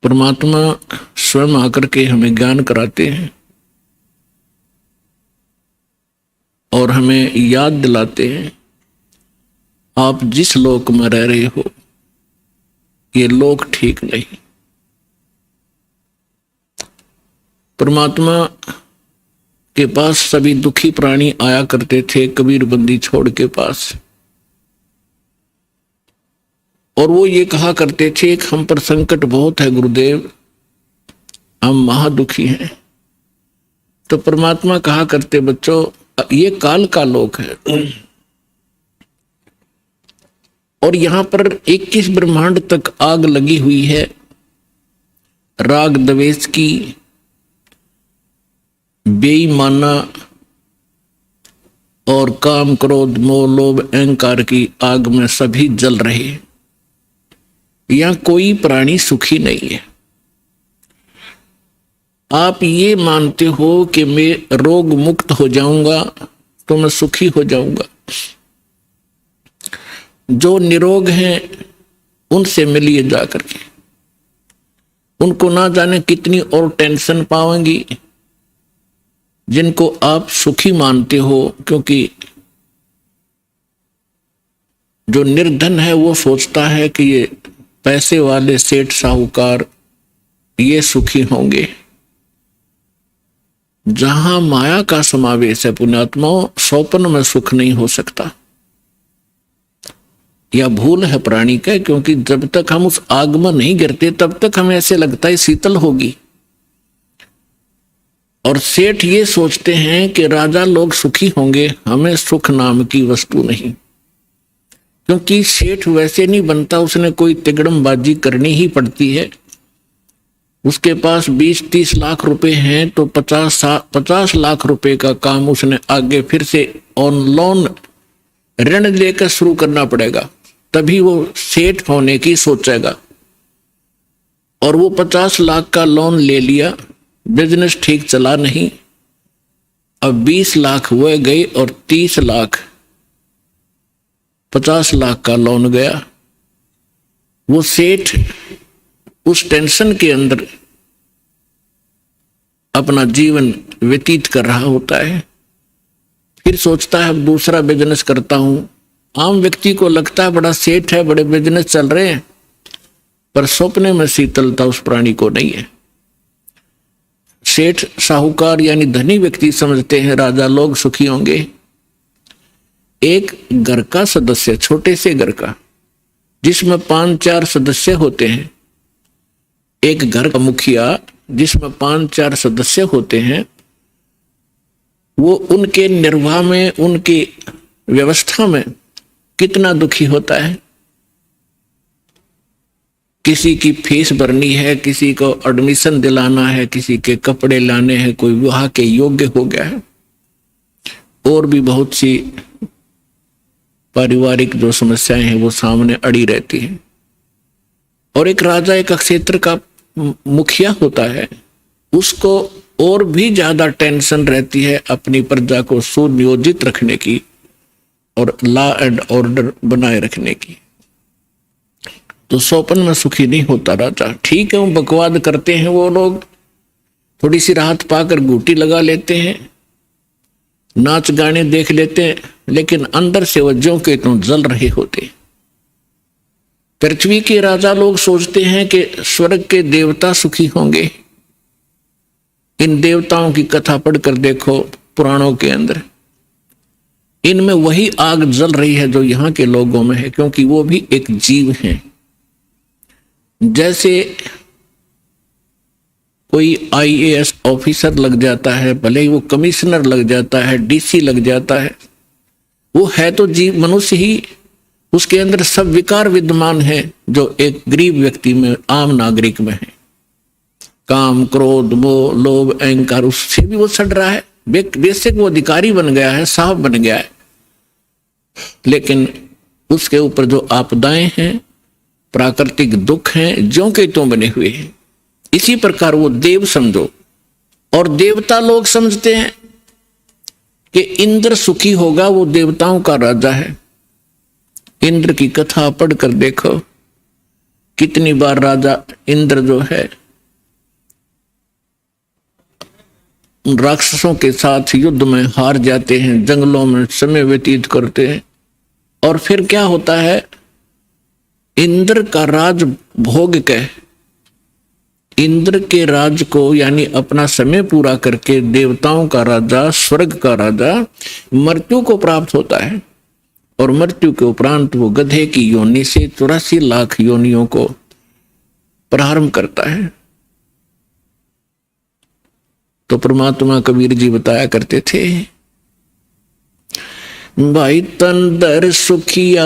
परमात्मा स्वयं आकर के हमें ज्ञान कराते हैं और हमें याद दिलाते हैं, आप जिस लोक में रह रहे हो ये लोक ठीक नहीं। परमात्मा के पास सभी दुखी प्राणी आया करते थे कबीर बंदी छोड़ के पास, और वो ये कहा करते थे कि हम पर संकट बहुत है गुरुदेव, हम महादुखी हैं। तो परमात्मा कहा करते, बच्चों ये काल का लोक है और यहां पर 21 ब्रह्मांड तक आग लगी हुई है राग द्वेष की, बेईमाना और काम क्रोध मोह लोभ अहंकार की आग में सभी जल रहे हैं। यहां कोई प्राणी सुखी नहीं है। आप ये मानते हो कि मैं रोग मुक्त हो जाऊंगा तो मैं सुखी हो जाऊंगा। जो निरोग हैं उनसे मिलिए जाकर के, उनको ना जाने कितनी और टेंशन पाएंगी जिनको आप सुखी मानते हो, क्योंकि जो निर्धन है वो सोचता है कि ये पैसे वाले सेठ साहूकार ये सुखी होंगे। जहां माया का समावेश है पुण्यात्माओं, स्वप्न में सुख नहीं हो सकता। यह भूल है प्राणी का, क्योंकि जब तक हम उस आग में नहीं गिरते तब तक हमें ऐसे लगता है शीतल होगी। और सेठ ये सोचते हैं कि राजा लोग सुखी होंगे, हमें सुख नाम की वस्तु नहीं। क्योंकि सेठ वैसे नहीं बनता, उसने कोई तिगड़मबाजी करनी ही पड़ती है। उसके पास 20-30 लाख रुपए हैं तो 50 लाख रुपए का काम उसने आगे फिर से ऑन लोन ऋण लेकर शुरू करना पड़ेगा, तभी वो सेठ होने की सोचेगा। और वो 50 लाख का लोन ले लिया, बिजनेस ठीक चला नहीं, अब 20 लाख वो गए और 30 लाख 50 लाख का लोन गया। वो सेठ उस टेंशन के अंदर अपना जीवन व्यतीत कर रहा होता है। फिर सोचता है अब दूसरा बिजनेस करता हूं। आम व्यक्ति को लगता है बड़ा सेठ है, बड़े बिजनेस चल रहे हैं, पर सपने में शीतलता उस प्राणी को नहीं है। सेठ साहूकार यानी धनी व्यक्ति समझते हैं राजा लोग सुखी होंगे। एक घर का सदस्य, छोटे से घर का जिसमें 5-4 सदस्य होते हैं, एक घर का मुखिया जिसमें 5-4 सदस्य होते हैं, वो उनके निर्वाह में, उनकी व्यवस्था में कितना दुखी होता है। किसी की फीस भरनी है, किसी को एडमिशन दिलाना है, किसी के कपड़े लाने हैं, कोई विवाह के योग्य हो गया है, और भी बहुत सी पारिवारिक जो समस्याएं हैं वो सामने अड़ी रहती हैं। और एक राजा एक क्षेत्र का मुखिया होता है, उसको और भी ज्यादा टेंशन रहती है अपनी प्रजा को सुनियोजित रखने की और लॉ एंड ऑर्डर बनाए रखने की। तो स्वप्न में सुखी नहीं होता राजा। ठीक है, वो बकवाद करते हैं, वो लोग थोड़ी सी राहत पाकर घूटी लगा लेते हैं, नाच गाने देख लेते हैं, लेकिन अंदर से वो ज्यों के त्यों जल रहे होते। पृथ्वी के राजा लोग सोचते हैं कि स्वर्ग के देवता सुखी होंगे। इन देवताओं की कथा पढ़कर देखो पुराणों के अंदर, इनमें वही आग जल रही है जो यहाँ के लोगों में है, क्योंकि वो भी एक जीव हैं। जैसे कोई IAS ऑफिसर लग जाता है, भले ही वो कमिश्नर लग जाता है, DC लग जाता है, वो है तो जीव, मनुष्य ही, उसके अंदर सब विकार विद्यमान है जो एक गरीब व्यक्ति में, आम नागरिक में है। काम क्रोध मोह लोभ अहंकार, उससे भी वो सड़ रहा है। बेसिक वो अधिकारी बन गया है, साहब बन गया है, लेकिन उसके ऊपर जो आपदाएं हैं, प्राकृतिक दुख हैं, ज्यों के त्यों बने हुए हैं। इसी प्रकार वो देव समझो, और देवता लोग समझते हैं कि इंद्र सुखी होगा, वो देवताओं का राजा है। इंद्र की कथा पढ़कर देखो कितनी बार राजा इंद्र जो है राक्षसों के साथ युद्ध में हार जाते हैं, जंगलों में समय व्यतीत करते हैं, और फिर क्या होता है, इंद्र का राज भोग के, इंद्र के राज को यानी अपना समय पूरा करके देवताओं का राजा, स्वर्ग का राजा मृत्यु को प्राप्त होता है, और मृत्यु के उपरांत वो गधे की योनि से 84 लाख योनियों को प्रारंभ करता है। तो परमात्मा कबीर जी बताया करते थे, भाई तन दर सुखिया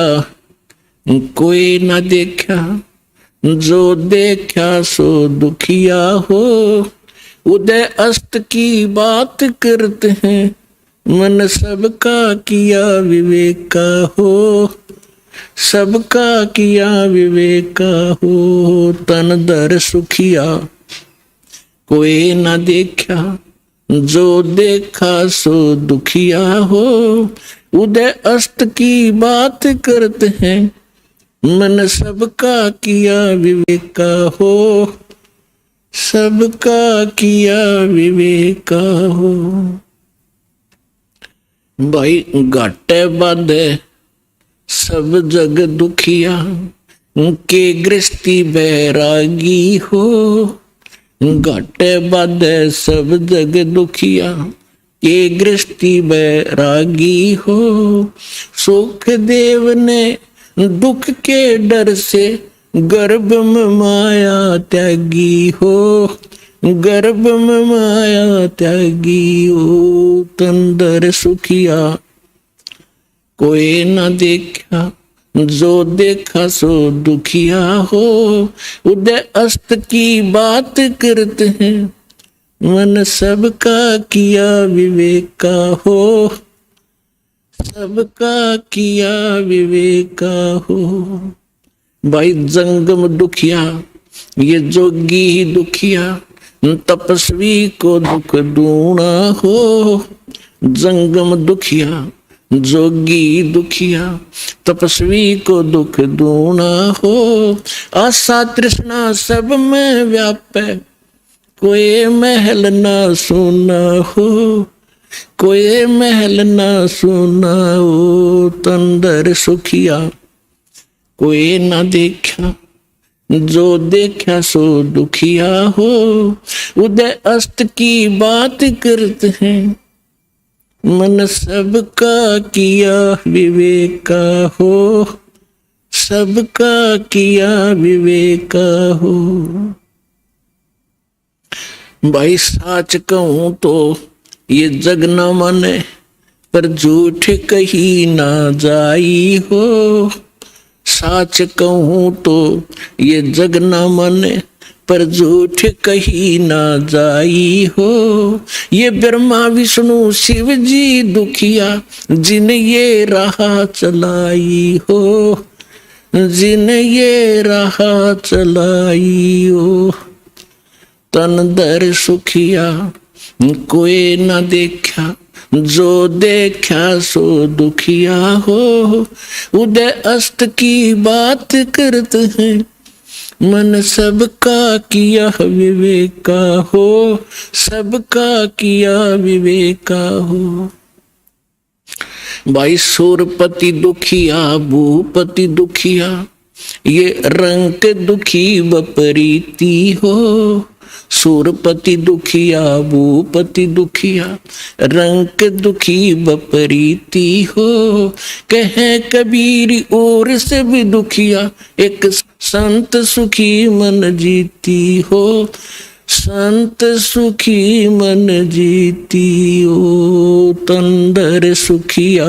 कोई ना देखा, जो देखा सो दुखिया हो, उदय अस्त की बात करते हैं, मन सबका किया विवेक का हो, सबका किया विवेक का हो। तन दर सुखिया कोई ना देखा, जो देखा सो दुखिया हो, उदय अस्त की बात करते हैं, मन सबका किया विवेक का हो, सबका किया विवेक का हो। भाई घाटे बाधे सब जग दुखिया, के गृहस्थी बैरागी हो, घाटे बाधे सब जग दुखिया, के गृहस्थी बैरागी हो, सुख देव ने दुख के डर से गर्भ में माया त्यागी हो, गर्भ में माया त्यागी हो। तंदर सुखिया कोई ना देखा, जो देखा सो दुखिया हो, उदय अस्त की बात करते हैं, मन सबका किया विवेक का हो, सबका किया विवेक का हो। भाई जंगम दुखिया, ये जोगी ही दुखिया, तपस्वी को दुख दूना हो, जंगम दुखिया, जोगी दुखिया, तपस्वी को दुख दूना हो, आशा तृष्णा सब में व्यापे, कोई महल ना सुना हो, कोई महल ना सुना हो। तंदर सुखिया कोई ना देखा, जो देखा सो दुखिया हो, उदय अस्त की बात करते हैं, मन सबका किया विवेक का हो, सबका किया विवेक का हो। भाई साच कहूं तो ये जग न माने, पर झूठ कही ना जाई हो, साच कहूं तो ये जग न माने, पर झूठ कही ना जाई हो, ये ब्रह्मा विष्णु शिव जी दुखिया, जिन ये राह चलाई हो, जिन ये राह चलाई हो। तन दर सुखिया कोई ना देखा, जो देखा सो दुखिया हो, उदय अस्त की बात करते हैं, मन सबका किया विवेक का हो, सबका किया विवेक का हो। भाई सूरपति दुखिया भूपति दुखिया, ये रंग दुखी बपरीती हो, सूरपति दुखिया भूपति दुखिया, रंग दुखी बपरीती हो, कहे कबीर और से भी दुखिया, एक संत सुखी मन जीती हो, संत सुखी मन जीती हो। तंदर सुखिया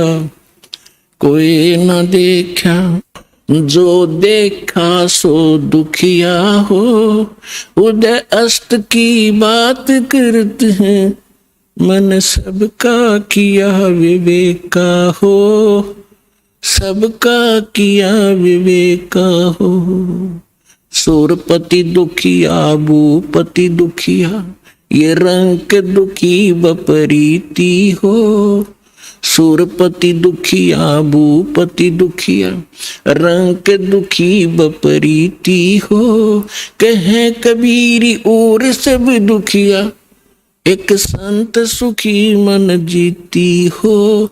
कोई ना देखा, जो देखा सो दुखिया हो, उदय अस्त की बात करते हैं, मन सबका किया विवेक का हो, सबका किया विवेक का हो। सूरपति दुखिया भूपति दुखिया, ये रंग दुखी बपरीती हो, सुरपति दुखिया भूपति दुखिया, रंग दुखी बपरीती हो, कहे कबीरी और सब दुखिया, एक संत सुखी मन जीती हो,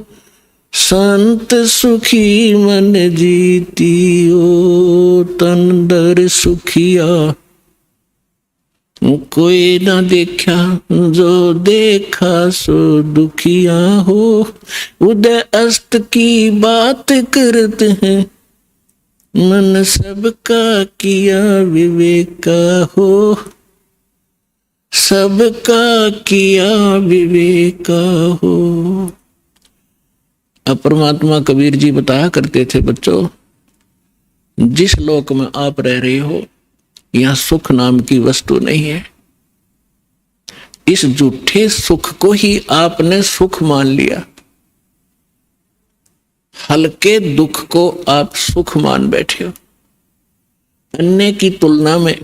संत सुखी मन जीती हो, तन दर सुखिया कोई ना देखा, जो देखा सो दुखिया हो, उदय अस्त की बात करते हैं, मन सबका किया विवेका हो, सबका किया विवेका हो। अब परमात्मा कबीर जी बताया करते थे, बच्चों जिस लोक में आप रह रहे हो यहां सुख नाम की वस्तु नहीं है। इस झूठे सुख को ही आपने सुख मान लिया, हल्के दुख को आप सुख मान बैठे हो। अन्य की तुलना में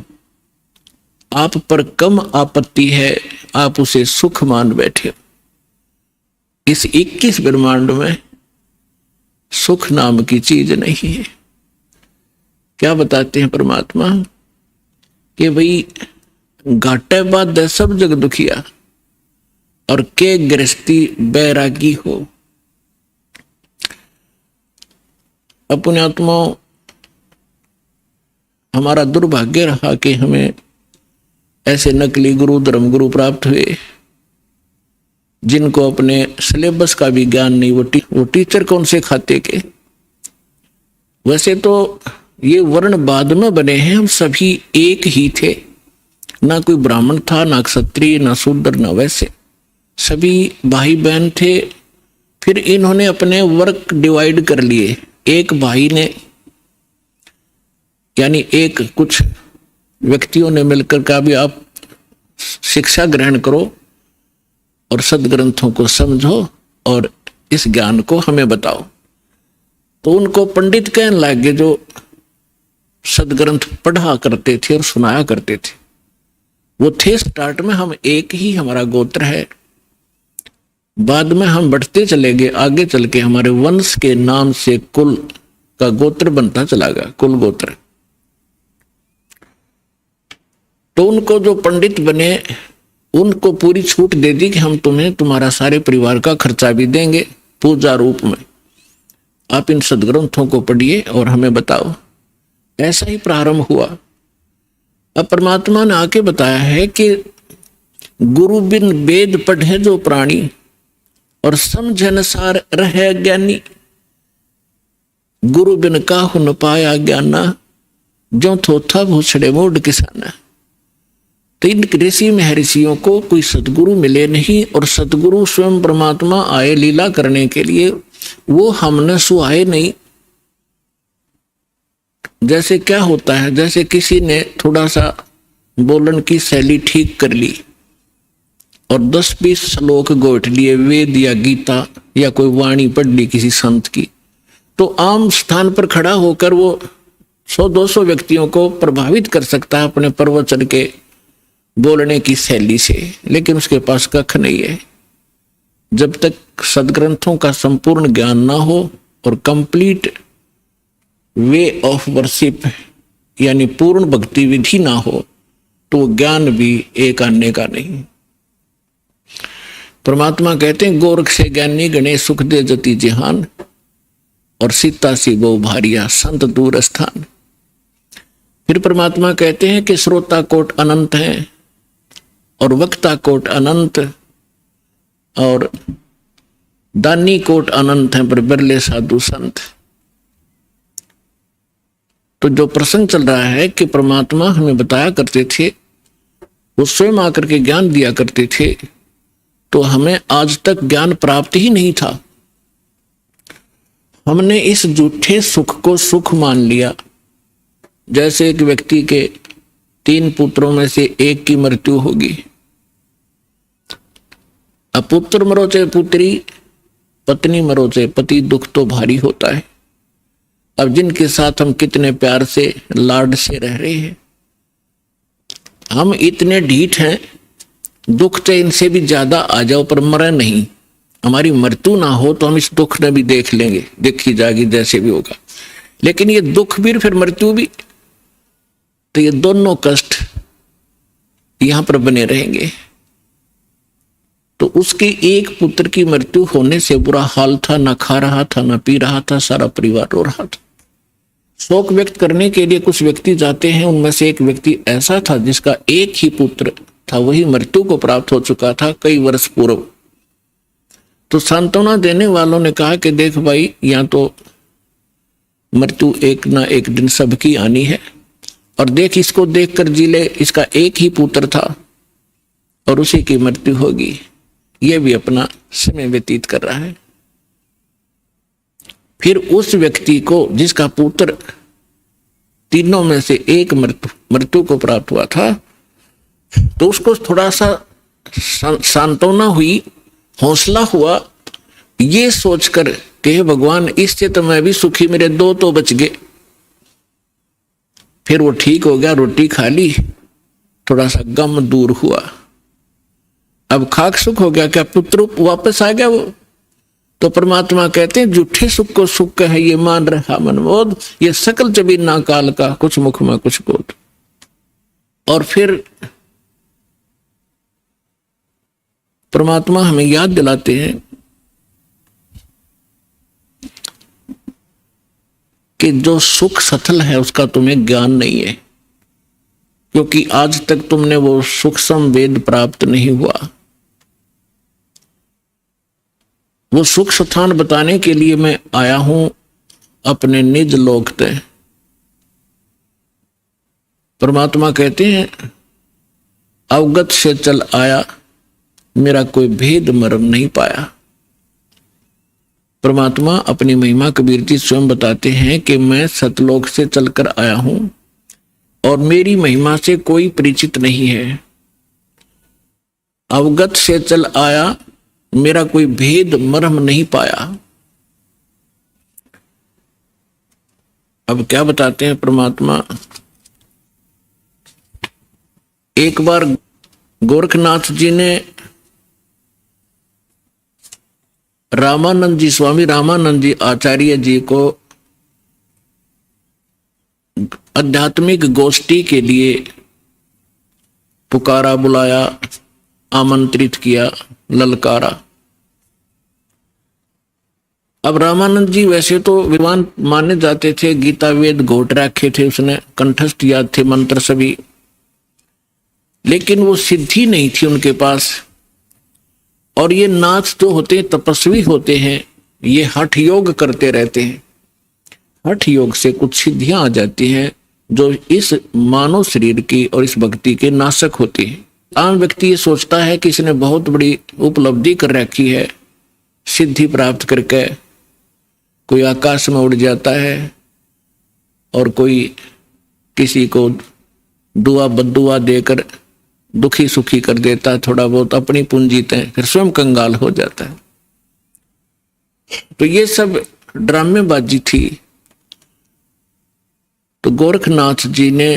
आप पर कम आपत्ति है, आप उसे सुख मान बैठे हो। इस 21 ब्रह्मांड में सुख नाम की चीज नहीं है। क्या बताते हैं परमात्मा कि भाई घाटे बाद सब जग दुखिया, और के गृहस्थी बैरागी हो। अपने आत्माओं, हमारा दुर्भाग्य रहा कि हमें ऐसे नकली गुरु धर्म गुरु प्राप्त हुए जिनको अपने सिलेबस का भी ज्ञान नहीं। वो टीचर कौन से खाते के। वैसे तो ये वर्ण बाद में बने हैं, हम सभी एक ही थे, ना कोई ब्राह्मण था, ना क्षत्रिय, ना शूद्र, ना वैसे, सभी भाई बहन थे। फिर इन्होंने अपने वर्क डिवाइड कर लिए। एक भाई ने यानी एक कुछ व्यक्तियों ने मिलकर कहा भी आप शिक्षा ग्रहण करो और सदग्रंथों को समझो और इस ज्ञान को हमें बताओ। तो उनको पंडित कहने लगे जो सदग्रंथ पढ़ा करते थे और सुनाया करते थे। वो थे स्टार्ट में हम एक ही, हमारा गोत्र है। बाद में हम बढ़ते चले गए, आगे चल के हमारे वंश के नाम से कुल का गोत्र बनता चला गया, कुल गोत्र। तो उनको जो पंडित बने उनको पूरी छूट दे दी कि हम तुम्हें तुम्हारा सारे परिवार का खर्चा भी देंगे पूजा रूप में, आप इन सदग्रंथों को पढ़िए और हमें बताओ। ऐसा ही प्रारंभ हुआ। अब परमात्मा ने आके बताया है कि गुरु बिन वेद पढ़े जो प्राणी, और समझ अनुसार रहे ज्ञानी, गुरु बिन काहु न पाया ज्ञाना, जो थोथा भूछड़े मोड किसाना। तो इन ऋषि महर्षियों को कोई सतगुरु मिले नहीं, और सतगुरु स्वयं परमात्मा आए लीला करने के लिए, वो हमने सुहाए नहीं। जैसे क्या होता है, जैसे किसी ने थोड़ा सा बोलन की शैली ठीक कर ली और 10-20 श्लोक गोट लिए, वेद या गीता या कोई वाणी पढ़ ली किसी संत की, तो आम स्थान पर खड़ा होकर वो 100-200 व्यक्तियों को प्रभावित कर सकता है अपने प्रवचन के बोलने की शैली से, लेकिन उसके पास कख नहीं है। जब तक सदग्रंथों का संपूर्ण ज्ञान ना हो और कंप्लीट वे ऑफ वर्शिप यानी पूर्ण भक्ति विधि ना हो, तो ज्ञान भी एक आने का नहीं। परमात्मा कहते हैं गोरख से ज्ञानी गणेश सुख दे जति जहान, और सीता सी गो भारिया संत दूर स्थान। फिर परमात्मा कहते हैं कि श्रोता कोट अनंत है और वक्ता कोट अनंत और दानी कोट अनंत है, पर बिरले साधु संत। तो जो प्रसंग चल रहा है कि परमात्मा हमें बताया करते थे, वो स्वयं आकर के ज्ञान दिया करते थे, तो हमें आज तक ज्ञान प्राप्त ही नहीं था। हमने इस झूठे सुख को सुख मान लिया। जैसे एक व्यक्ति के 3 पुत्रों में से एक की मृत्यु होगी, अब पुत्र मरो चाहे पुत्री, पत्नी मरो चाहे पति, दुख तो भारी होता है। अब जिनके साथ हम कितने प्यार से लाड से रह रहे हैं, हम इतने ढीठ हैं, दुख चाहे इनसे भी ज्यादा आ जाओ पर मरे नहीं, हमारी मृत्यु ना हो तो हम इस दुख में भी देख लेंगे, देखी जाएगी जैसे भी होगा। लेकिन ये दुख भी फिर मृत्यु भी, तो ये दोनों कष्ट यहां पर बने रहेंगे। तो उसके एक पुत्र की मृत्यु होने से बुरा हाल था, ना खा रहा था ना पी रहा था, सारा परिवार रो रहा था। शोक व्यक्त करने के लिए कुछ व्यक्ति जाते हैं, उनमें से एक व्यक्ति ऐसा था जिसका एक ही पुत्र था, वही मृत्यु को प्राप्त हो चुका था कई वर्ष पूर्व। तो सांत्वना देने वालों ने कहा कि देख भाई, यहाँ तो मृत्यु एक ना एक दिन सबकी आनी है, और देख इसको देखकर जी ले, इसका एक ही पुत्र था और उसी की मृत्यु होगी, ये भी अपना समय व्यतीत कर रहा है। फिर उस व्यक्ति को जिसका पुत्र तीनों में से एक मृत्यु को प्राप्त हुआ था, तो उसको थोड़ा सा सांत्वना हुई, हौसला हुआ, ये सोचकर कि हे भगवान, इससे तो मैं भी सुखी, मेरे दो तो बच गए। फिर वो ठीक हो गया, रोटी खा ली, थोड़ा सा गम दूर हुआ, अब खाक सुख हो गया। क्या पुत्र वापस आ गया वो? तो परमात्मा कहते हैं झूठे सुख को सुख कहे, ये मान रहा मनमोद, ये सकल चबी ना काल का, कुछ मुख में कुछ बोध। और फिर परमात्मा हमें याद दिलाते हैं कि जो सुख सथल है उसका तुम्हें ज्ञान नहीं है, क्योंकि आज तक तुमने वो सूक्ष्म वेद प्राप्त नहीं हुआ। वो सुख स्थान बताने के लिए मैं आया हूं अपने निज लोक ते। परमात्मा कहते हैं अवगत से चल आया, मेरा कोई भेद मर्म नहीं पाया। परमात्मा अपनी महिमा कबीर जी स्वयं बताते हैं कि मैं सतलोक से चलकर आया हूं और मेरी महिमा से कोई परिचित नहीं है। अवगत से चल आया, मेरा कोई भेद मर्म नहीं पाया। अब क्या बताते हैं परमात्मा? एक बार गोरखनाथ जी ने रामानंद जी, स्वामी रामानंद जी आचार्य जी को आध्यात्मिक गोष्ठी के लिए पुकारा, बुलाया, आमंत्रित किया, ललकारा। अब रामानंद जी वैसे तो विद्वान माने जाते थे, गीता वेद घोट रखे थे उसने, कंठस्थ याद थे मंत्र सभी, लेकिन वो सिद्धि नहीं थी उनके पास। और ये नाथ जो होते हैं तपस्वी होते हैं, ये हठ योग करते रहते हैं। हठ योग से कुछ सिद्धियां आ जाती हैं जो इस मानव शरीर की और इस भक्ति के नाशक होती है। आम व्यक्ति ये सोचता है कि इसने बहुत बड़ी उपलब्धि कर रखी है, सिद्धि प्राप्त करके कोई आकाश में उड़ जाता है और कोई किसी को दुआ बद्दुआ देकर दुखी सुखी कर देता है, थोड़ा बहुत अपनी पूंजी तय, फिर स्वयं कंगाल हो जाता है। तो ये सब ड्रामेबाजी थी। तो गोरखनाथ जी ने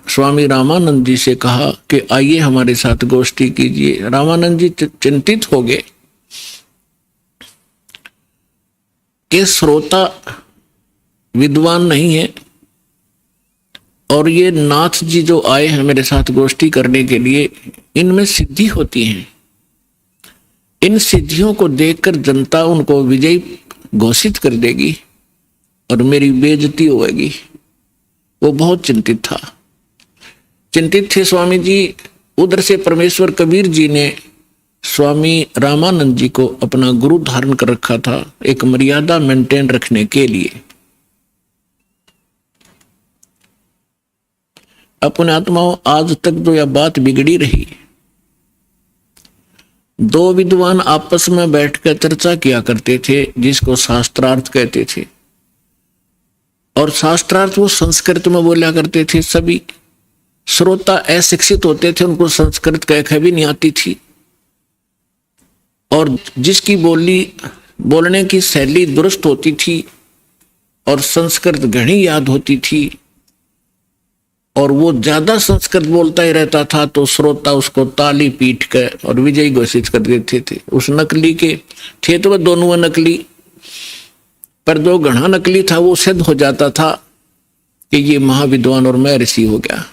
स्वामी रामानंद जी से कहा कि आइए हमारे साथ गोष्ठी कीजिए। रामानंद जी चिंतित हो गए कि श्रोता विद्वान नहीं है और ये नाथ जी जो आए हैं मेरे साथ गोष्ठी करने के लिए, इनमें सिद्धि होती है। इन सिद्धियों को देखकर जनता उनको विजयी घोषित कर देगी और मेरी बेइज्जती होगी। वो बहुत चिंतित था, चिंतित थे स्वामी जी। उधर से परमेश्वर कबीर जी ने स्वामी रामानंद जी को अपना गुरु धारण कर रखा था, एक मर्यादा मेंटेन रखने के लिए। अपने आत्माओं, आज तक जो यह बात बिगड़ी रही, दो विद्वान आपस में बैठकर चर्चा किया करते थे जिसको शास्त्रार्थ कहते थे, और शास्त्रार्थ वो संस्कृत में बोला करते थे। सभी श्रोता अशिक्षित होते थे, उनको संस्कृत कह भी नहीं आती थी, और जिसकी बोलने की शैली दुरुस्त होती थी और संस्कृत घनी याद होती थी, और वो ज्यादा संस्कृत बोलता ही रहता था तो श्रोता उसको ताली पीट कर और विजयी घोषित कर देते थे। उस नकली के थे तो वह दोनों नकली, पर जो घना नकली था वो सिद्ध हो जाता था कि ये महाविद्वान और मैं ऋषि हो गया।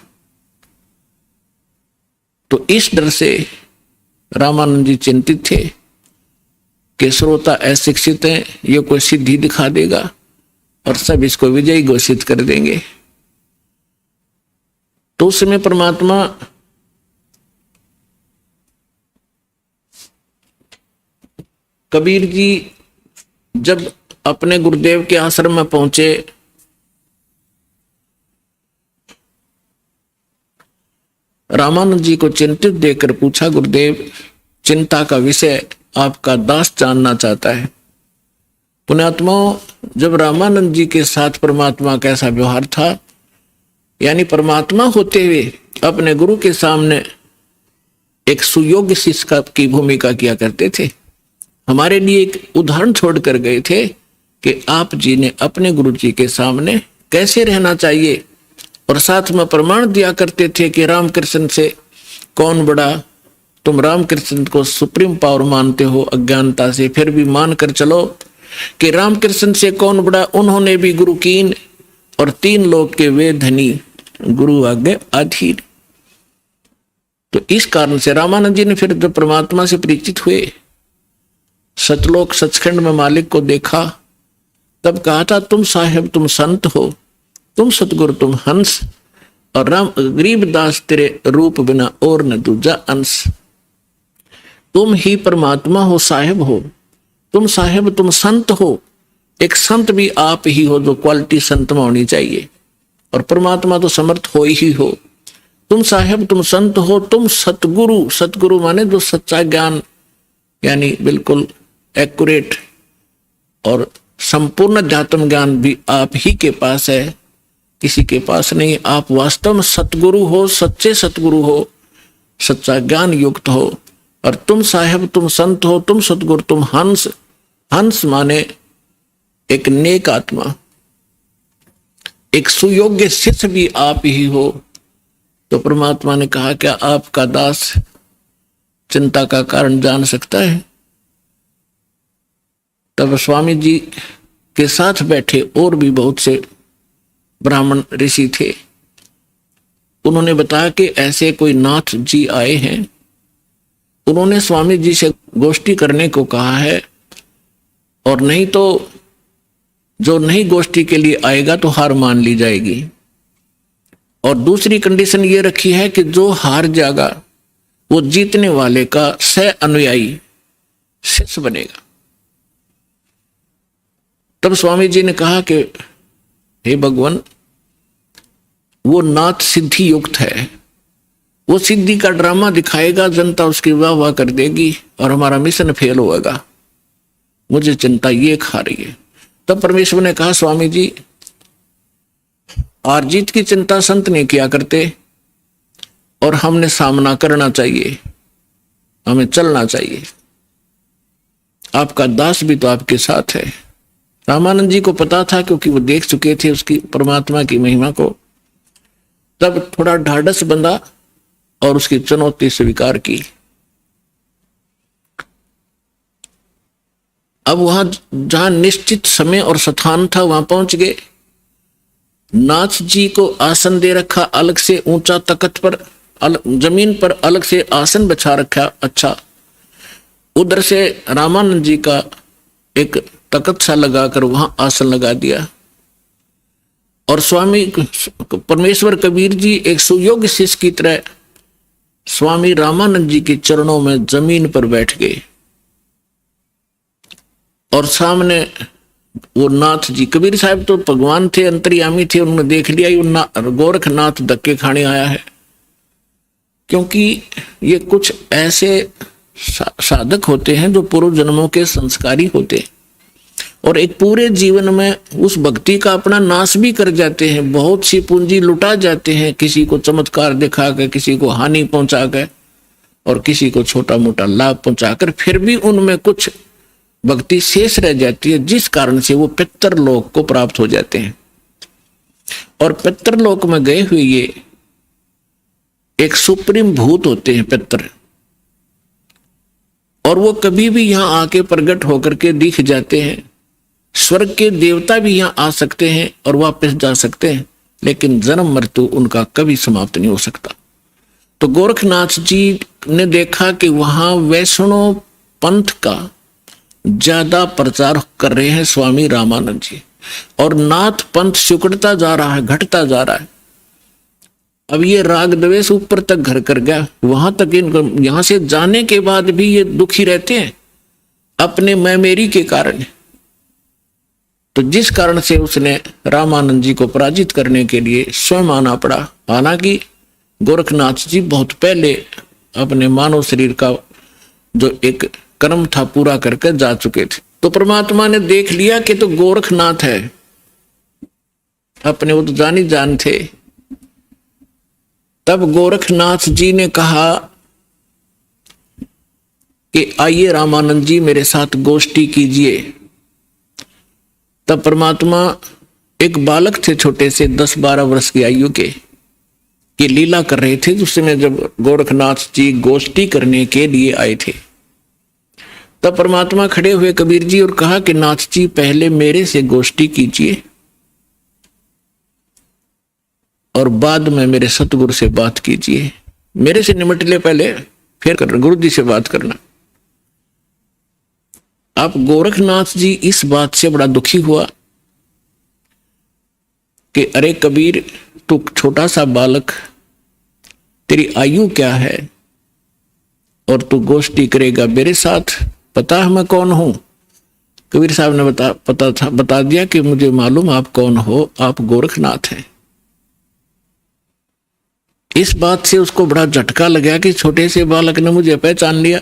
तो इस डर से रामानंद जी चिंतित थे कि श्रोता अशिक्षित है, ये कोई सिद्धि दिखा देगा और सब इसको विजयी घोषित कर देंगे। तो उस समय परमात्मा कबीर जी जब अपने गुरुदेव के आश्रम में पहुंचे, रामानंद जी को चिंतित देखकर पूछा, गुरुदेव चिंता का विषय आपका दास जानना चाहता है। पुण्यात्माओं, जब रामानंद जी के साथ परमात्मा का ऐसा व्यवहार था, यानी परमात्मा होते हुए अपने गुरु के सामने एक सुयोग्य शिष्य की भूमिका किया करते थे। हमारे लिए एक उदाहरण छोड़कर गए थे कि आप जी ने अपने गुरु जी के सामने कैसे रहना चाहिए, और साथ में प्रमाण दिया करते थे कि रामकृष्ण से कौन बड़ा। तुम रामकृष्ण को सुप्रीम पावर मानते हो अज्ञानता से, फिर भी मान कर चलो कि रामकृष्ण से कौन बड़ा। उन्होंने भी गुरु कीन और 3 लोक के वे धनी, गुरु आगे अधीर। तो इस कारण से रामानंद जी ने फिर जब परमात्मा से परिचित हुए, सतलोक सचखंड में मालिक को देखा, तब कहा था, तुम साहेब तुम संत हो, तुम सतगुरु तुम हंस, और राम गरीबदास तेरे रूप बिना और न दूजा अंश। तुम ही परमात्मा हो, साहेब हो, तुम साहेब तुम संत हो। एक संत भी आप ही हो, जो क्वालिटी संत में होनी चाहिए, और परमात्मा तो समर्थ हो ही हो। तुम साहेब तुम संत हो, तुम सतगुरु, सतगुरु माने जो सच्चा ज्ञान, यानी बिल्कुल एक्यूरेट और संपूर्ण अध्यात्म ज्ञान भी आप ही के पास है, किसी के पास नहीं। आप वास्तव में सतगुरु हो, सच्चे सतगुरु हो, सच्चा ज्ञान युक्त हो। और तुम साहेब तुम संत हो, तुम सतगुरु तुम हंस। हंस माने एक नेक आत्मा, एक सुयोग्य शिष्य भी आप ही हो। तो परमात्मा ने कहा, क्या आपका दास चिंता का कारण जान सकता है? तब स्वामी जी के साथ बैठे और भी बहुत से ब्राह्मण ऋषि थे। उन्होंने बताया कि ऐसे कोई नाथ जी आए हैं, उन्होंने स्वामी जी से गोष्ठी करने को कहा है, और नहीं तो जो नहीं गोष्ठी के लिए आएगा तो हार मान ली जाएगी। और दूसरी कंडीशन ये रखी है कि जो हार जाएगा वो जीतने वाले का सह अनुयायी शिष्य बनेगा। तब स्वामी जी ने कहा कि हे भगवान, वो नाथ सिद्धि युक्त है, वो सिद्धि का ड्रामा दिखाएगा, जनता उसकी वाह वाह कर देगी और हमारा मिशन फेल होगा। मुझे चिंता ये खा रही है। तब परमेश्वर ने कहा, स्वामी जी हार जीत की चिंता संत नहीं किया करते, और हमने सामना करना चाहिए, हमें चलना चाहिए। आपका दास भी तो आपके साथ है। रामानंद जी को पता था, क्योंकि वो देख चुके थे उसकी परमात्मा की महिमा को। तब थोड़ा ढाढ़स बंधा और उसकी चुनौती स्वीकार की। अब वहां जहां निश्चित समय और स्थान था वहां पहुंच गए। नाथ जी को आसन दे रखा अलग से, ऊंचा तख्त पर, जमीन पर अलग से आसन बिछा रखा। अच्छा, उधर से रामानंद जी का एक तख्त सा लगाकर वहां आसन लगा दिया। और स्वामी परमेश्वर कबीर जी एक सुयोग्य शिष्य की तरह स्वामी रामानंद जी के चरणों में जमीन पर बैठ गए। और सामने वो नाथ जी, कबीर साहब तो भगवान थे, अंतर्यामी थे, उन्होंने देख लिया गोरखनाथ धक्के खाने आया है। क्योंकि ये कुछ ऐसे साधक होते हैं जो पूर्व जन्मों के संस्कारी होते, और एक पूरे जीवन में उस भक्ति का अपना नाश भी कर जाते हैं। बहुत सी पूंजी लुटा जाते हैं, किसी को चमत्कार दिखाकर, किसी को हानि पहुंचाकर, और किसी को छोटा मोटा लाभ पहुंचाकर, फिर भी उनमें कुछ भक्ति शेष रह जाती है, जिस कारण से वो पितृलोक को प्राप्त हो जाते हैं। और पितृलोक में गए हुए ये एक सुप्रीम भूत होते हैं पितर, और वो कभी भी यहां आके प्रकट होकर के दिख जाते हैं। स्वर्ग के देवता भी यहां आ सकते हैं और वापस जा सकते हैं, लेकिन जन्म मृत्यु उनका कभी समाप्त नहीं हो सकता। तो गोरखनाथ जी ने देखा कि वहां वैष्णव पंथ का ज्यादा प्रचार कर रहे हैं स्वामी रामानंद जी, और नाथ पंथ सिकुड़ता जा रहा है, घटता जा रहा है। अब ये राग द्वेष ऊपर तक घर कर गया, वहां तक इनको यहां से जाने के बाद भी ये दुखी रहते हैं अपने मैं मेरी के कारण। तो जिस कारण से उसने रामानंद जी को पराजित करने के लिए स्वयं आना पड़ा। हालांकि गोरखनाथ जी बहुत पहले अपने मानव शरीर का जो एक कर्म था पूरा करके जा चुके थे। तो परमात्मा ने देख लिया कि तो गोरखनाथ है, अपने वो तो जानी जान थे। तब गोरखनाथ जी ने कहा कि आइए रामानंद जी मेरे साथ गोष्ठी कीजिए। तब परमात्मा एक बालक थे छोटे से 10-12 वर्ष की आयु के, कि लीला कर रहे थे। उस समय जब गोरखनाथ जी गोष्ठी करने के लिए आए थे, तब परमात्मा खड़े हुए कबीर जी और कहा कि नाथ जी पहले मेरे से गोष्ठी कीजिए और बाद में मेरे सतगुरु से बात कीजिए। मेरे से निमट ले पहले, फिर करना गुरु जी से बात करना। आप गोरखनाथ जी इस बात से बड़ा दुखी हुआ कि अरे कबीर, तू छोटा सा बालक, तेरी आयु क्या है और तू गोष्ठी करेगा मेरे साथ? पता है मैं कौन हूं? कबीर साहब ने बता दिया कि मुझे मालूम आप कौन हो, आप गोरखनाथ हैं। इस बात से उसको बड़ा झटका लगा कि छोटे से बालक ने मुझे पहचान लिया।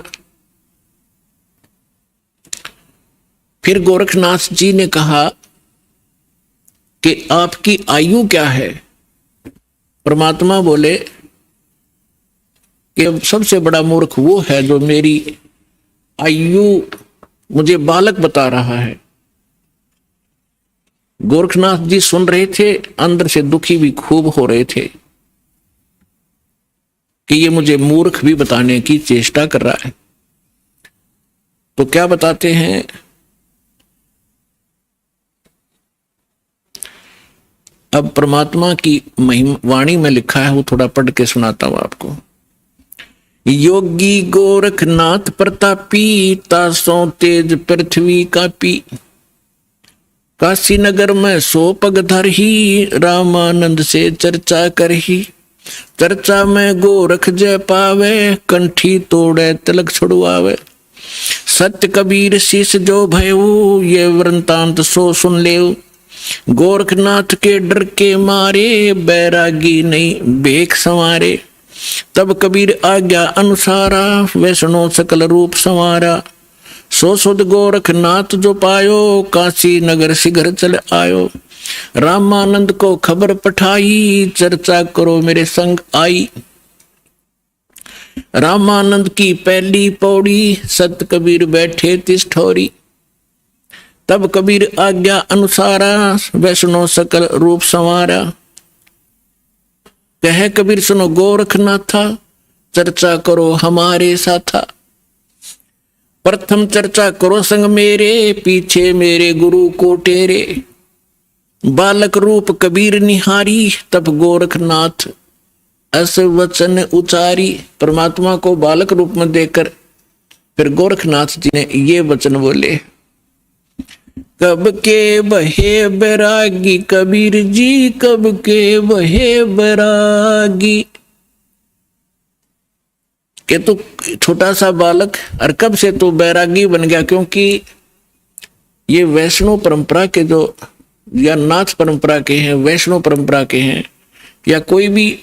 फिर गोरखनाथ जी ने कहा कि आपकी आयु क्या है? परमात्मा बोले कि सबसे बड़ा मूर्ख वो है जो मेरी आयु मुझे बालक बता रहा है। गोरखनाथ जी सुन रहे थे, अंदर से दुखी भी खूब हो रहे थे कि ये मुझे मूर्ख भी बताने की चेष्टा कर रहा है। तो क्या बताते हैं? अब परमात्मा की महिमा वाणी में लिखा है, वो थोड़ा पढ़ के सुनाता हूं आपको। योगी गोरखनाथ प्रतापी, तासों तेज पृथ्वी कापी, काशी नगर में 100 पग धरही, रामानंद से चर्चा करही। चर्चा में गोरख जय पावे, कंठी तोड़े तिलक छुड़वावे। सत्य कबीर शीश जो भयऊ, ये वृंतांत सो सुन लेऊ। गोरखनाथ के डर के मारे, बैरागी नहीं बेख संवारे। तब कबीर आज्ञा अनुसारा, वैष्णो सकल रूप संवारा। सो सुध गोरखनाथ जो पायो, काशी नगर शीघ्र चल आयो। रामानंद को खबर पठाई, चर्चा करो मेरे संग आई। रामानंद की पहली पौड़ी, सत कबीर बैठे तिस ठोरी। तब कबीर आज्ञा अनुसारा, वैष्णो सकल रूप संवारा। कहे कबीर सुनो गोरखनाथा, चर्चा करो हमारे साथा। प्रथम चर्चा करो संग मेरे, पीछे मेरे गुरु को टेरे। बालक रूप कबीर निहारी, तब गोरखनाथ ऐसे वचन उचारी। परमात्मा को बालक रूप में देखकर फिर गोरखनाथ जी ने ये वचन बोले। कब के बहे बैरागी कबीर जी, कब के बहे बैरागी। कि तू छोटा सा बालक और कब से तू बैरागी बन गया? क्योंकि ये वैष्णव परंपरा के जो या नाथ परंपरा के हैं, वैष्णव परंपरा के हैं, या कोई भी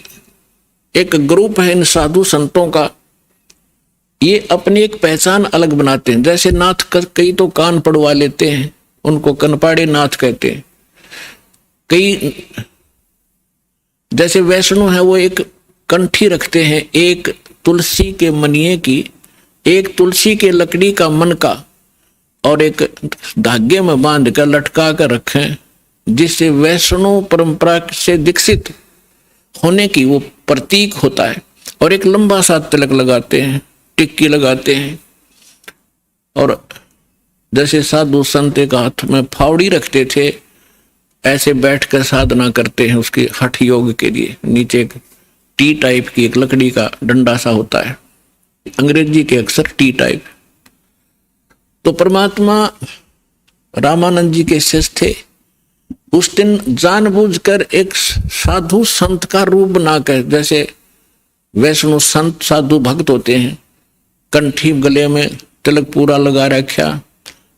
एक ग्रुप है इन साधु संतों का, ये अपनी एक पहचान अलग बनाते हैं। जैसे नाथ कई तो कान पड़वा लेते हैं, उनको कनपाड़े नाथ कहते हैं। कई जैसे वैष्णव है वो एक कंठी रखते हैं, एक तुलसी के मनिये की, एक तुलसी के लकड़ी का मन का, और एक धागे में बांध कर लटका कर रखें, जिससे वैष्णव परंपरा से दीक्षित होने की वो प्रतीक होता है। और एक लंबा सा तिलक लगाते हैं, टिक्की लगाते हैं, और जैसे साधु संत एक हाथ में फावड़ी रखते थे, ऐसे बैठकर साधना करते हैं उसके हठ योग के लिए। नीचे एक टी टाइप की एक लकड़ी का डंडा सा होता है, अंग्रेजी के अक्षर टी टाइप। तो परमात्मा रामानंद जी के शिष्य थे, उस दिन जानबूझकर एक साधु संत का रूप बनाकर, जैसे वैष्णव संत साधु भक्त होते हैं, कंठी गले में तिलक पूरा लगा रखा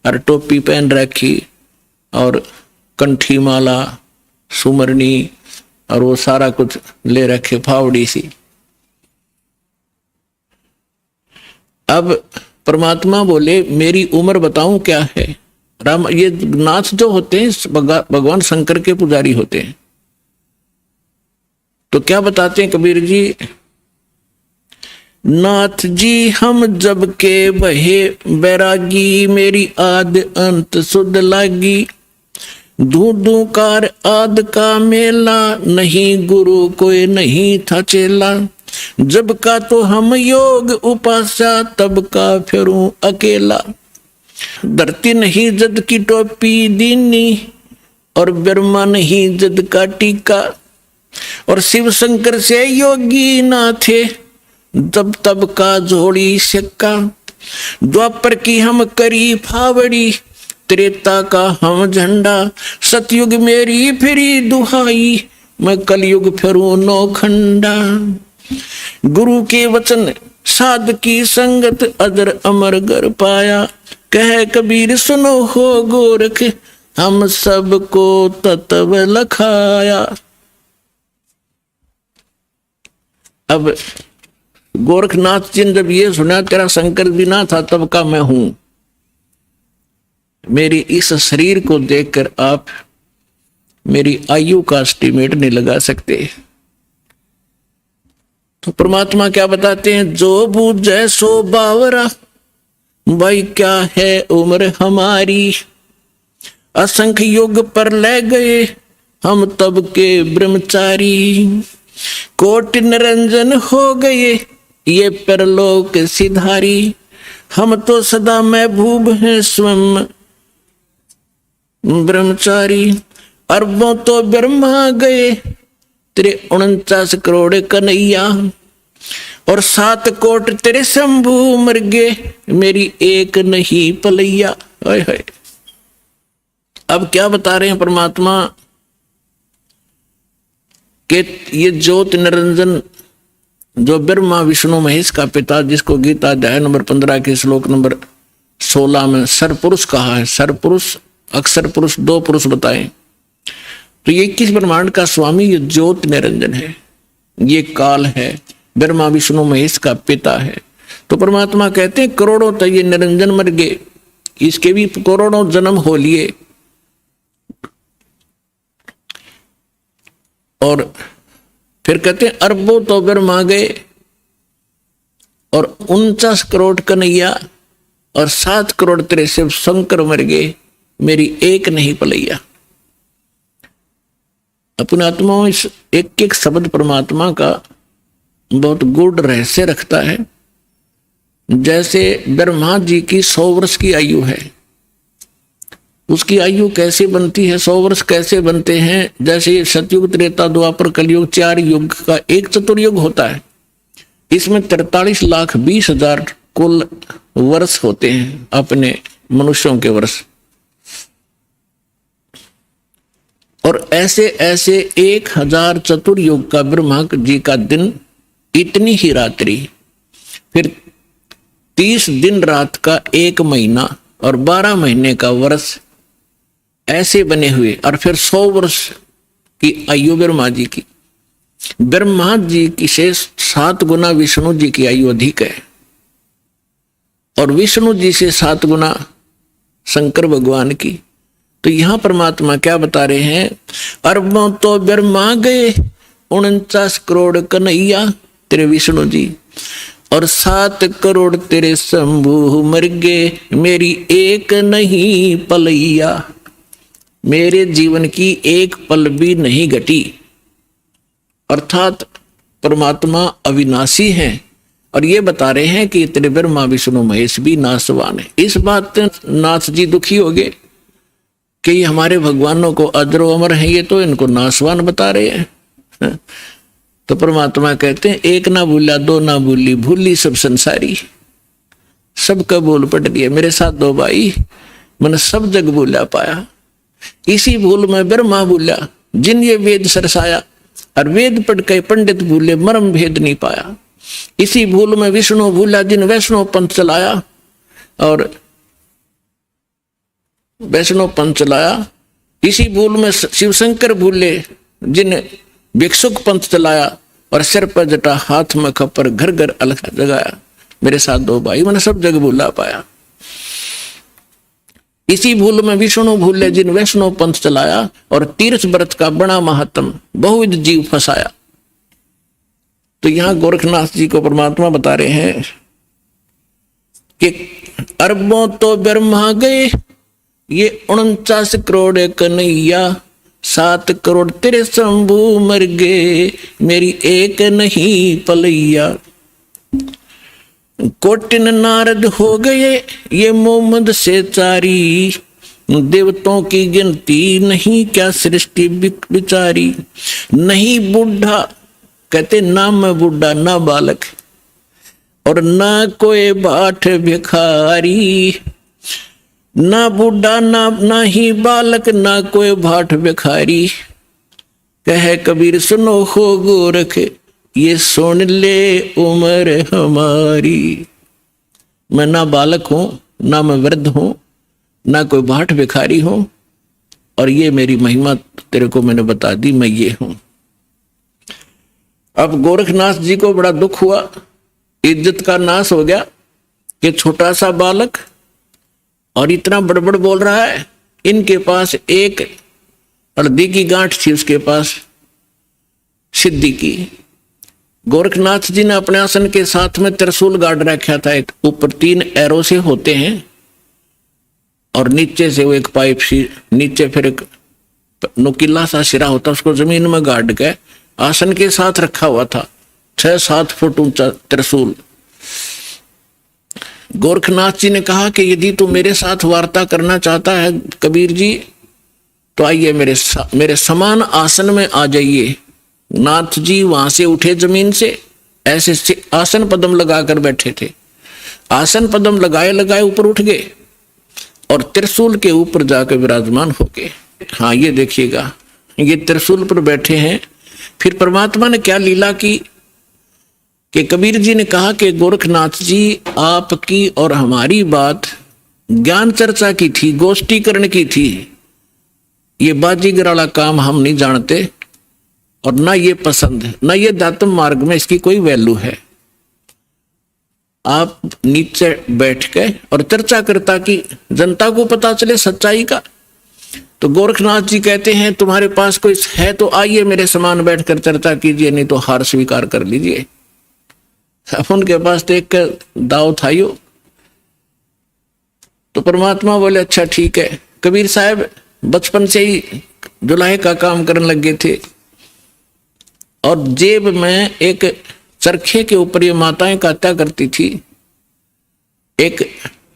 और टोपी पहन रखी और कंठी माला सुमरनी और वो सारा कुछ ले रखे, फावड़ी सी। अब परमात्मा बोले मेरी उम्र बताऊं क्या है। राम, ये नाथ जो होते हैं भगवान शंकर के पुजारी होते हैं, तो क्या बताते हैं कबीर जी, नाथ जी हम जब के बहे बैरागी, मेरी आद अंत सुध लागी, धू कार आद का मेला, नहीं गुरु कोई नहीं था चेला, जब का तो हम योग उपासा, तब का फिरूं अकेला, धरती नहीं जद की टोपी दीनी, और ब्रह्मा नहीं जद का टीका, और शिव शंकर से योगी ना थे, तब तब का जोड़ी सिक्का, द्वापर की हम करी फावड़ी, त्रेता का हम झंडा, सतयुग मेरी फिरी दुहाई, मैं कलयुग फिरूं नौखंडा, गुरु के वचन साध की संगत, अदर अमर गर पाया, कह कबीर सुनो हो गोरख, हम सबको तत्व लखाया। अब गोरखनाथ जी ने जब ये सुना तेरा शंकर भी ना था तब का मैं हूं, मेरी इस शरीर को देखकर आप मेरी आयु का एस्टिमेट नहीं लगा सकते। तो परमात्मा क्या बताते हैं, जो बूझे सो बावरा, भाई क्या है उम्र हमारी, असंख्य युग पर ले गए हम तब के ब्रह्मचारी, कोटि निरंजन हो गए ये परलोक सिधारी, हम तो सदा महबूब हैं स्वयं ब्रह्मचारी, अरबों तो ब्रह्मा गए तेरे 49 करोड़ कन्हैया, और 7 कोट तेरे शंभू मर गए, मेरी एक नहीं पलैया। हाय हाय, अब क्या बता रहे हैं परमात्मा कि ये ज्योत निरंजन जो ब्रह्मा विष्णु महेश का पिता, जिसको गीता अध्याय नंबर 15 के श्लोक नंबर 16 में सरपुरुष कहा है, सरपुरुष अक्षर पुरुष 2 पुरुष बताए, तो ये 21 ब्रह्मांड का स्वामी ये ज्योत निरंजन है, ये काल है, ब्रह्मा विष्णु महेश का पिता है। तो परमात्मा कहते हैं करोड़ों तो ये निरंजन मर गए, इसके भी करोड़ों जन्म हो लिए, और फिर कहते हैं अरबों तो ब्रह्मा गए, और 49 करोड़ कन्हैया, और 7 करोड़ तेरे शिव शंकर मर गए, मेरी एक नहीं पलैया। अपने आत्माओं इस एक एक शब्द परमात्मा का बहुत गूढ़ रहस्य रखता है। जैसे ब्रह्मा जी की 100 वर्ष की आयु है, उसकी आयु कैसे बनती है, 100 वर्ष कैसे बनते हैं, जैसे सतयुग त्रेता द्वापर कलयुग 4 युग का एक चतुर्युग होता है, इसमें 43,20,000 कुल वर्ष होते हैं अपने मनुष्यों के वर्ष, और ऐसे ऐसे 1000 चतुर्युग का ब्रह्मा जी का दिन, इतनी ही रात्रि, फिर 30 दिन रात का 1 महीना और 12 महीने का वर्ष, ऐसे बने हुए, और फिर 100 वर्ष की आयु ब्रह्मा जी की। ब्रह्मा जी की से 7 गुना विष्णु जी की आयु अधिक है, और विष्णु जी से 7 गुना शंकर भगवान की। तो यहां परमात्मा क्या बता रहे हैं, अरबों तो ब्रह्मा गए, 49 करोड़ कन्हैया तेरे विष्णु जी, और 7 करोड़ तेरे शंभू मर गए, मेरी एक नहीं पलैया, मेरे जीवन की एक पल भी नहीं घटी। अर्थात परमात्मा अविनाशी हैं और ये बता रहे हैं कि तेरे ब्रह्मा विष्णु महेश भी नाशवान है। इस बात नाथ जी दुखी हो गए कि ये हमारे भगवानों को अजरो अमर है, ये तो इनको नाशवान बता रहे हैं। तो परमात्मा कहते हैं एक ना भूला दो ना भूली, भूली सब संसारी, सबका बोल पट दिया। मेरे साथ दो भाई, मैंने सब जग भूला पाया। इसी भूल में ब्रह्मा भूला जिन ये वेद सरसाया, और वेद पढ़ के पंडित भूले मर्म भेद नहीं पाया। इसी भूल में विष्णु भूला जिन वैष्णव पंथ चलाया, और वैष्णव पंथ चलाया। इसी भूल में शिव शंकर भूले जिन भिक्षुक पंथ चलाया, और सिर पर जटा हाथ में खप्पर घर घर अलग जगाया। मेरे साथ दो भाई, मैंने सब जग भूला पाया। इसी भूल में विष्णु भूले जिन वैष्णव पंथ चलाया, और तीर्थ व्रत का बड़ा महात्म बहुविध जीव फंसाया। तो यहां गोरखनाथ जी को परमात्मा बता रहे हैं कि अरबों तो ब्रह्मा गए, ये 49 करोड़ कन्हैया, 7 करोड़ तेरे शंभू मर गए, मेरी एक नहीं पलैया। कोटिन नारद हो गए ये मोहम्मद से चारी, देवताओं की गिनती नहीं क्या सृष्टि बिचारी। नहीं बूढ़ा, कहते ना मैं बूढ़ा ना बालक, और ना कोई बाट भिखारी। ना बूढ़ा ना ही बालक, ना कोई भाट भिखारी। कहे कबीर सुनो हो गोरख, ये सुन ले उम्र हमारी। मैं ना बालक हूं, ना मैं वृद्ध हूं, ना कोई भाट भिखारी हूं, और ये मेरी महिमा तेरे को मैंने बता दी, मैं ये हूं। अब गोरखनाथ जी को बड़ा दुख हुआ, इज्जत का नाश हो गया कि छोटा सा बालक और इतना बड़बड़ बोल रहा है। इनके पास एक हल्दी की गांठ थी, उसके पास सिद्धि की। गोरखनाथ जी ने अपने आसन के साथ में त्रिशूल गाड़ रखा था। एक ऊपर 3 एरो से होते हैं, और नीचे से वो एक पाइप सी, नीचे फिर एक नुकीला सा सिरा होता, उसको जमीन में गाड़ के आसन के साथ रखा हुआ था। 6-7 फुट ऊंचा त्रिशूल। गोरखनाथ जी ने कहा कि यदि तू मेरे साथ वार्ता करना चाहता है कबीर जी, तो आइए मेरे समान आसन में आ जाइए। नाथ जी वहां से उठे जमीन से, ऐसे आसन पद्म लगाकर बैठे थे। आसन पद्म लगाए लगाए ऊपर उठ गए और त्रिशूल के ऊपर जाकर विराजमान हो गए। हाँ, ये देखिएगा, ये त्रिशूल पर बैठे हैं। फिर परमात्मा ने क्या लीला की कि कबीर जी ने कहा कि गोरखनाथ जी, आपकी और हमारी बात ज्ञान चर्चा की थी, गोष्ठीकरण की थी। ये बाजीगर वाला काम हम नहीं जानते, और ना ये पसंद है, ना ये दातम मार्ग में इसकी कोई वैल्यू है। आप नीचे बैठ के और चर्चा करता कि जनता को पता चले सच्चाई का। तो गोरखनाथ जी कहते हैं तुम्हारे पास कोई है तो आइए मेरे समान बैठकर चर्चा कीजिए, नहीं तो हार स्वीकार कर लीजिए। अब उनके पास तो एक दाव था यो। तो परमात्मा बोले अच्छा ठीक है। कबीर साहब बचपन से ही जुलाहे का काम करने लगे थे, और जेब में एक चरखे के ऊपर ये माताएं काटा करती थी। एक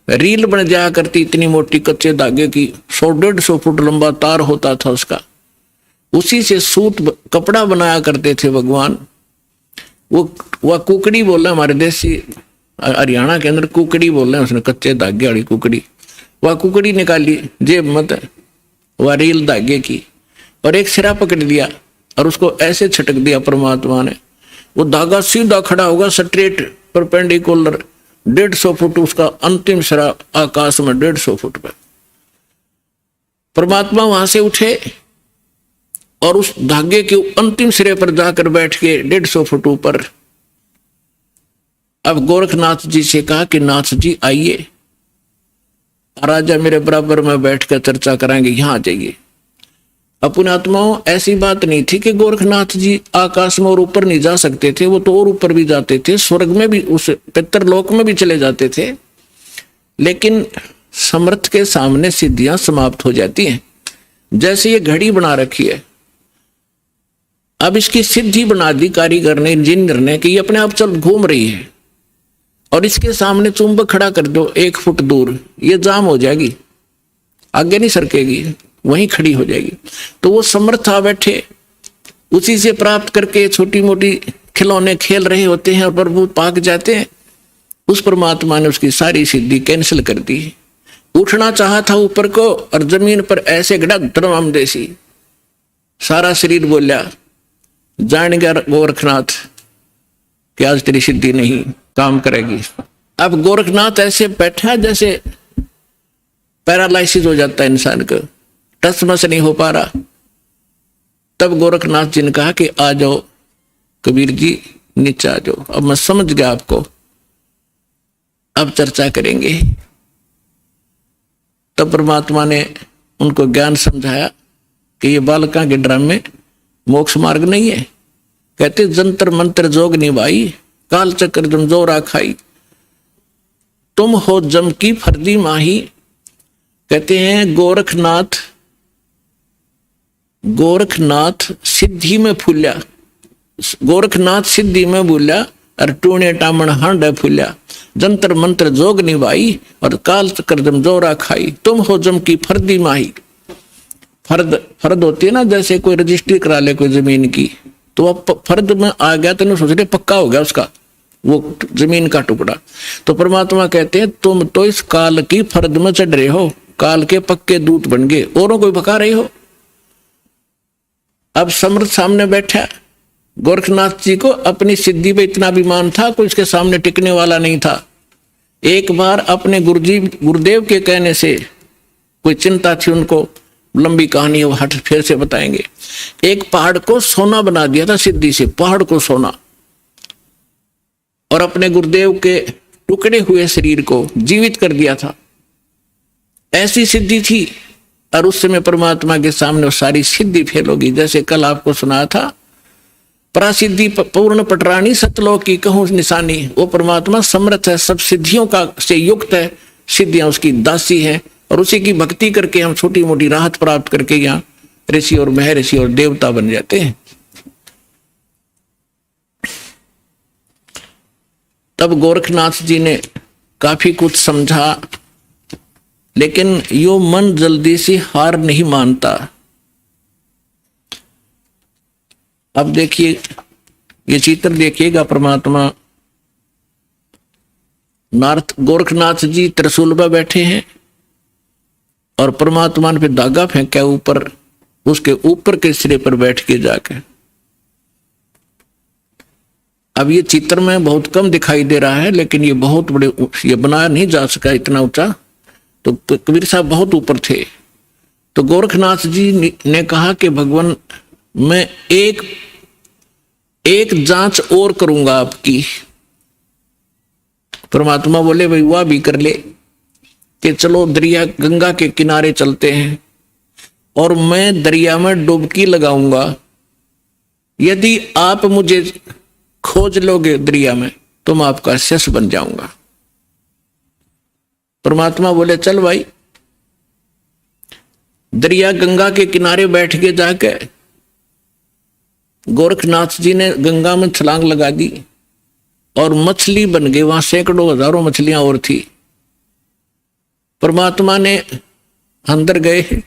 रील बन जाया करती, इतनी मोटी कच्चे धागे की, 100-150 फुट लंबा तार होता था उसका। उसी से सूत कपड़ा बनाया करते थे भगवान। वह कुकड़ी बोल रहे, हमारे देसी हरियाणा के अंदर कुकड़ी बोल रहे हैं, उसने कच्चे धागे वाली कुकड़ी। वह कुकड़ी निकाली जेब मत, वह रील धागे की, और एक सिरा पकड़ लिया और उसको ऐसे छटक दिया परमात्मा ने। वो धागा सीधा खड़ा होगा, स्ट्रेट परपेंडिकुलर, 150 फुट उसका अंतिम सिरा आकाश में, 150 फुट पर। परमात्मा वहां से उठे और उस धागे के अंतिम सिरे पर जाकर बैठ के 150 फुट ऊपर। अब गोरखनाथ जी से कहा कि नाथ जी आइए, राजा मेरे बराबर में बैठकर चर्चा कराएंगे, यहां आ जाइए। अपने आत्माओं, ऐसी बात नहीं थी कि गोरखनाथ जी आकाश में और ऊपर नहीं जा सकते थे, वो तो और ऊपर भी जाते थे, स्वर्ग में भी, उस पितरलोक में भी चले जाते थे। लेकिन समर्थ के सामने सिद्धियां समाप्त हो जाती हैं। जैसे ये घड़ी बना रखी है, अब इसकी सिद्धि बना दी कारीगर ने, इंजीनियर ने, कि ये अपने आप चल घूम रही है और इसके सामने चुंबक खड़ा कर दो 1 फुट दूर, ये जाम हो जाएगी, आगे नहीं सरकेगी, वहीं खड़ी हो जाएगी। तो वो समर्थ आ बैठे, उसी से प्राप्त करके छोटी मोटी खिलौने खेल रहे होते हैं और प्रभु पाक जाते हैं। उस परमात्मा ने उसकी सारी सिद्धि कैंसिल कर दी। उठना चाहा था ऊपर को और जमीन पर ऐसे गड़ा धर्म देसी, सारा शरीर बोला, जान गया गोरखनाथ कि आज तेरी सिद्धि नहीं काम करेगी। अब गोरखनाथ ऐसे बैठा जैसे पैरालाइसिस हो जाता है इंसान को, टस मस नहीं हो पा रहा। तब गोरखनाथ जी ने कहा कि आ जाओ कबीर जी, नीचे आ जाओ, अब मैं समझ गया आपको, अब चर्चा करेंगे। तब परमात्मा ने उनको ज्ञान समझाया कि ये बालका के ड्रामे मोक्ष मार्ग नहीं है। कहते जंतर मंत्र जोग निभाई, काल चक्र जम जोरा खाई, तुम हो जम की फर्दी माही। कहते हैं गोरखनाथ सिद्धि में फूल्या, गोरखनाथ सिद्धि में भूल्या और टूणे टामण हांड फूल्या, जंतर मंत्र जोग निभाई और काल चक्र जम जोरा खाई, तुम हो जम की फर्दी माही। फर्द होती है ना, जैसे कोई रजिस्ट्री करा ले कोई जमीन की, तो अब फर्द में आ गया तो सोच रहे पक्का हो गया उसका वो जमीन का टुकड़ा। तो परमात्मा कहते हैं तुम तो इस काल की फर्द में चढ़ रहे हो, काल के पक्के दूत बन गए, औरों को भगा रहे हो। अब समर्थ सामने बैठा, गोरखनाथ जी को अपनी सिद्धि पे इतना अभिमान था, कोई इसके सामने टिकने वाला नहीं था। एक बार अपने गुरुदेव के कहने से कोई चिंता थी उनको, लंबी कहानी वो हट फिर से बताएंगे। एक पहाड़ को सोना बना दिया था सिद्धि से, पहाड़ को सोना, और अपने गुरुदेव के टुकड़े हुए शरीर को जीवित कर दिया था। ऐसी सिद्धि थी। और उस समय परमात्मा के सामने वो सारी सिद्धि फेल होगी। जैसे कल आपको सुनाया था, परासिद्धि पूर्ण पटरानी सतलोक की कहूं निशानी। वो परमात्मा समर्थ है, सब सिद्धियों का से युक्त है, सिद्धियां उसकी दासी हैं, और उसी की भक्ति करके हम छोटी मोटी राहत प्राप्त करके यहाँ ऋषि और महर्षि और देवता बन जाते हैं। तब गोरखनाथ जी ने काफी कुछ समझा, लेकिन यो मन जल्दी से हार नहीं मानता। अब देखिए, ये चित्र देखिएगा, परमात्मा गोरखनाथ जी त्रिशूल पर बैठे हैं और परमात्मा ने फिर धागा फेंका ऊपर, उसके ऊपर के सिरे पर बैठ के जाके। अब ये चित्र में बहुत कम दिखाई दे रहा है, लेकिन ये बहुत बड़े, ये बनाया नहीं जा सका इतना ऊंचा, तो कबीर साहब बहुत ऊपर थे। तो गोरखनाथ जी ने कहा कि भगवान मैं एक जांच और करूंगा आपकी। परमात्मा बोले भाई वह भी कर ले, कि चलो दरिया गंगा के किनारे चलते हैं और मैं दरिया में डुबकी लगाऊंगा। यदि आप मुझे खोज लोगे दरिया में तो मैं आपका शिष्य बन जाऊंगा। परमात्मा बोले चल भाई। दरिया गंगा के किनारे बैठ के जाके गोरखनाथ जी ने गंगा में छलांग लगा दी और मछली बन गई। वहां सैकड़ों हजारों मछलियां और थी। परमात्मा ने अंदर गए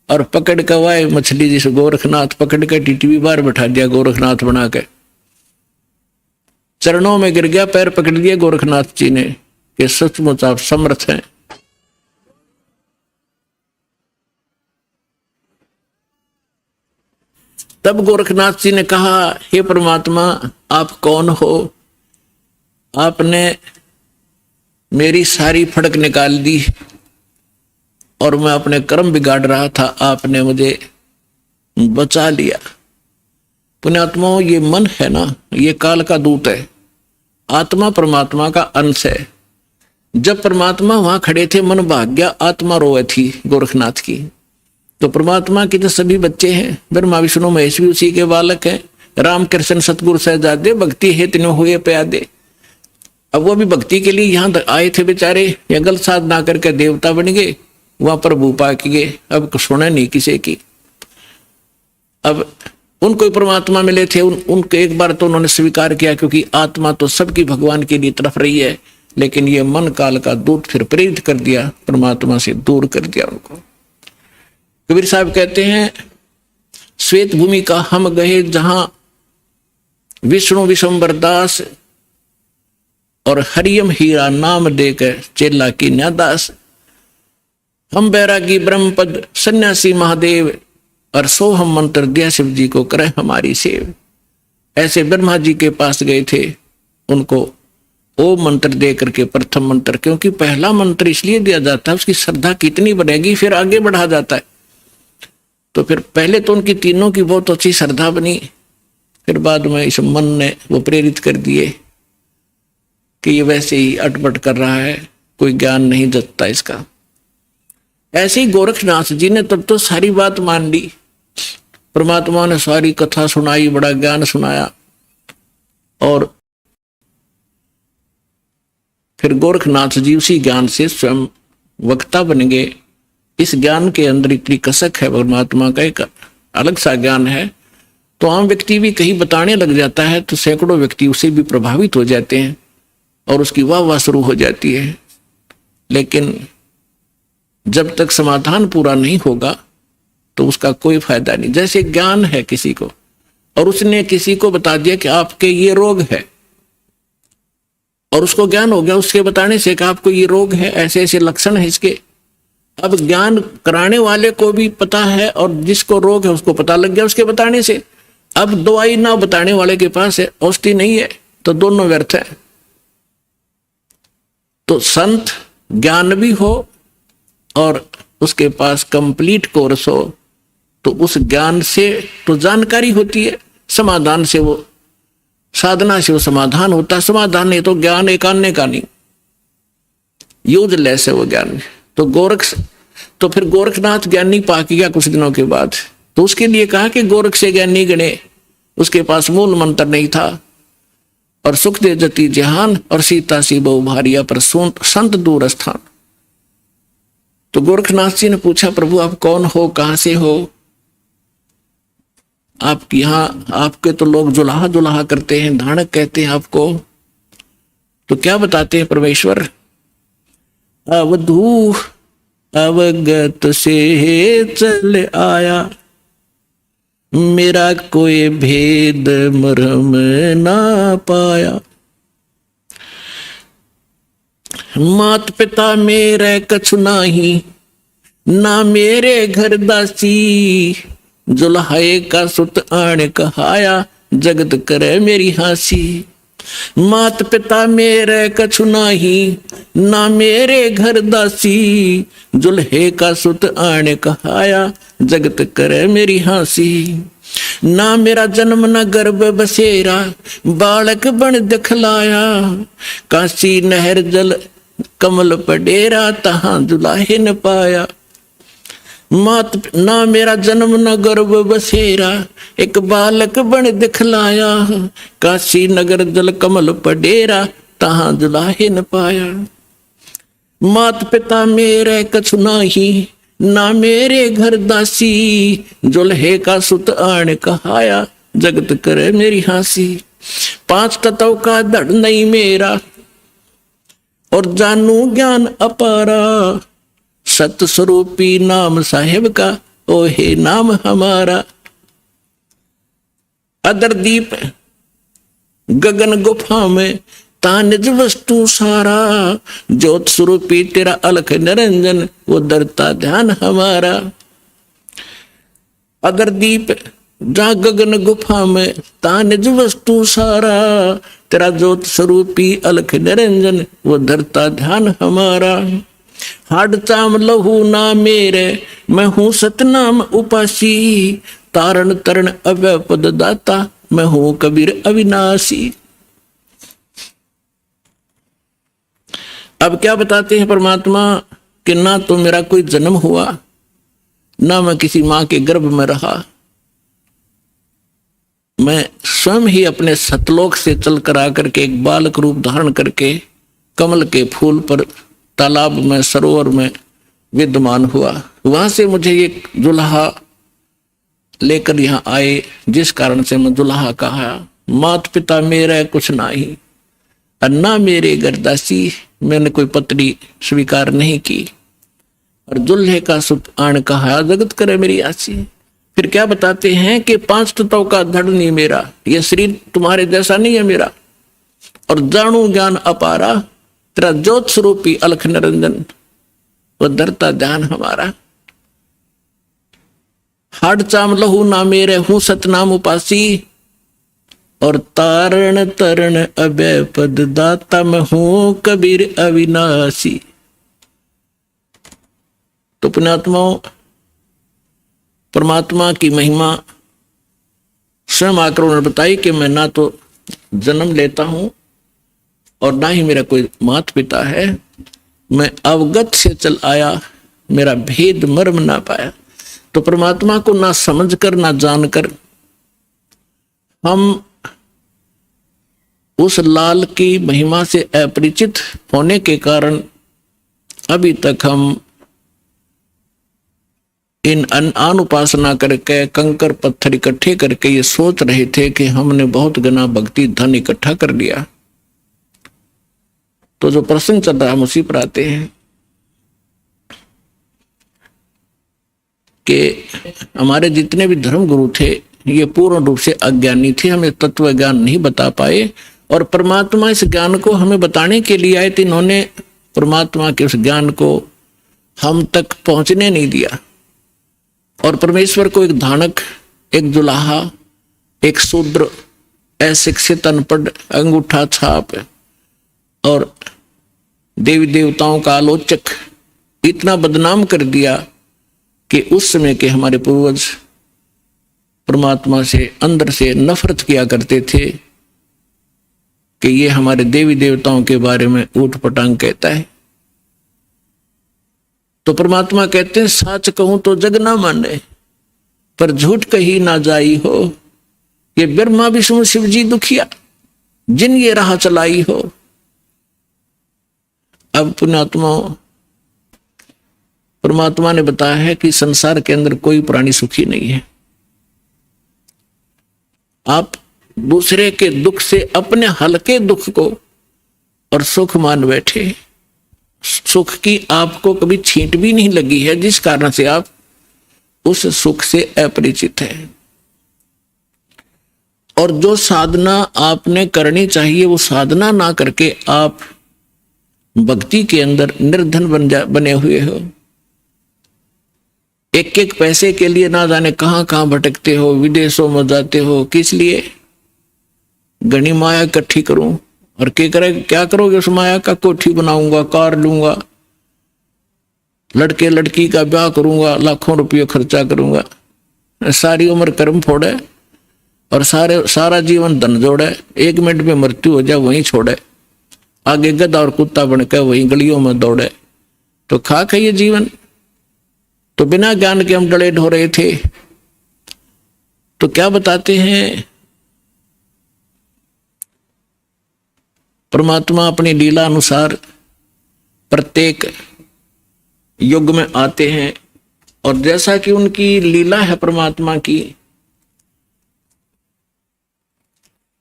और पकड़ के वाए मछली, जिस गोरखनाथ पकड़ के टीटी बाहर बैठा दिया, गोरखनाथ बना के चरणों में गिर गया, पैर पकड़ लिए गोरखनाथ जी ने कि सचमुच आप समर्थ हैं। तब गोरखनाथ जी ने कहा, हे परमात्मा आप कौन हो? आपने मेरी सारी फड़क निकाल दी और मैं अपने कर्म बिगाड़ रहा था, आपने मुझे बचा लिया। पुण्यात्माओं, ये मन है ना, ये काल का दूत है। आत्मा परमात्मा का अंश है। जब परमात्मा वहां खड़े थे, मन भाग गया, आत्मा रोए थी गोरखनाथ की। तो परमात्मा के जो सभी बच्चे हैं, ब्रह्मा विष्णु महेश भी उसी के बालक हैं। राम कृष्ण सतगुरु सहजादे, भक्ति हेत न हुए प्यादे। अब वो भी भक्ति के लिए यहाँ आए थे बेचारे, या गलत साधना करके देवता बन गए, वहां प्रभु पा के गए। अब सुने नहीं किसी की। अब उनको परमात्मा मिले थे, उनको एक बार तो उन्होंने स्वीकार किया, क्योंकि आत्मा तो सबकी भगवान के लिए तरफ रही है, लेकिन ये मन काल का दूत फिर प्रेरित कर दिया, परमात्मा से दूर कर दिया उनको। कबीर साहब कहते हैं, श्वेत भूमि का हम गए जहां विष्णु विश्वम्बर दास और हरियम हीरा नाम देकर चेला की न्यादास। हम बैरागी ब्रह्मपद सन्यासी महादेव और सोहम मंत्र दिया शिव जी को करे हमारी सेव। ऐसे ब्रह्मा जी के पास गए थे, उनको ओम मंत्र दे करके प्रथम मंत्र, क्योंकि पहला मंत्र इसलिए दिया जाता है उसकी श्रद्धा कितनी बढ़ेगी फिर आगे बढ़ा जाता है। तो फिर पहले तो उनकी तीनों की बहुत अच्छी श्रद्धा बनी, फिर बाद में इस मन ने वो प्रेरित कर दिए कि ये वैसे ही अटपट कर रहा है, कोई ज्ञान नहीं जतता इसका। ऐसे ही गोरखनाथ जी ने तब तो सारी बात मान ली, परमात्मा ने सारी कथा सुनाई, बड़ा ज्ञान सुनाया, और फिर गोरखनाथ जी उसी ज्ञान से स्वयं वक्ता बन गए। इस ज्ञान के अंदर इतनी कसक है, परमात्मा का एक अलग सा ज्ञान है। तो आम व्यक्ति भी कहीं बताने लग जाता है तो सैकड़ों व्यक्ति उससे भी प्रभावित हो जाते हैं और उसकी वाह वाह शुरू हो जाती है। लेकिन जब तक समाधान पूरा नहीं होगा तो उसका कोई फायदा नहीं। जैसे ज्ञान है किसी को, और उसने किसी को बता दिया कि आपके ये रोग है, और उसको ज्ञान हो गया उसके बताने से कि आपको ये रोग है, ऐसे ऐसे लक्षण है इसके। अब ज्ञान कराने वाले को भी पता है और जिसको रोग है उसको पता लग गया उसके बताने से। अब दवाई ना बताने वाले के पास है, औषधि नहीं है, तो दोनों व्यर्थ है। तो संत ज्ञान भी हो और उसके पास कंप्लीट कोर्स हो, तो उस ज्ञान से तो जानकारी होती है, समाधान से वो साधना से वो समाधान होता है। समाधान नहीं तो ज्ञान एक आने का नहीं, यूजलेस है वो ज्ञान। तो फिर गोरखनाथ ज्ञानी पा गया कुछ दिनों के बाद, तो उसके लिए कहा कि गोरख से ज्ञानी गणे, उसके पास मूल मंत्र नहीं था। और सुख दे जति जहान और सीता सी बहु भारिया पर संत दूर स्थान। तो गोरखनाथ जी ने पूछा, प्रभु आप कौन हो, कहां से हो? आप यहाँ आपके तो लोग जुलाहा जुलाहा करते हैं, धानक कहते हैं आपको, तो क्या बताते हैं परमेश्वर? अवधू अवगत से चल आया, मेरा कोई भेद मरम ना पाया। मात पिता मेरे कछु नाही, ना मेरे घर दासी, जुल्हाए का सुत आण कहाया, जगत करे मेरी हासी। मात पिता मेरे कछु नाही, ना मेरे घर दासी, जुल्हे का सुत आण कहाया, जगत करे मेरी हासी। ना मेरा जन्म न गर्भ बसेरा, बालक बन दिखलाया, काशी नहर जल कमल पडेरा, तहां दुलाहे न पाया। मात ना मेरा जन्म न गर्भ बसेरा, एक बालक बन दिखलाया, काशी नगर जल कमल पडेरा, तहां दुलाहे न पाया। मात पिता मेरे कछु नाही, ना मेरे घर दासी, जुल्हे का सुत आण कहाया, जगत करे मेरी हासी। पांच तत्व का धड़ नहीं मेरा, और जानू ज्ञान अपारा, सत स्वरूपी नाम साहेब का, ओ हे नाम हमारा। अदर दीप गगन गुफा में, ता निज वस्तु सारा, ज्योत स्वरूपी तेरा अलख निरंजन, वो दरता ध्यान हमारा। अगर दीप जा गगन गुफा में, ता निज वस्तु सारा, तेरा ज्योत स्वरूपी अलख निरंजन, वो धरता ध्यान हमारा। हाड चाम लहू ना मेरे, मैं हूं सतनाम उपासी, तारण तरण अव्यय पद दाता, मैं हूं कबीर अविनाशी। अब क्या बताते हैं परमात्मा कि ना तो मेरा कोई जन्म हुआ, ना मैं किसी मां के गर्भ में रहा, मैं स्वयं ही अपने सतलोक से चल कर आकर के एक बालक रूप धारण करके कमल के फूल पर, तालाब में, सरोवर में विद्यमान हुआ। वहां से मुझे एक दुल्हा लेकर यहाँ आए, जिस कारण से मैं दुल्हा कहा। मात पिता मेरा कुछ नाही, अन्ना मेरे गरदासी, मैंने कोई पत्नी स्वीकार नहीं की। और दुल्हे का सुख आण कहा, जगत करे मेरी आसी। फिर क्या बताते हैं कि 5 तत्वों का धड़ नहीं मेरा, यह शरीर तुम्हारे जैसा नहीं है मेरा। और जानू ज्ञान अपारा, तेरा ज्योत स्वरूपी अलख निरंजन, वह धरता ध्यान हमारा। हाड चाम लहू ना मेरे, हूं सतनाम उपासी। और तारण तरण अभय पद दाता, मैं हूं कबीर अविनाशी। तो पुण्यात्माओं, परमात्मा की महिमा स्वयं आकर उन्होंने बताई कि मैं ना तो जन्म लेता हूं और ना ही मेरा कोई माता पिता है, मैं अवगत से चल आया, मेरा भेद मर्म ना पाया। तो परमात्मा को ना समझकर ना जानकर हम उस लाल की महिमा से अपरिचित होने के कारण अभी तक हम इन अन उपासना करके कंकर पत्थर इकट्ठे करके ये सोच रहे थे कि हमने बहुत गना भक्ति धन इकट्ठा कर लिया। तो जो प्रसंग चल रहा है उसी पर आते हैं कि हमारे जितने भी धर्म गुरु थे ये पूर्ण रूप से अज्ञानी थे, हमें तत्व ज्ञान नहीं बता पाए। और परमात्मा इस ज्ञान को हमें बताने के लिए आए थे, इन्होंने परमात्मा के उस ज्ञान को हम तक पहुंचने नहीं दिया। और परमेश्वर को एक धानक, एक दुल्हा, एक शूद्र, अशिक्षित, अनपढ़, अंगूठा छाप और देवी देवताओं का आलोचक इतना बदनाम कर दिया कि उस समय के हमारे पूर्वज परमात्मा से अंदर से नफरत किया करते थे कि ये हमारे देवी देवताओं के बारे में ऊट पटांग कहता है। तो परमात्मा कहते हैं, सच कहूं तो जग ना माने, पर झूठ कही ना जाई हो। ये ब्रह्मा विष्णु शिव जी दुखिया, जिन ये राह चलाई हो। अब पुण्यात्मा, परमात्मा ने बताया है कि संसार के अंदर कोई प्राणी सुखी नहीं है। आप दूसरे के दुख से अपने हल्के दुख को और सुख मान बैठे। सुख की आपको कभी छींट भी नहीं लगी है, जिस कारण से आप उस सुख से अपरिचित हैं। और जो साधना आपने करनी चाहिए वो साधना ना करके आप भक्ति के अंदर निर्धन बने हुए हो। एक एक पैसे के लिए ना जाने कहां कहां भटकते हो, विदेशों में जाते हो। किस लिए? घनी माया इकट्ठी करूं। और क्या करोगे उस माया का? कोठी बनाऊंगा, कार लूंगा, लड़के लड़की का ब्याह करूंगा, लाखों रुपये खर्चा करूंगा। सारी उम्र कर्म फोड़े और सारा जीवन धन जोड़े, 1 मिनट में मृत्यु हो जाए वहीं छोड़े, आगे गधा और कुत्ता बनकर वहीं गलियों में दौड़े। तो खाक है ये जीवन। तो बिना ज्ञान के हम डले ढो रहे थे। तो क्या बताते हैं परमात्मा अपनी लीला अनुसार प्रत्येक युग में आते हैं और जैसा कि उनकी लीला है परमात्मा की,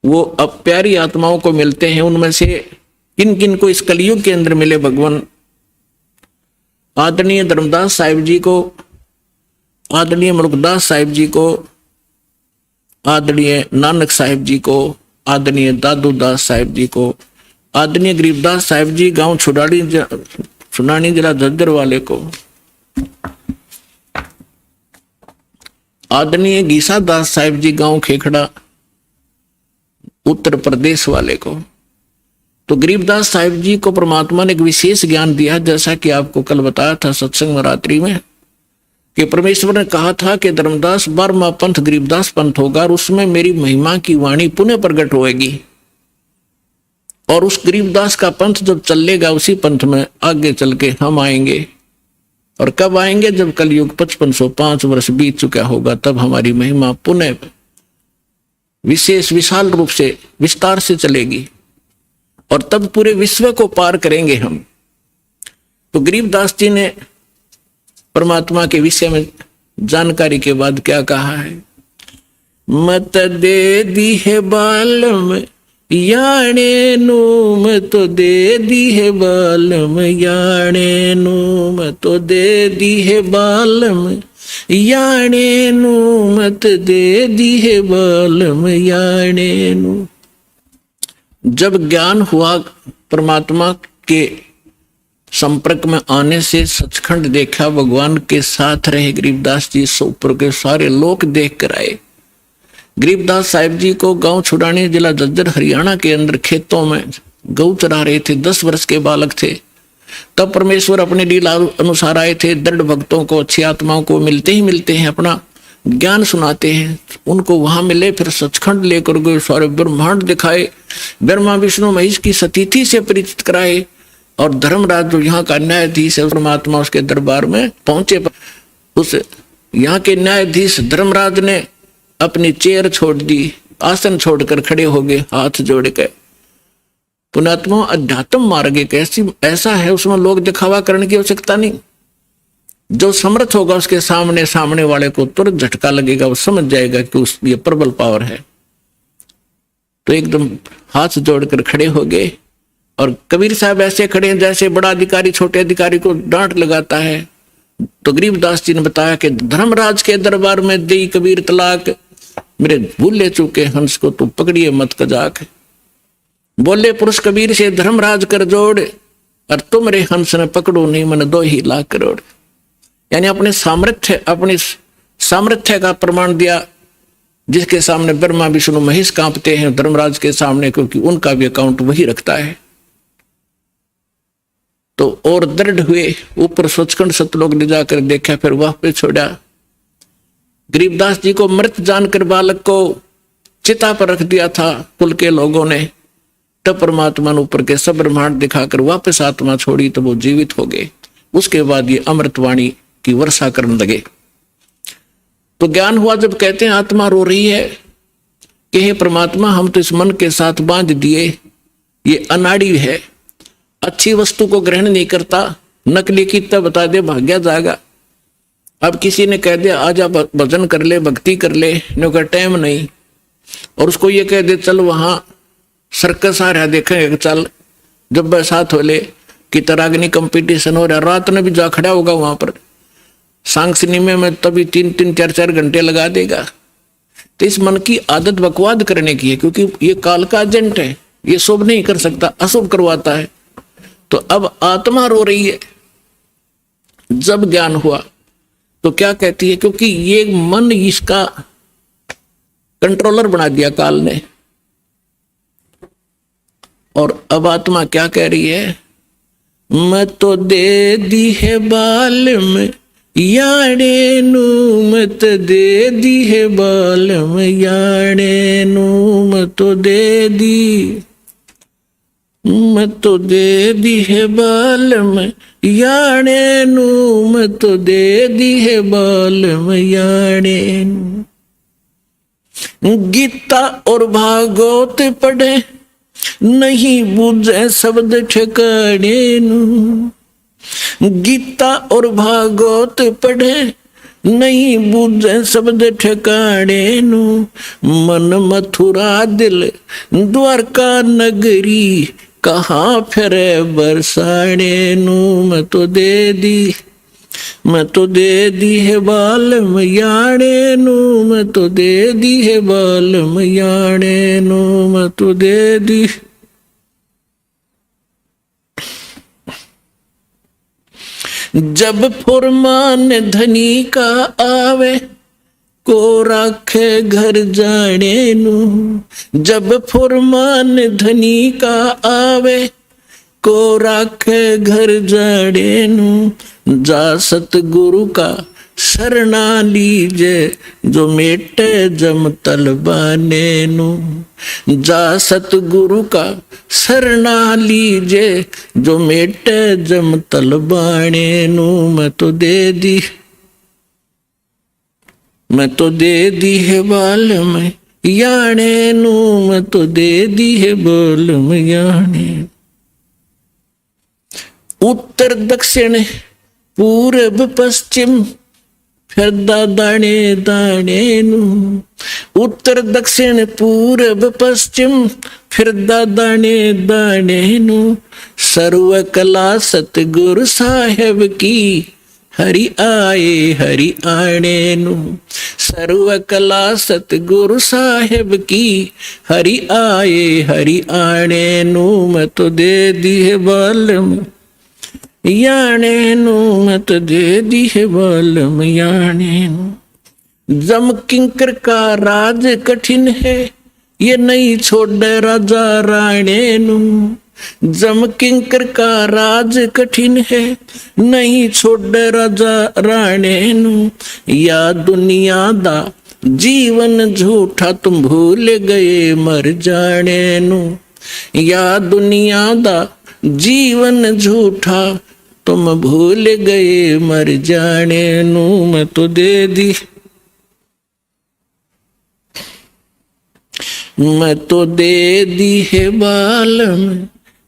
वो अब प्यारी आत्माओं को मिलते हैं। उनमें से किन किन को इस कलयुग के अंदर मिले भगवान? आदरणीय धर्मदास साहिब जी को, आदरणीय मुल्कदास साहिब जी को, आदरणीय नानक साहिब जी को, आदरणीय दादू दास साहिब जी को, आदरणीय गरीबदास साहिब जी गांव सुनानी जिला झज्जर वाले को, आदरणीय गीसा दास साहिब जी गांव खेखड़ा उत्तर प्रदेश वाले को। तो गरीबदास साहिब जी को परमात्मा ने एक विशेष ज्ञान दिया, जैसा कि आपको कल बताया था सत्संग में रात्रि में, कि परमेश्वर ने कहा था कि धर्मदास 12वां पंथ गरीबदास पंथ होगा और उसमें मेरी महिमा की वाणी पुनः प्रकट होएगी। और उस गरीबदास का पंथ जब चलेगा उसी पंथ में आगे चल के हम आएंगे। और कब आएंगे? जब कलयुग 5505 वर्ष बीत चुका होगा, तब हमारी महिमा पुनः विशेष विशाल रूप से विस्तार से चलेगी और तब पूरे विश्व को पार करेंगे हम। तो गरीबदास जी ने परमात्मा के विषय में जानकारी के बाद क्या कहा है? मत दे दी है बालम याणे नू, मत दे दी है बालम याणे नू, मत दे दी है बालम याणे नू, मत दे दी है बालम याणे नू। जब ज्ञान हुआ परमात्मा के संपर्क में आने से, सचखंड देखा, भगवान के साथ रहे गरीबदास जी, ऊपर के सारे लोग देख कर आए। गरीबदास साहिब जी को गांव छुड़ाने, जिला झज्जर हरियाणा के अंदर खेतों में गऊ चरा रहे थे, 10 वर्ष के बालक थे। तब परमेश्वर अपने लीला अनुसार आए थे। दृढ़ भक्तों को, अच्छी आत्माओं को मिलते ही मिलते हैं, अपना ज्ञान सुनाते हैं। उनको वहां मिले, फिर सचखंड लेकर गए, सारे ब्रह्मांड दिखाए, ब्रह्मा विष्णु महेश की सतीथि से परिचित कराए। और धर्मराज जो यहाँ का न्यायाधीश है, परमात्मा उसके दरबार में पहुंचे। उस यहाँ के न्यायाधीश धर्मराज ने अपनी चेयर छोड़ दी, आसन छोड़कर खड़े हो गए, हाथ जोड़ के। पुण्यात्मा, अध्यात्म मार्ग एक ऐसा है, उसमें लोग दिखावा करने की आवश्यकता नहीं। जो समर्थ होगा उसके सामने वाले को तुरंत झटका लगेगा, वो समझ जाएगा कि ये प्रबल पावर है। तो एकदम हाथ जोड़कर खड़े हो गए। और कबीर साहब ऐसे खड़े हैं जैसे बड़ा अधिकारी छोटे अधिकारी को डांट लगाता है। तो गरीबदास जी ने बताया कि धर्मराज के दरबार में दई कबीर तलाक, मेरे भूले चूके हंस को तू पकड़िए मत कजाक। बोले पुरुष कबीर से धर्मराज कर जोड़, और तुम रे हंस ने पकड़ो नहीं मन 2 ही लाख करोड़। यानी अपने सामर्थ्य का प्रमाण दिया, जिसके सामने ब्रह्मा विष्णु महेश कांपते हैं धर्मराज के सामने, क्योंकि उनका भी अकाउंट वही रखता है। तो और दृढ़ हुए, ऊपर सचखंड सतलोक ले जाकर देखा, फिर वह पे छोड़ा। गरीबदास जी को मृत जानकर बालक को चिता पर रख दिया था कुल के लोगों ने। तब परमात्मा ने ऊपर के सब ब्रह्मांड दिखाकर वापस आत्मा छोड़ी, तो वो जीवित हो गए। उसके बाद ये अमृतवाणी की वर्षा करने लगे। तो ज्ञान हुआ जब कहते हैं आत्मा रो रही है कि हे परमात्मा, हम तो इस मन के साथ बांध दिए, ये अनाड़ी है, अच्छी वस्तु को ग्रहण नहीं करता, नकली की तब बता दे भाग्या जाएगा। अब किसी ने कह दिया आजा भजन कर ले, भक्ति कर ले, नो का टाइम नहीं, और उसको ये कह दे चल वहां सर्कस आ रहा देखेंगे, चल जब बरसात हो ले कि तरागनी कंपटीशन हो रहा, रात में भी जा खड़ा होगा वहां पर सांग सिनेमे में, तभी 3-3 4-4 घंटे लगा देगा। तो इस मन की आदत बकवाद करने की है, क्योंकि ये काल का एजेंट है, ये शुभ नहीं कर सकता, अशुभ करवाता है। तो अब आत्मा रो रही है। जब ज्ञान हुआ तो क्या कहती है, क्योंकि ये मन इसका कंट्रोलर बना दिया काल ने। और अब आत्मा क्या कह रही है, मत तो दे दी है बालम याणे नू, मत दे दी है बालम याणे नू, मत तो दे दी, मत तो दे दी है बालम याणे नू, मत तो दे दी है बालम याणे नू। गीता और भागवत पढ़े नहीं बूझे शब्द ठिकाने नू, गीता और भागवत पढ़े नहीं बूझे शब्द ठिकाने नू, मन मथुरा दिल द्वारका नगरी, कहाँ फिरे बरसाने नू, मैं तो दे दी, मैं तो दे दी है बालम याणे नू, मैं तो दे दी है बालम याणे नू, मैं तो दे दी। जब फुरमान धनी का आवे को राखे घर जाने नू, जब फुरमान धनी का आवे को राखे घर जाने नू, जा सतगुरु का शरणा लीजे जो मेटे जम तलबाने नू, जा सतगुरु का शरणा लीजे जो मेटे जम तलबाने नू, मैं तो दे दी, मैं तो दे दी है बालम याणे नू, मैं तो दे दी है बालम याणे। उत्तर दक्षिण पूर्व पश्चिम फिरदा दाने दाने नू, उत्तर दक्षिण पूरब पश्चिम फिरदा दाने दाने नू, सर्व कला सतगुरु साहेब की हरि आणे नू, सर्व कला सतगुरु साहेब की हरि आणे नू, मैं तो दे दी है बालम याने नू, मैं तो दे दी है बालम याने नू। जम किंकर का राज कठिन है, ये नहीं छोड़ राजा राणे नू, जम किंकर का राज कठिन है, नहीं छोड़ राजा राणे नू, या दुनिया दा जीवन झूठा तुम भूल गए मर जाने नू, या दुनिया दा जीवन झूठा तुम भूल गए मर जाने नू, मैं तो दे दी, मैं तो दे दी है बालम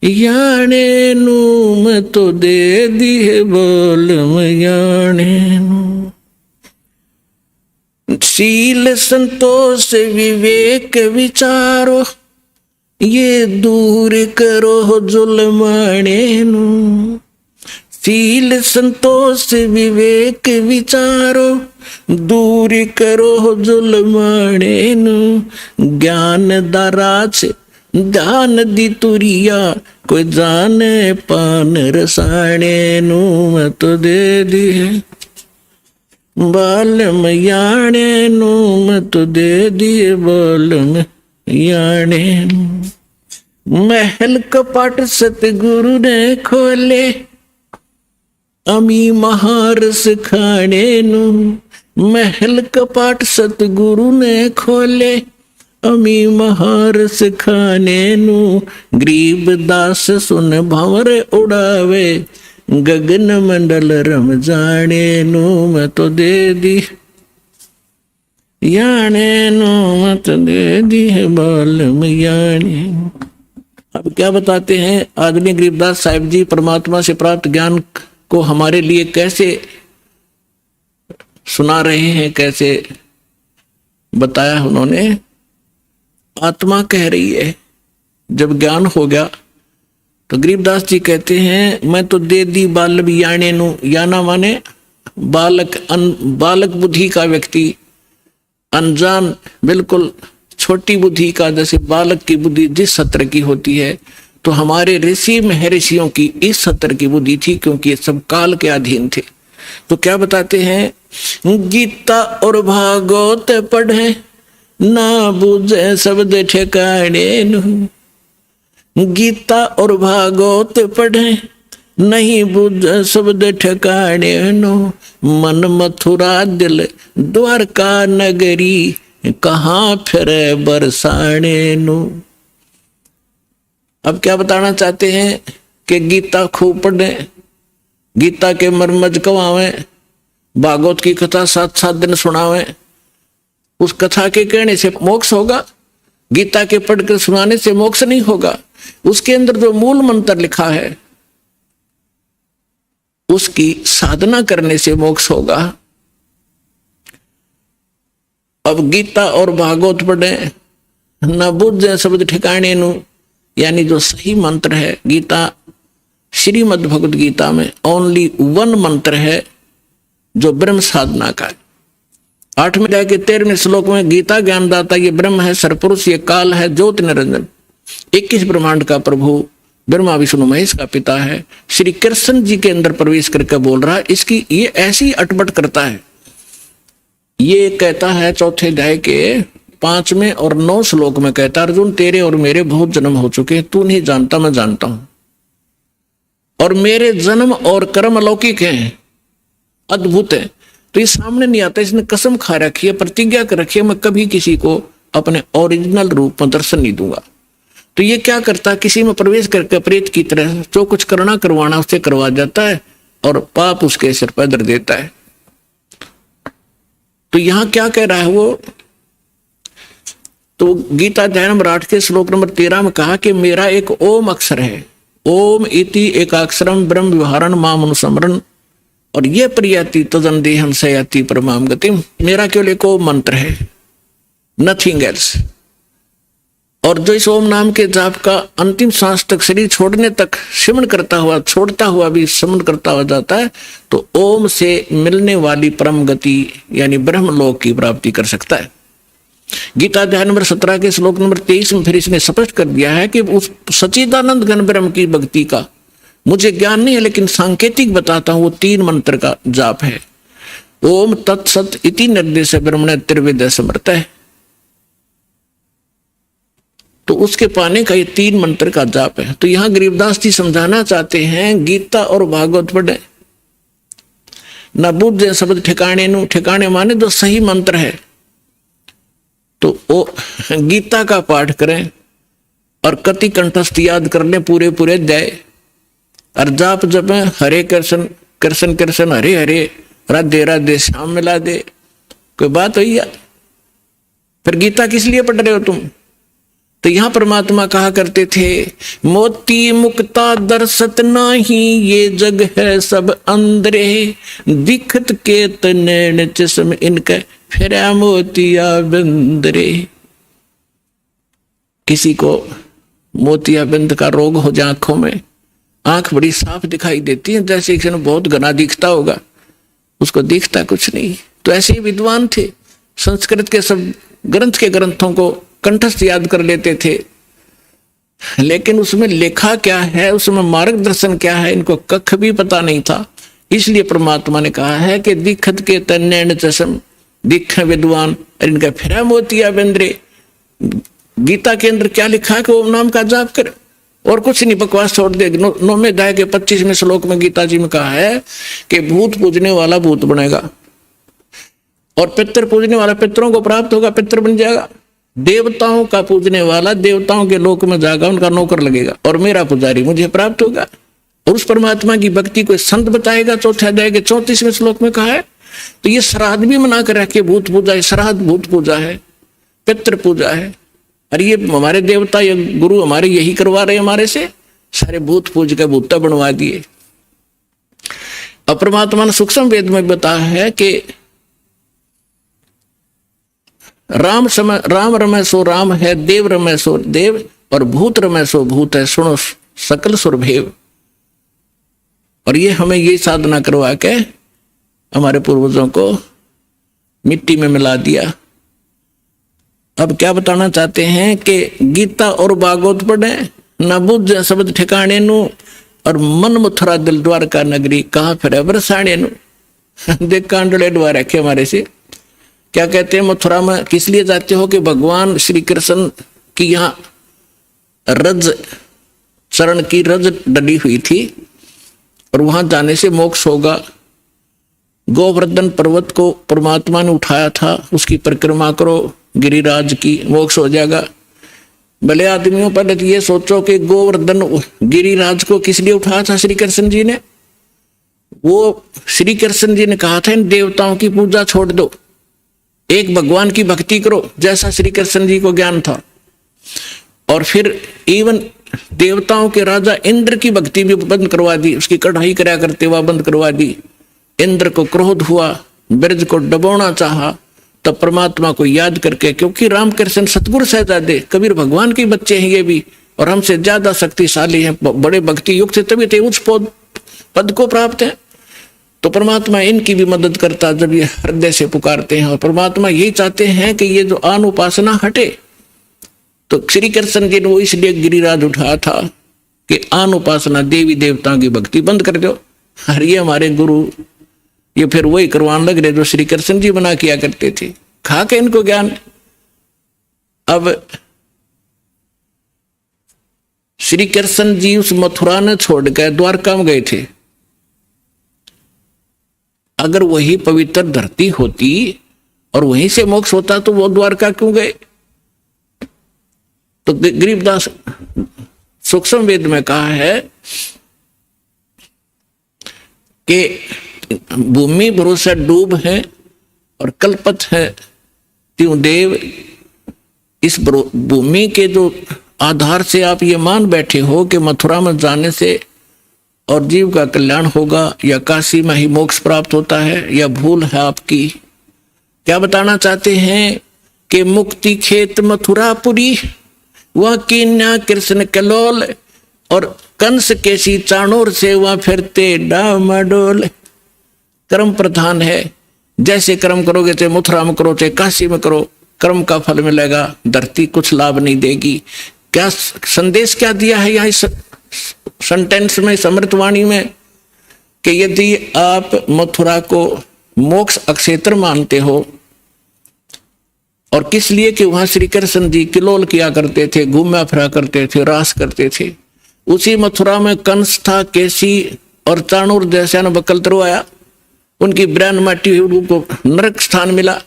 याने नू, मैं तो दे दी है बालम याने नू। शील संतोष विवेक विचारो, ये दूर करो जुल्माने नू, शील संतोष विवेक विचारो, दूर करो जुल्माने नू, ज्ञान दाराज ध्यान दी तुरिया, कोई जाने पान रसाने नू, मैं तो दे दी है बालम याने नू, मैं तो दे दी है बालम याने नू। महल कपाट सतगुरु ने खोले, अमी महारस खाने नू, महल कपाट सतगुरु ने खोले, अमी महारस खाने नू, गरीब दास सुन भंवर उड़ावे, गगन मंडल रम जाने नू, मैं तो दे दी याने नू, मैं तो दे दी है बालम याने। अब क्या बताते हैं आदरणीय गरीबदास साहिब जी परमात्मा से प्राप्त ज्ञान को हमारे लिए कैसे सुना रहे हैं, कैसे बताया उन्होंने। आत्मा कह रही है जब ज्ञान हो गया तो गरीबदास जी कहते हैं मैं तो दे दी बालम याने नू, याना माने बालक, बालक बुद्धि का व्यक्ति, अनजान बिल्कुल छोटी बुद्धि का, जैसे बालक की बुद्धि जिस सत्र की होती है, तो हमारे ऋषि महर्षियों की इस सत्र की बुद्धि थी, क्योंकि ये सब काल के अधीन थे। तो क्या बताते हैं, गीता और भागवत पढ़े ना बूझे शब्द ठिकाने नू, गीता और भागवत पढ़े नहीं बूझे शब्द ठिकाने नो, मन मथुरा दिल द्वारका नगरी, कहाँ फिरे बरसाने नो। अब क्या बताना चाहते हैं कि गीता खूब पढ़े, गीता के मर्मज कवावे, भागवत की कथा 7-7 दिन सुनावे, उस कथा के कहने से मोक्ष होगा, गीता के पढ़कर सुनाने से मोक्ष नहीं होगा। उसके अंदर जो मूल मंत्र लिखा है उसकी साधना करने से मोक्ष होगा। अब गीता और भागवत पढ़े न बुझे शब्द ठिकाने नु, यानी जो सही मंत्र है, गीता श्रीमद् भगवद गीता में ओनली 1 मंत्र है जो ब्रह्म साधना का है। 8वें अध्याय के 13वें श्लोक में गीता ज्ञानदाता ये ब्रह्म है, सरपुरुष ये काल है, ज्योति निरंजन 21 ब्रह्मांड का प्रभु ब्रह्मा विष्णु महेश का पिता है, श्री कृष्ण जी के अंदर प्रवेश करके बोल रहा है। इसकी ये ऐसी अटपट करता है, ये कहता है 4थे अध्याय के 5वें और 9 श्लोक में कहता, अर्जुन तेरे और मेरे बहुत जन्म हो चुके हैं, तू नहीं जानता मैं जानता हूं, और मेरे जन्म और कर्म अलौकिक हैं, अद्भुत है। तो ये सामने नहीं आता, इसने कसम खा रखी है, प्रतिज्ञा कर रखी है, मैं कभी किसी को अपने ओरिजिनल रूप में दर्शन नहीं दूंगा। तो ये क्या करता है, किसी में प्रवेश करके प्रेत की तरह जो कुछ करना करवाना उससे करवा जाता है और पाप उसके सिर पर धर देता है। तो यहां क्या कह रहा है वो, तो गीता अध्याय नंबर 8 के श्लोक नंबर 13 में कहा कि मेरा एक ओम अक्षर है, ओम इति एकाक्षरम ब्रह्म विहारण माम अनुस्मरण और ये प्रयाति तदन देहम सयाति परमाम गति, मेरा केवल एक ओम मंत्र है, नथिंग एल्स। और जो इस ओम नाम के जाप का अंतिम सांस तक, शरीर छोड़ने तक सिमरण करता हुआ, छोड़ता हुआ भी सिमरण करता हुआ जाता है, तो ओम से मिलने वाली परम गति यानी ब्रह्मलोक की प्राप्ति कर सकता है। गीता अध्याय नंबर 17 के श्लोक नंबर 23 में फिर इसने स्पष्ट कर दिया है कि उस सच्चिदानंद घन ब्रह्म की भक्ति का मुझे ज्ञान नहीं है, लेकिन सांकेतिक बताता हूं, वो 3 मंत्र का जाप है। ओम तत्सत इति निर्देश ब्रह्मण त्रिवेद समर्थ है, तो उसके पाने का ये 3 मंत्र का जाप है। तो यहां गरीबदास जी समझाना चाहते हैं, गीता और भागवत पढ़े न बुझे शब्द ठिकाने नु, ठिकाने माने जो सही मंत्र है, तो वो गीता का पाठ करें और कति कंठस्थ याद कर लें पूरे पूरे अध्याय, और जाप जप हरे कृष्ण कृष्ण कृष्ण हरे हरे राधे राधे श्याम मिला दे, कोई बात हुई है? फिर गीता किस लिए पढ़ रहे हो तुम? तो यहां परमात्मा कहा करते थे, मोती मुक्ता दर्शत नाही, ये जग है सब अंदरे, दिखत के तनैन चश्म इनके फिरा मोतिया बंदरे। किसी को मोतिया बिंद का रोग हो जाए, आंखों में आंख बड़ी साफ दिखाई देती है, जैसे किसी ने बहुत घना दिखता होगा, उसको दिखता कुछ नहीं। तो ऐसे ही विद्वान थे, संस्कृत के सब ग्रंथ के ग्रंथों को कंठस्थ याद कर लेते थे, लेकिन उसमें लिखा क्या है, उसमें मार्गदर्शन क्या है, इनको कख भी पता नहीं था। इसलिए परमात्मा ने कहा है कि दिखत के तन्नैन चश्म, दिख विद्वान और इनका फिरा मोतिया बिंद्रे। गीता के अंदर क्या लिखा है कि ओम नाम का जाप कर, और कुछ नहीं, बकवास छोड़ दे। 9वें अध्याय के 25वें श्लोक में गीता जी में कहा है कि भूत पूजने वाला भूत बनेगा, और पितर पूजने वाला पितरों को प्राप्त होगा, पितर बन जाएगा। देवताओं का पूजने वाला देवताओं के लोक में जाएगा, उनका नौकर लगेगा, और मेरा पुजारी मुझे प्राप्त होगा। और उस परमात्मा की भक्ति को संत बताएगा। 4 अध्याय के 34वें श्लोक में कहा है। तो ये श्राद्ध भी मना कर रखे, भूत पूजा है, श्राद्ध भूत पूजा है, पितृ पूजा है। अरे ये हमारे देवता या गुरु हमारे यही करवा रहे, हमारे से सारे भूत पूज के भूता बनवा दिए। अब परमात्मा ने सूक्ष्म वेद में बताया है कि राम रमय सो राम है, देव रमय सो देव, और भूत रमय सो भूत है, सुनो सकल सुरभेव। और ये हमें ये साधना करवा के हमारे पूर्वजों को मिट्टी में मिला दिया। अब क्या बताना चाहते हैं कि गीता और भागवत पढ़े, न बुझ शब्द ठिकाने नु, और मन मथुरा दिल द्वारका नगरी, कहा फिर बरसाने नु। देख कांडले द्वार रखे हमारे से। क्या कहते हैं, मथुरा में किस लिए जाते हो? कि भगवान श्री कृष्ण की यहाँ रज चरण की रज डली हुई थी, और वहां जाने से मोक्ष होगा। गोवर्धन पर्वत को परमात्मा ने उठाया था, उसकी परिक्रमा करो गिरिराज की, मोक्ष हो जाएगा। भले आदमियों, पहले तो ये सोचो कि गोवर्धन गिरिराज को किस लिए उठाया था श्री कृष्ण जी ने? वो श्री कृष्ण जी ने कहा था इन देवताओं की पूजा छोड़ दो, एक भगवान की भक्ति करो, जैसा श्री कृष्ण जी को ज्ञान था। और फिर इवन देवताओं के राजा इंद्र की भक्ति भी बंद करवा दी, उसकी कढ़ाई कराया करते हुआ बंद करवा दी। इंद्र को क्रोध हुआ, ब्रज को डबोना चाहा, तब परमात्मा को याद करके, क्योंकि रामकृष्ण सतगुरु सहजादे कबीर भगवान के बच्चे हैं ये भी, और हमसे ज्यादा शक्तिशाली हैं, बड़े भक्ति युक्त से तभी थे उच्च पद को प्राप्त है। तो परमात्मा इनकी भी मदद करता जब ये हृदय से पुकारते हैं। और परमात्मा यही चाहते हैं कि ये जो आन उपासना हटे। तो श्री कृष्ण जी ने वो इसलिए गिरिराज उठाया था कि आन उपासना, देवी देवताओं की भक्ति बंद कर दो। और ये हमारे गुरु ये फिर वही करवाने लग रहे जो श्री कृष्ण जी बना किया करते थे, खा के इनको ज्ञान। अब श्री कृष्ण जी उस मथुरा ने छोड़कर द्वारका में गए थे। अगर वही पवित्र धरती होती और वहीं से मोक्ष होता तो वो द्वारका क्यों गए? तो गरीबदास सूक्ष्म वेद में कहा है कि भूमि भरोसा डूब है और कल्पत है त्यों देव। इस भूमि के जो आधार से आप ये मान बैठे हो कि मथुरा में जाने से और जीव का कल्याण होगा, या काशी में ही मोक्ष प्राप्त होता है, या भूल है आपकी? क्या बताना चाहते हैं कि मुक्ति खेत मथुरापुरी, वह कीन्या कृष्ण कलोल, और कंस केसी चाणूर से वह फिरते डामाडोल। कर्म प्रधान है, जैसे कर्म करोगे चाहे मथुरा में करो चाहे काशी में करो, कर्म का फल मिलेगा, धरती कुछ लाभ नहीं देगी। क्या संदेश क्या दिया है यहाँ इस सेंटेंस में, समृतवाणी में, कि यदि आप मथुरा को मोक्ष अक्षेत्र मानते हो, और किस लिए कि वहां श्री कृष्ण जी किलोल किया करते थे, घूमा फिरा करते थे, रास करते थे। उसी मथुरा में कंस था, केसी और चाणूर जैसा न बकलतरो आया, उनकी ब्रैन माटी हुई, उनको नरक स्थान मिला।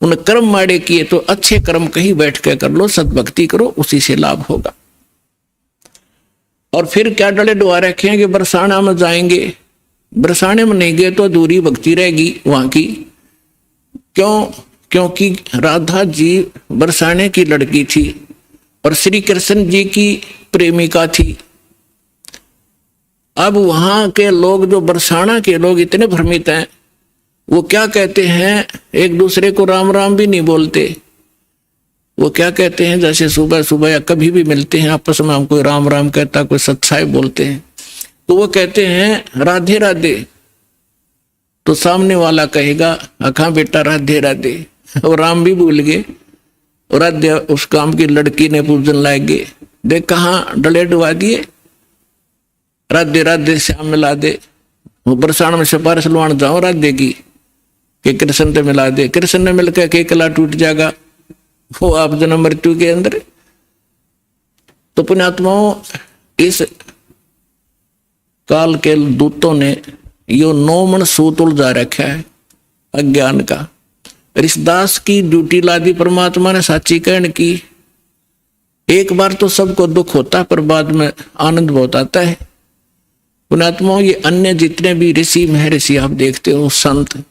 उन कर्म माड़े किए तो अच्छे कर्म कहीं बैठ के कर लो, सद्भक्ति करो, उसी से लाभ होगा। और फिर क्या डले डुआ रखे हैं कि बरसाना में जाएंगे, बरसाने में नहीं गए तो अधूरी भक्ति रहेगी वहां की। क्यों? क्योंकि राधा जी बरसाने की लड़की थी और श्री कृष्ण जी की प्रेमिका थी। अब वहां के लोग, जो बरसाना के लोग इतने भ्रमित हैं, वो क्या कहते हैं, एक दूसरे को राम राम भी नहीं बोलते। वो क्या कहते हैं, जैसे सुबह सुबह या कभी भी मिलते हैं आपस में, हम कोई राम राम कहता, कोई सत्साई बोलते हैं, तो वो कहते हैं राधे राधे, तो सामने वाला कहेगा अखा बेटा राधे राधे, और राम भी भूल गए, और राधे उस काम की लड़की ने पूजन लाएंगे, देख कहाँ डले डुबा दिए, राधे राधे श्याम मिला दे। वो बरसाना में सिफारिश लुआन जाओ राधे की कि कृष्ण से मिला दे, कृष्ण ने मिलकर के कला टूट जाएगा, वो आप जन्म मृत्यु के अंदर। तो पुण्यात्माओं, इस काल के दूतों ने यो 9 मन सूत उलझा रखा है अज्ञान का। ऋषिदास की ड्यूटी लादी परमात्मा ने साची कहन की। एक बार तो सबको दुख होता है, पर बाद में आनंद बहुत आता है। पुण्यात्माओं, ये अन्य जितने भी ऋषि महर्षि आप देखते हो, संत,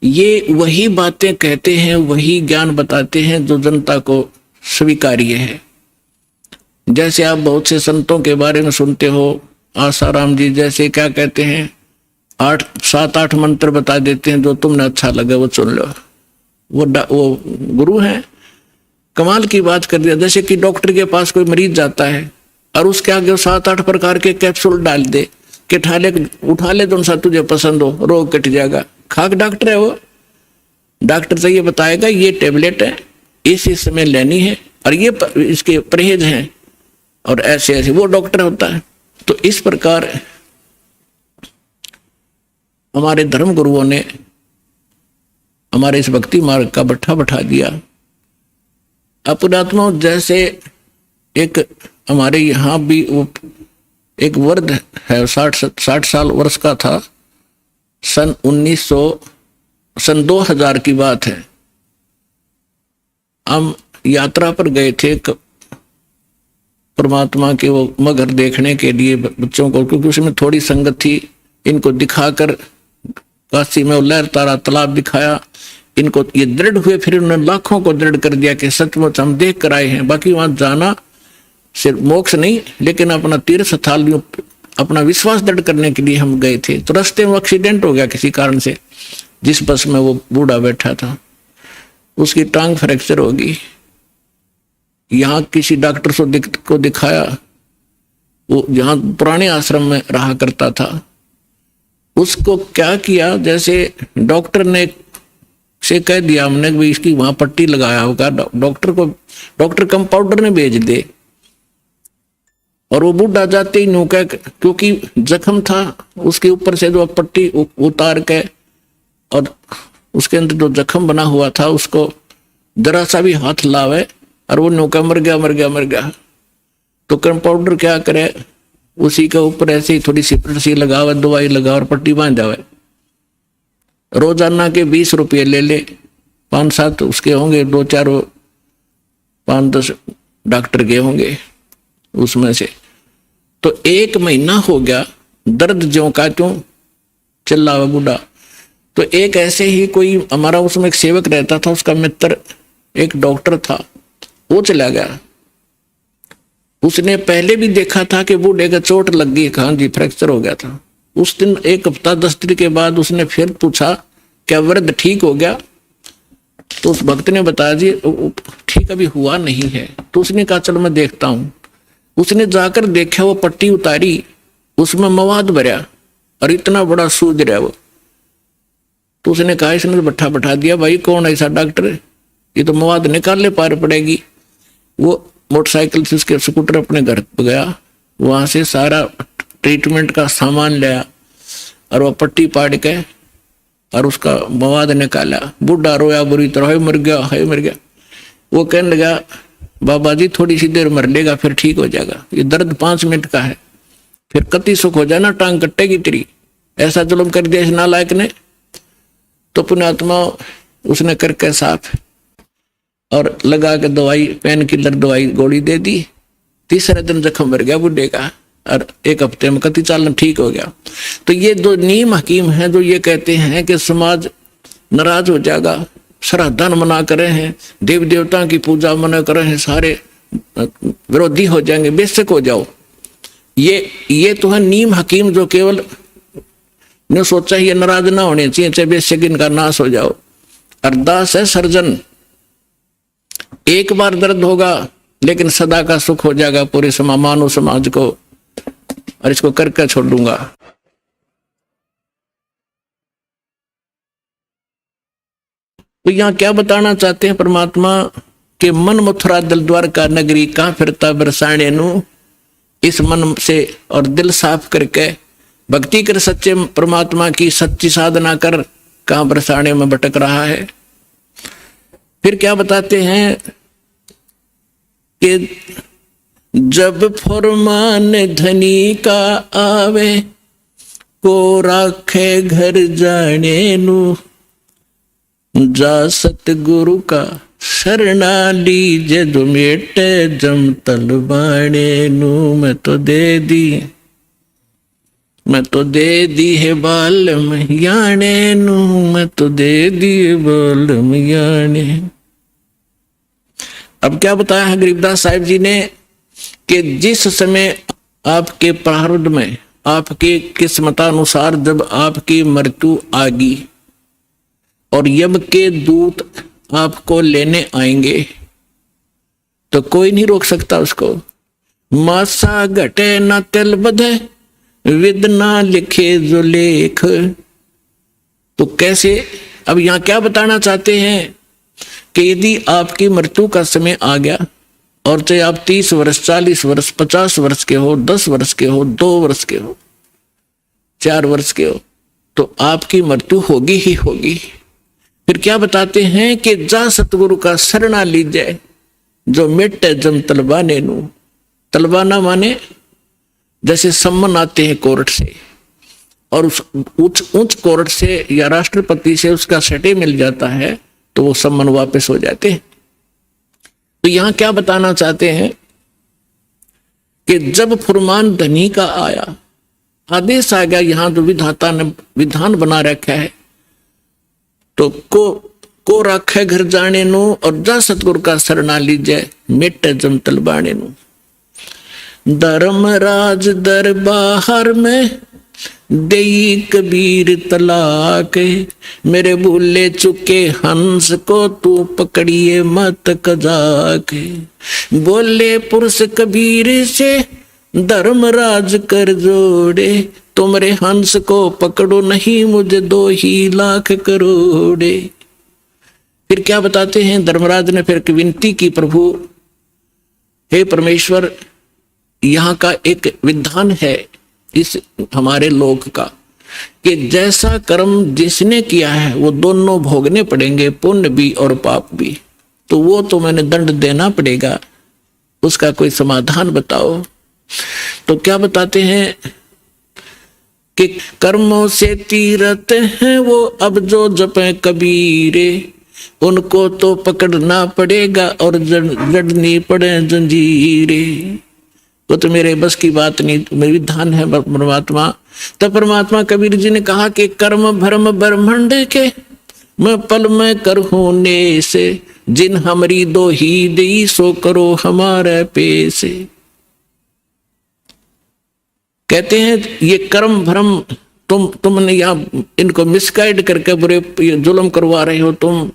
ये वही बातें कहते हैं, वही ज्ञान बताते हैं जो जनता को स्वीकार्य है। जैसे आप बहुत से संतों के बारे में सुनते हो, आसाराम जी जैसे क्या कहते हैं, 7-8 मंत्र बता देते हैं, जो तुमने अच्छा लगे वो सुन लो। वो गुरु हैं, कमाल की बात कर दिया। जैसे कि डॉक्टर के पास कोई मरीज जाता है और उसके आगे 7-8 प्रकार के कैप्सूल डाल दे कि उठा ले जो सा तुझे पसंद हो, रोग कट जाएगा। खाक डॉक्टर है वो, डॉक्टर से ये बताएगा ये टेबलेट है, इस समय लेनी है, और ये इसके परहेज हैं, और ऐसे ऐसे वो डॉक्टर होता है। तो इस प्रकार हमारे धर्म गुरुओं ने हमारे इस भक्ति मार्ग का बट्ठा बैठा दिया। पुण्यात्मा, जैसे एक हमारे यहाँ भी वो एक वृद्ध है, 60 साल वर्ष का था, सन 2000 की बात है। हम यात्रा पर गए थे परमात्मा के वो मगर देखने के लिए बच्चों को, क्योंकि उसमें थोड़ी संगत थी। इनको दिखाकर काशी में लहर तारा तालाब दिखाया, इनको ये दृढ़ हुए, फिर उन्होंने लाखों को दृढ़ कर दिया कि सचमुच हम देख कर आए हैं। बाकी वहां जाना सिर्फ मोक्ष नहीं, लेकिन अपना तीर्थ स्थल, अपना विश्वास दृढ़ करने के लिए हम गए थे। तो रास्ते में एक्सीडेंट हो गया किसी कारण से, जिस बस में वो बूढ़ा बैठा था उसकी टांग फ्रैक्चर होगी। यहाँ किसी डॉक्टर को दिखाया, वो जहाँ पुराने आश्रम में रहा करता था, उसको क्या किया, जैसे डॉक्टर ने से कह दिया हमने कि इसकी वहां पट्टी लगाया होगा, डॉक्टर कंपाउंडर ने भेज दे। और वो बूढ़ा जाते ही नौका, क्योंकि जख्म था उसके ऊपर से जो पट्टी उतार के, और उसके अंदर जो जख्म बना हुआ था उसको जरा सा भी हाथ लावे और वो नौका मर गया। तो कंपाउंडर क्या करे, उसी के ऊपर ऐसे ही थोड़ी सी पट्टी लगावे, दवाई लगा और पट्टी बांध जावे। रोजाना के 20 रुपये ले ले, 5-7 उसके होंगे, 2-4 5-10 डॉक्टर के होंगे उसमें से। तो 1 महीना हो गया, दर्द ज्यों का त्यों चिल्ला हुआ बूढ़ा। तो एक ऐसे ही कोई हमारा उसमें एक सेवक रहता था, उसका मित्र एक डॉक्टर था, वो चला गया। उसने पहले भी देखा था कि बूढ़े का चोट लग गई, कहाँ जी फ्रैक्चर हो गया था। उस दिन 1 हफ्ता 10 दिन के बाद उसने फिर पूछा क्या वृद्ध ठीक हो गया? तो उस भक्त ने बताया जी ठीक अभी हुआ नहीं है। तो उसने कहा चलो मैं देखता हूं। उसने जाकर देखा, वो पट्टी उतारी, उसमें मवाद भरा और इतना बड़ा सूज रहा वो। तो उसने कहा, इसने तो बैठा दिया, भाई कौन ऐसा डॉक्टर, ये तो मवाद निकालने पार पड़ेगी। वो मोटरसाइकिल से उसके स्कूटर अपने घर पे गया, वहां से सारा ट्रीटमेंट का सामान लाया और वो पट्टी पाड़ के और उसका मवाद निकाला। बूढ़ा रोया बुरी तरह, हाय मर गया, हाय मर गया। वो कहने लगा, बाबा जी थोड़ी सी देर मर लेगा फिर ठीक हो जाएगा, ये दर्द 5 मिनट का है, फिर कति सुख हो जाना, टांग कटेगी तेरी। ऐसा जुल्म कर दिया इस नालायक ने। तो पुण्यात्मा उसने करके साफ और लगा के दवाई, पेन किलर दवाई गोली दे दी। तीसरे दिन जख्म भर गया बुढ़े का और 1 हफ्ते में कति चालन ठीक हो गया। तो ये 2 नीम हकीम हैं जो ये कहते हैं कि समाज नाराज हो जाएगा, श्राद्धन मना कर रहे हैं, देव देवता की पूजा मना कर रहे हैं, सारे विरोधी हो जाएंगे, बेशक हो जाओ। ये तो है नीम हकीम जो केवल ने सोचा ये नाराज ना होने चाहिए, चाहे बेशक इनका नाश हो जाओ। अरदास है सर्जन, एक बार दर्द होगा लेकिन सदा का सुख हो जाएगा पूरे मानव समाज को, और इसको करके छोड़ दूंगा। तो यहाँ क्या बताना चाहते हैं परमात्मा के मन मथुरा दिल द्वारका नगरी, कहाँ फिरता बरसाने नु। इस मन से और दिल साफ करके भक्ति कर सच्चे परमात्मा की सच्ची साधना कर, कहाँ बरसाने में भटक रहा है। फिर क्या बताते हैं कि जब फरमान धनी का आवे, को राखे घर जाने नु, जा सतगुरु का शरणा लीजे, जो मेटे जम तलबाने नु। मैं तो दे दी है बालम याने नु, मैं तो दे दी है बालम याने। अब क्या बताया है गरीबदास साहिब जी ने कि जिस समय आपके प्रारब्ध में, आपके किस्मतानुसार जब आपकी मृत्यु आ गई और यम के दूत आपको लेने आएंगे, तो कोई नहीं रोक सकता उसको। मासा घटे न तिल बधे, विद ना लिखे जो लेख। तो कैसे, अब यहां क्या बताना चाहते हैं कि यदि आपकी मृत्यु का समय आ गया और चाहे आप 30 वर्ष 40 वर्ष 50 वर्ष के हो, 10 वर्ष के हो, 2 वर्ष के हो, 4 वर्ष के हो, तो आपकी मृत्यु होगी ही होगी। फिर क्या बताते हैं कि जा सतगुरु का शरणा लीजिए, जो मिटे जम तलबाने नु। तलबाना माने जैसे सम्मन आते हैं कोर्ट से, और उस उच्च कोर्ट से या राष्ट्रपति से उसका सटे मिल जाता है, तो वो सम्मन वापस हो जाते हैं। तो यहां क्या बताना चाहते हैं कि जब फुरमान धनी का आया, आदेश आ गया, यहां जो विधाता ने विधान बना रखा है, तो को राखे घर जाने नु, और जा सतगुरु का शरणा लीजिए, मिटे जम तलबाने नु। धर्मराज दरबार में देई कबीर तलाक, मेरे भूले चुके हंस को तू पकड़िए मत कजाक। बोले पुरुष कबीर से धर्मराज कर जोड़े, तुमरे हंस को पकड़ो नहीं मुझे 2 ही लाख करोड़े। फिर क्या बताते हैं, धर्मराज ने फिर विनती की, प्रभु हे परमेश्वर, यहाँ का एक विधान है इस हमारे लोक का कि जैसा कर्म जिसने किया है वो दोनों भोगने पड़ेंगे, पुण्य भी और पाप भी। तो वो तो मैंने दंड देना पड़ेगा, उसका कोई समाधान बताओ। तो क्या बताते हैं कि कर्मों से तीरथ हैं वो अब जो जपे कबीरे, उनको तो पकड़ना पड़ेगा और जड़नी पड़े जंजीरे। वो तो मेरे बस की बात नहीं, मेरी विधान है परमात्मा। तब परमात्मा कबीर जी ने कहा कि कर्म भ्रम ब्रह्मांड के, मैं पल में कर होने से, जिन हमारी 2 ही दी सो करो हमारे पैसे। कहते हैं ये कर्म भ्रम तुमने यहाँ इनको मिसगाइड करके बुरे जुल्म करवा रहे हो तुम।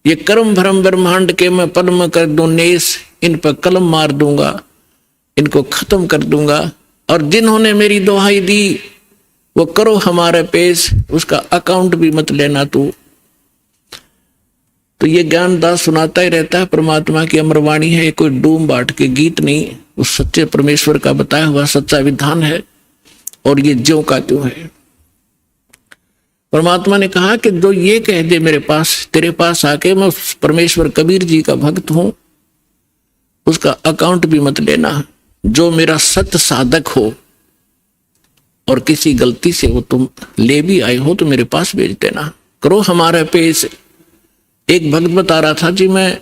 ये कर्म भ्रम ब्रह्मांड के मैं पद्म कर दूं नेस, इन पर कलम मार दूंगा, इनको खत्म कर दूंगा। और जिन्होंने मेरी दुहाई दी वो करो हमारे पेश, उसका अकाउंट भी मत लेना तू। तो ये ज्ञानदास सुनाता ही रहता है, परमात्मा की अमरवाणी है, कोई डूम बाट के गीत नहीं, उस सच्चे परमेश्वर का बताया हुआ सच्चा विधान है। और ये ज्यों का त्यों है। परमात्मा ने कहा कि जो ये कह दे मेरे पास, तेरे पास आके मैं परमेश्वर कबीर जी का भक्त हूं, उसका अकाउंट भी मत लेना। जो मेरा सत्य साधक हो और किसी गलती से वो तुम ले भी आए हो तो मेरे पास भेज देना, करो हमारे पेश। एक भक्त बता रहा था जी, मैं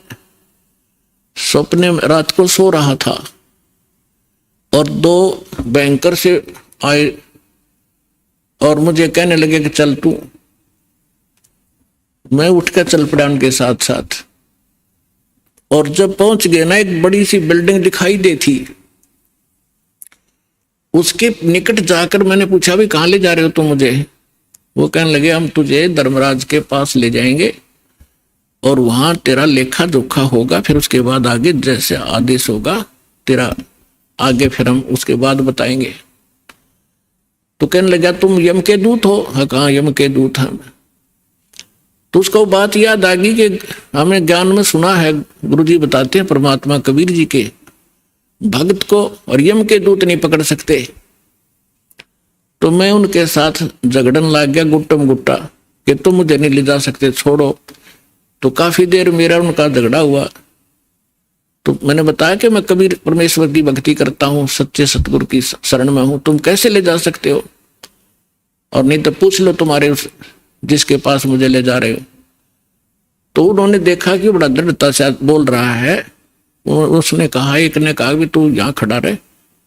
सपने में रात को सो रहा था और 2 बैंकर से आए और मुझे कहने लगे कि चल तू। मैं उठकर चल पड़ा उनके साथ साथ। और जब पहुंच गए ना, एक बड़ी सी बिल्डिंग दिखाई दी थी, उसके निकट जाकर मैंने पूछा भी कहाँ ले जा रहे हो तुम मुझे? वो कहने लगे हम तुझे धर्मराज के पास ले जाएंगे और वहां तेरा लेखा जोखा होगा, फिर उसके बाद आगे जैसे आदेश होगा तेरा आगे फिर हम उसके बाद बताएंगे। तो कहने लगा तुम यम के दूत हो? हाँ, कहाँ यम के दूत हैं। तो उसको बात याद आ गई कि हमने ज्ञान में सुना है, गुरुजी बताते हैं परमात्मा कबीर जी के भक्त को और यम के दूत नहीं पकड़ सकते। तो मैं उनके साथ झगड़न लग गया गुट्टम गुट्टा कि तुम मुझे नहीं ले जा सकते, छोड़ो। तो काफी देर मेरा उनका झगड़ा हुआ। तो मैंने बताया कि मैं कबीर परमेश्वर की भक्ति करता हूँ, सच्चे सतगुरु की शरण में हूं, तुम कैसे ले जा सकते हो? और नहीं तो पूछ लो तुम्हारे उस जिसके पास मुझे ले जा रहे हो। तो उन्होंने देखा कि बड़ा दृढ़ता से बोल रहा है। उसने कहा, एक ने कहा कि तू यहाँ खड़ा रहे,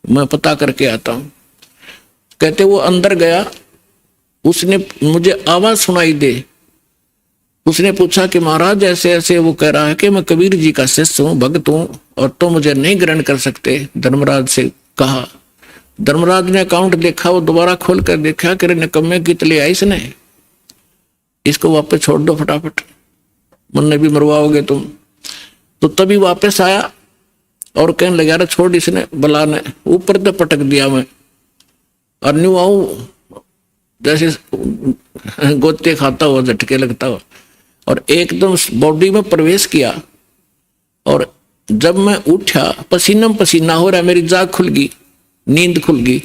मैं पता करके आता हूं। कहते वो अंदर गया, उसने मुझे आवाज सुनाई दे। उसने पूछा कि महाराज ऐसे ऐसे, वो कह रहा है कि मैं कबीर जी का शिष्य हूं, भक्त हूं और तो मुझे नहीं ग्रहण कर सकते। धर्मराज से कहा। धर्मराज ने अकाउंट देखा, वो दोबारा खोल कर देखा कि निकम्मे कित ले आई इसने, इसको वापस छोड़ दो फटाफट, मुन्ने भी मरवाओगे तुम। तो तभी वापस आया और कहने लगा अरे छोड़, इसने बला ने ऊपर तो पटक दिया मैं और न्यू आऊं जैसे गोते खाता हुआ, झटके लगता हुआ, और एकदम बॉडी में प्रवेश किया। और जब मैं उठा पसीना पसीना हो रहा, मेरी जाग खुल गई, नींद खुल गई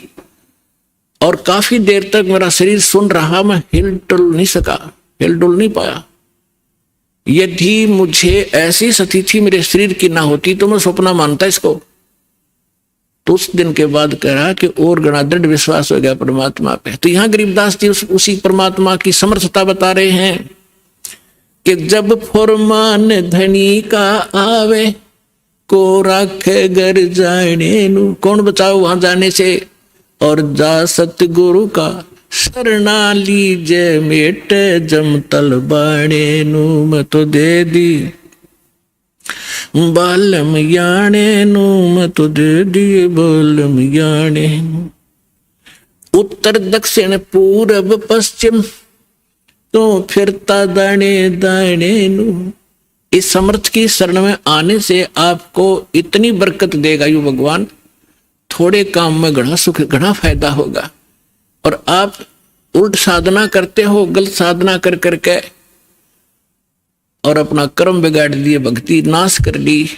और काफी देर तक मेरा शरीर सुन रहा, मैं हिल डुल नहीं सका, हिल डुल नहीं पाया। यदि मुझे ऐसी स्थिति मेरे शरीर की ना होती तो मैं सपना मानता इसको। तो उस दिन के बाद कह रहा कि और गणा दृढ़ विश्वास हो गया परमात्मा पे। तो यहाँ गरीबदास जी उसी परमात्मा की समर्थता बता रहे हैं कि जब फरमान धनी का आवे को राखे घर जाने नु, कौन बचाओ वहां जाने से? और जा सतगुरु का शरणा लीजे मेट जम तल बाणे नु, मैं तो दे दी बालम याने नु, मैं तो दे दिए बालम याने नु। उत्तर दक्षिण पूरब पश्चिम तो फिरता दाने दाने नु। इस समर्थ की शरण में आने से आपको इतनी बरकत देगा यू भगवान, थोड़े काम में घना सुख, घना फायदा होगा। और आप उल्ट साधना करते हो, गलत साधना कर करके और अपना कर्म बिगाड़ दिए, भक्ति नाश कर ली।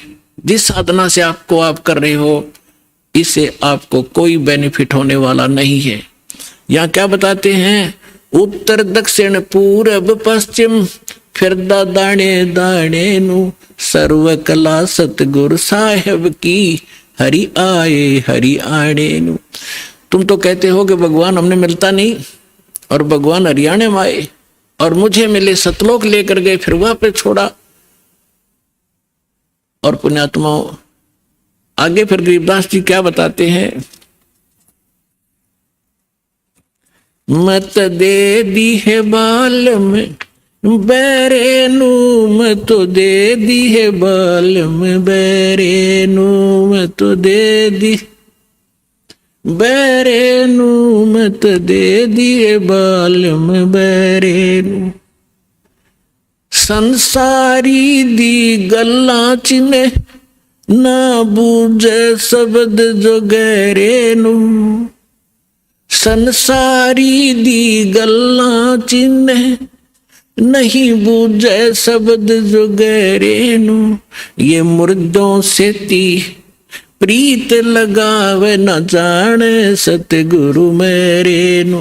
जिस साधना से आप कर रहे हो, इससे आपको कोई बेनिफिट होने वाला नहीं है। यहाँ क्या बताते हैं? उत्तर दक्षिण पूरब पश्चिम फिरदा दाने दाने नु, सर्व कला सतगुरु साहेब की हरि आए हरि आने नु। तुम तो कहते हो कि भगवान हमने मिलता नहीं, और भगवान हरियाणे में आए और मुझे मिले, सतलोक लेकर गए, फिर वहां पे छोड़ा। और पुण्यात्माओं आगे फिर गरीबदास जी क्या बताते हैं? मत दे दी है बाल में बैरे नू, मैं तो दे दी है बाल में बैरे नू, मैं तो दे दी बैरे नू मत दे दिए बालम बैरे नू। संसारी दी गल्ला चिने ना बूझे शब्द जो गहरे नू। संसारी दी गल्ला चिने नहीं बूझे शब्द जो गहरे नू। ये मुर्दों से ती प्रीत लगावे न जाने सतगुरु मेरे नू।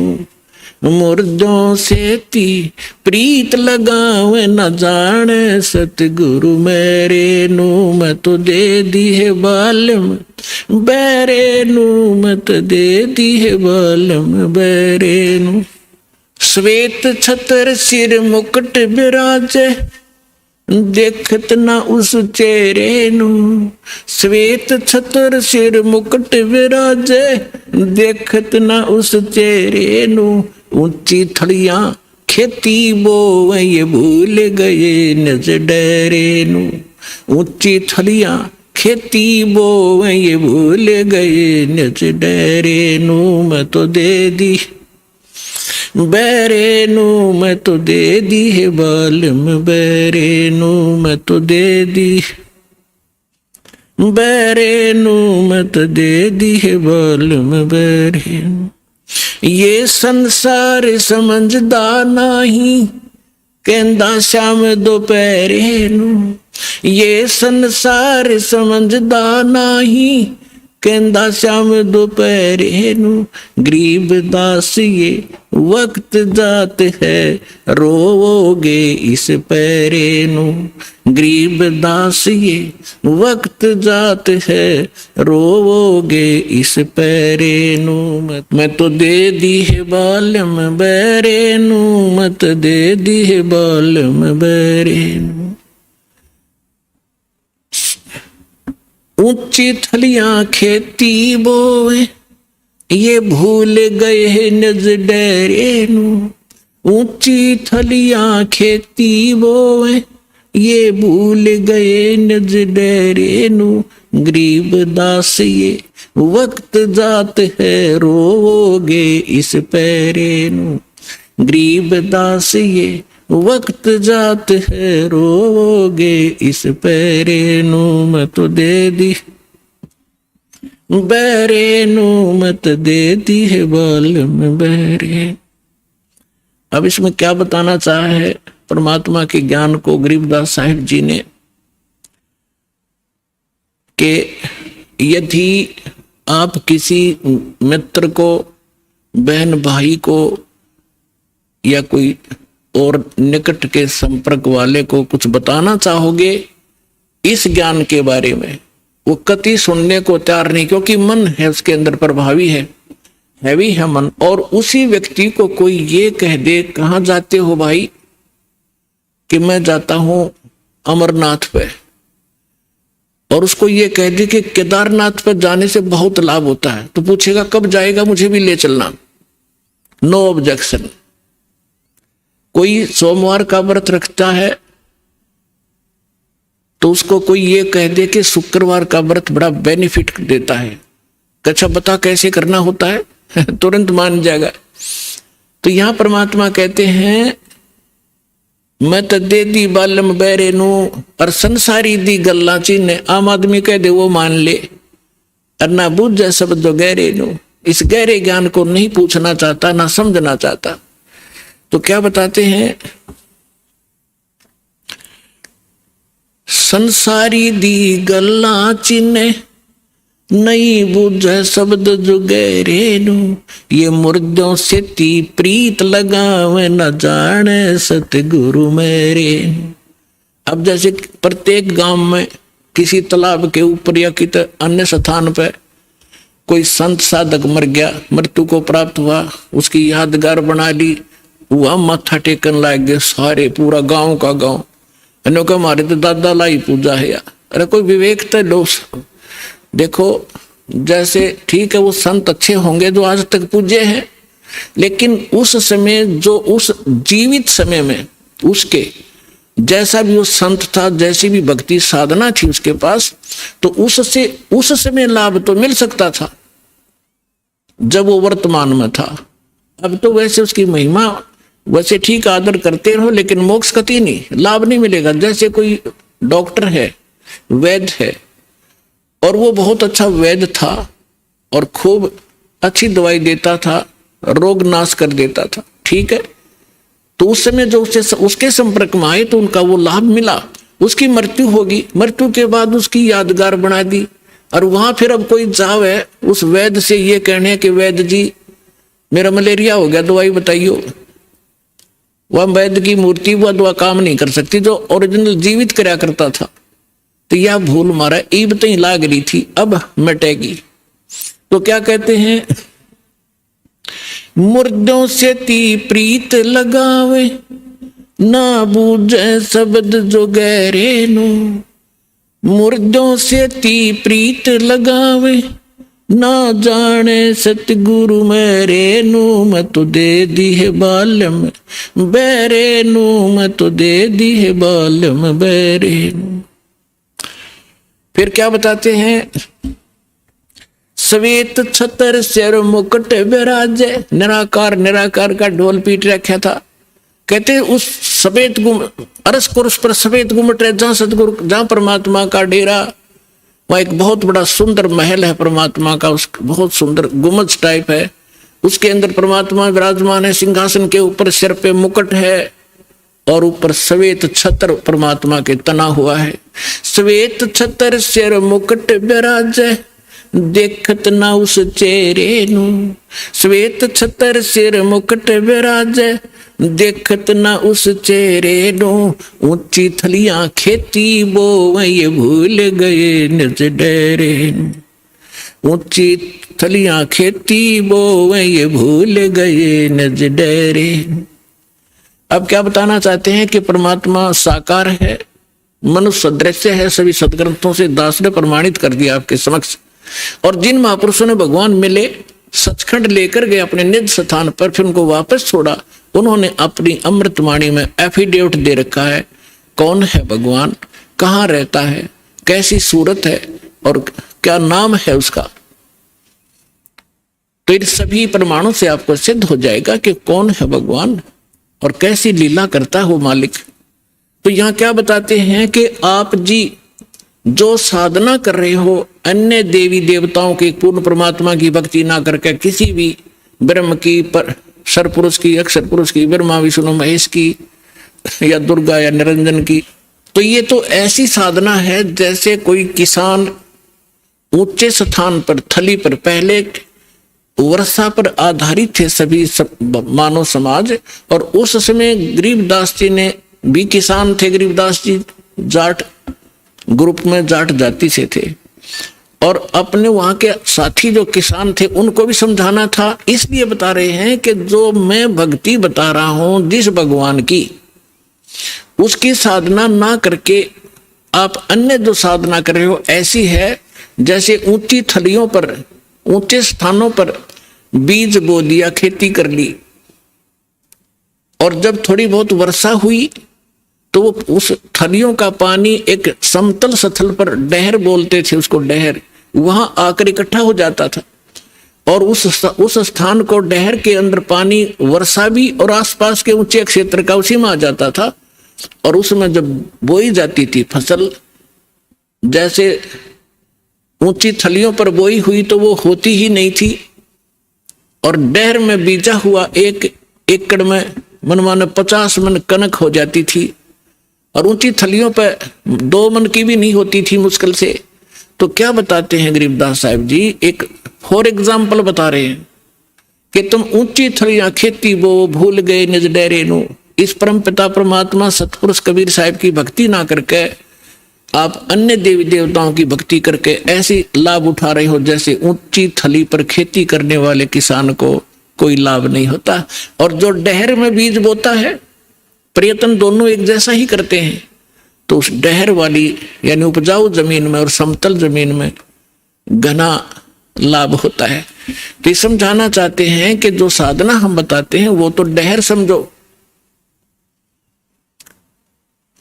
मुर्दों से ती प्रीत लगावे न जाने सतगुरु मेरे नू। मैं तो दे दी है बालम बैरे नू, मत दे दी है बालम बैरे नू। श्वेत छतर सिर मुकुट विराजे देखत ना उस चेहरे नू। श्वेत छतर सिर मुकुट विराजे देखत ना उस चेहरे नू। ऊंची थड़ियां खेती बोवे ये भूल गए नज डरे नू। ऊंची थड़ियां खेती बोवे ये भूल गए नज डरे नू। मैं तो दे दी बैरे नू, मैं तो दे दी है बालम बैरे नू। मैं तो दे दी बैरे नू, मैं तो दे दी है बालम बैरे नू। ये संसार समझदा नहीं कहंदा श्याम दोपहरे नू। ये संसार समझदा नहीं कहंदा श्याम दोपहरे नू। गरीब दास ये वक्त जात है रोवोगे इस पैरे नू। गरीब दास ये वक्त जात है रोवोगे इस पैरे नू। मैं तो दे दी है बालम बैरे नू, मत दे दी है बालम बैरे नू। ऊंची थलियां खेती बोए ये भूल गए हैं नज डरे नू। ऊंची थलियां खेती बोए ये भूल गए नज डरे नू। गरीब दास ये वक्त जात है रोवोगे इस पैरे नू। गरीब दास ये वक्त जात है रोवोगे इस पैरे नू। मैं तो दे दी बैरे नू, मत दे दी है बालम बैरे। अब इसमें क्या बताना चाहा है परमात्मा के ज्ञान को गरीबदास साहिब जी ने, कि यदि आप किसी मित्र को, बहन भाई को या कोई और निकट के संपर्क वाले को कुछ बताना चाहोगे इस ज्ञान के बारे में, वो कति सुनने को तैयार नहीं, क्योंकि मन है उसके अंदर प्रभावी है, हैवी है मन। और उसी व्यक्ति को कोई ये कह दे कहाँ जाते हो भाई, कि मैं जाता हूं अमरनाथ पे, और उसको ये कह दे कि केदारनाथ पर जाने से बहुत लाभ होता है, तो पूछेगा कब जाएगा, मुझे भी ले चलना। No objection. कोई सोमवार का व्रत रखता है तो उसको कोई ये कह दे कि शुक्रवार का व्रत बड़ा बेनिफिट देता है, अच्छा बता कैसे करना होता है तुरंत मान जाएगा। तो यहां परमात्मा कहते हैं मैं तो दे दी बालम बैरे नू, और संसारी दी गल्ला चीने। आम आदमी कह दे वो मान ले, और ना बूझे शब्द गहरे नू, इस गहरे ज्ञान को नहीं पूछना चाहता, ना समझना चाहता। तो क्या बताते हैं, संसारी दी गल्ला चिन्ह नहीं बूझे शब्द जो गहरे नू। ये मुर्दों से ती प्रीत लगावे न जाने सतगुरु मेरे। अब जैसे प्रत्येक गांव में किसी तालाब के ऊपर या किसी अन्य स्थान पर कोई संत साधक मर गया, मृत्यु को प्राप्त हुआ, उसकी यादगार बना ली, वह माथा टेकन लाग गए सारे, पूरा गांव का गांव। का हमारे तो दादा लाई पूजा है यार। अरे कोई विवेक तो लो। देखो जैसे ठीक है वो संत अच्छे होंगे जो आज तक पूजे हैं, लेकिन उस समय जो उस जीवित समय में उसके जैसा भी वो संत था, जैसी भी भक्ति साधना थी उसके पास, तो उससे उस समय लाभ तो मिल सकता था। जब वो वर्तमान में था। अब तो वैसे उसकी महिमा वैसे ठीक आदर करते रहो, लेकिन मोक्ष कति नहीं, लाभ नहीं मिलेगा। जैसे कोई डॉक्टर है, वैद्य है, और वो बहुत अच्छा वैद्य था और खूब अच्छी दवाई देता था, रोग नाश कर देता था, ठीक है। तो उस समय जो उसके संपर्क में आए तो उनका वो लाभ मिला। उसकी मृत्यु होगी, मृत्यु के बाद उसकी यादगार बना दी। और वहां फिर अब कोई जावे उस वैद्य से ये कहने कि वैद्य जी मेरा मलेरिया हो गया, दवाई बताइयो, वह वैद्य की मूर्ति वह दवा काम नहीं कर सकती, जो ओरिजिनल जीवित कराया करता था। तो यह भूल मारा ईब तई लाग रही थी, अब मिटेगी। तो क्या कहते हैं, मुर्दों से ती प्रीत लगावे, ना बूझे शब्द जो गहरे नो। मुर्दों से ती प्रीत लगावे, ना जाने सतगुरु मेरे नू। मैं तो दे दी है बालम बेरे नू, मैं तो दे दी है बालम बेरे नू। फिर क्या बताते हैं, श्वेत छतर सिर मुकुट विराजे। निराकार निराकार का ढोल पीट रखा था। कहते उस सफेद अरस कुर्स पर सफेद गुम्मट है, जहां सतगुरु, जहां परमात्मा का डेरा, वहां एक बहुत बड़ा सुंदर महल है परमात्मा का, उस बहुत सुंदर गुम्बद टाइप है, उसके अंदर परमात्मा विराजमान है। सिंहासन के ऊपर सिर पे मुकुट है और ऊपर श्वेत छत्र परमात्मा के तना हुआ है। श्वेत छत्र सिर मुकुट विराजे, देखत ना उस चेहरे नू। श्वेत छत्र सिर मुकुट विराजे, देखत ना उस चेहरे नो। ऊंची थलियां खेती बो ये भूल गए निज डेरे। ऊंची थलियां खेती बो ये भूल गए निज डेरे। अब क्या बताना चाहते हैं कि परमात्मा साकार है, मनुष्य सदृश्य है, सभी सदग्रंथों से दास ने प्रमाणित कर दिया आपके समक्ष। और जिन महापुरुषों ने भगवान मिले, सचखंड लेकर गए अपने निज स्थान पर, फिर उनको वापस छोड़ा, उन्होंने अपनी अमृतवाणी में एफिडेविट दे रखा है कौन है भगवान, कहाँ रहता है, कैसी सूरत है और क्या नाम है उसका। तो इन सभी प्रमाणों से आपको सिद्ध हो जाएगा कि कौन है भगवान और कैसी लीला करता है वो मालिक। तो यहाँ क्या बताते हैं कि आप जी जो साधना कर रहे हो अन्य देवी देवताओं की, पूर्ण परमात्मा की भक्ति ना करके किसी भी ब्रह्म की, पर सरपुरुष की, अक्षर पुरुष की, ब्रह्मा विष्णु महेश की, या दुर्गा या निरंजन की, तो ये तो ऐसी साधना है जैसे कोई किसान ऊंचे स्थान पर, थली पर, पहले वर्षा पर आधारित थे सभी मानव समाज। और उस समय गरीबदास जी ने भी किसान थे, गरीबदास जी जाट ग्रुप में जाट जाति से थे, और अपने वहां के साथी जो किसान थे उनको भी समझाना था। इसलिए बता रहे हैं कि जो मैं भक्ति बता रहा हूं जिस भगवान की, उसकी साधना ना करके आप अन्य जो साधना कर रहे हो ऐसी है जैसे ऊंची थलियों पर, ऊंचे स्थानों पर बीज बो दिया, खेती कर ली, और जब थोड़ी बहुत वर्षा हुई तो उस थलियों का पानी एक समतल स्थल पर, डहर बोलते थे उसको, डहर, वहां आकर इकट्ठा हो जाता था। और उस स्थान को, डहर के अंदर पानी वर्षा भी और आसपास के ऊंचे क्षेत्र का उसी में आ जाता था। और उसमें जब बोई जाती थी फसल, जैसे ऊंची थलियों पर बोई हुई तो वो होती ही नहीं थी, और डहर में बीजा हुआ एक एकड़ में मनमाने 50 मन कनक हो जाती थी, और ऊंची थलियों पर 2 मन की भी नहीं होती थी मुश्किल से। तो क्या बताते हैं गरीबदास साहब जी, एक फॉर एग्जाम्पल बता रहे हैं कि तुम ऊंची थलियां खेती वो भूल गए निज डेरे नो। इस परम पिता परमात्मा सतपुरुष कबीर साहब की भक्ति ना करके आप अन्य देवी देवताओं की भक्ति करके ऐसी लाभ उठा रहे हो जैसे ऊंची थली पर खेती करने वाले किसान को कोई लाभ नहीं होता। और जो डहर में बीज बोता है, प्रयत्न दोनों एक जैसा ही करते हैं, तो उस डहर वाली यानी उपजाऊ जमीन में और समतल जमीन में घना लाभ होता है। तो ये समझाना चाहते हैं कि जो साधना हम बताते हैं वो तो डहर समझो।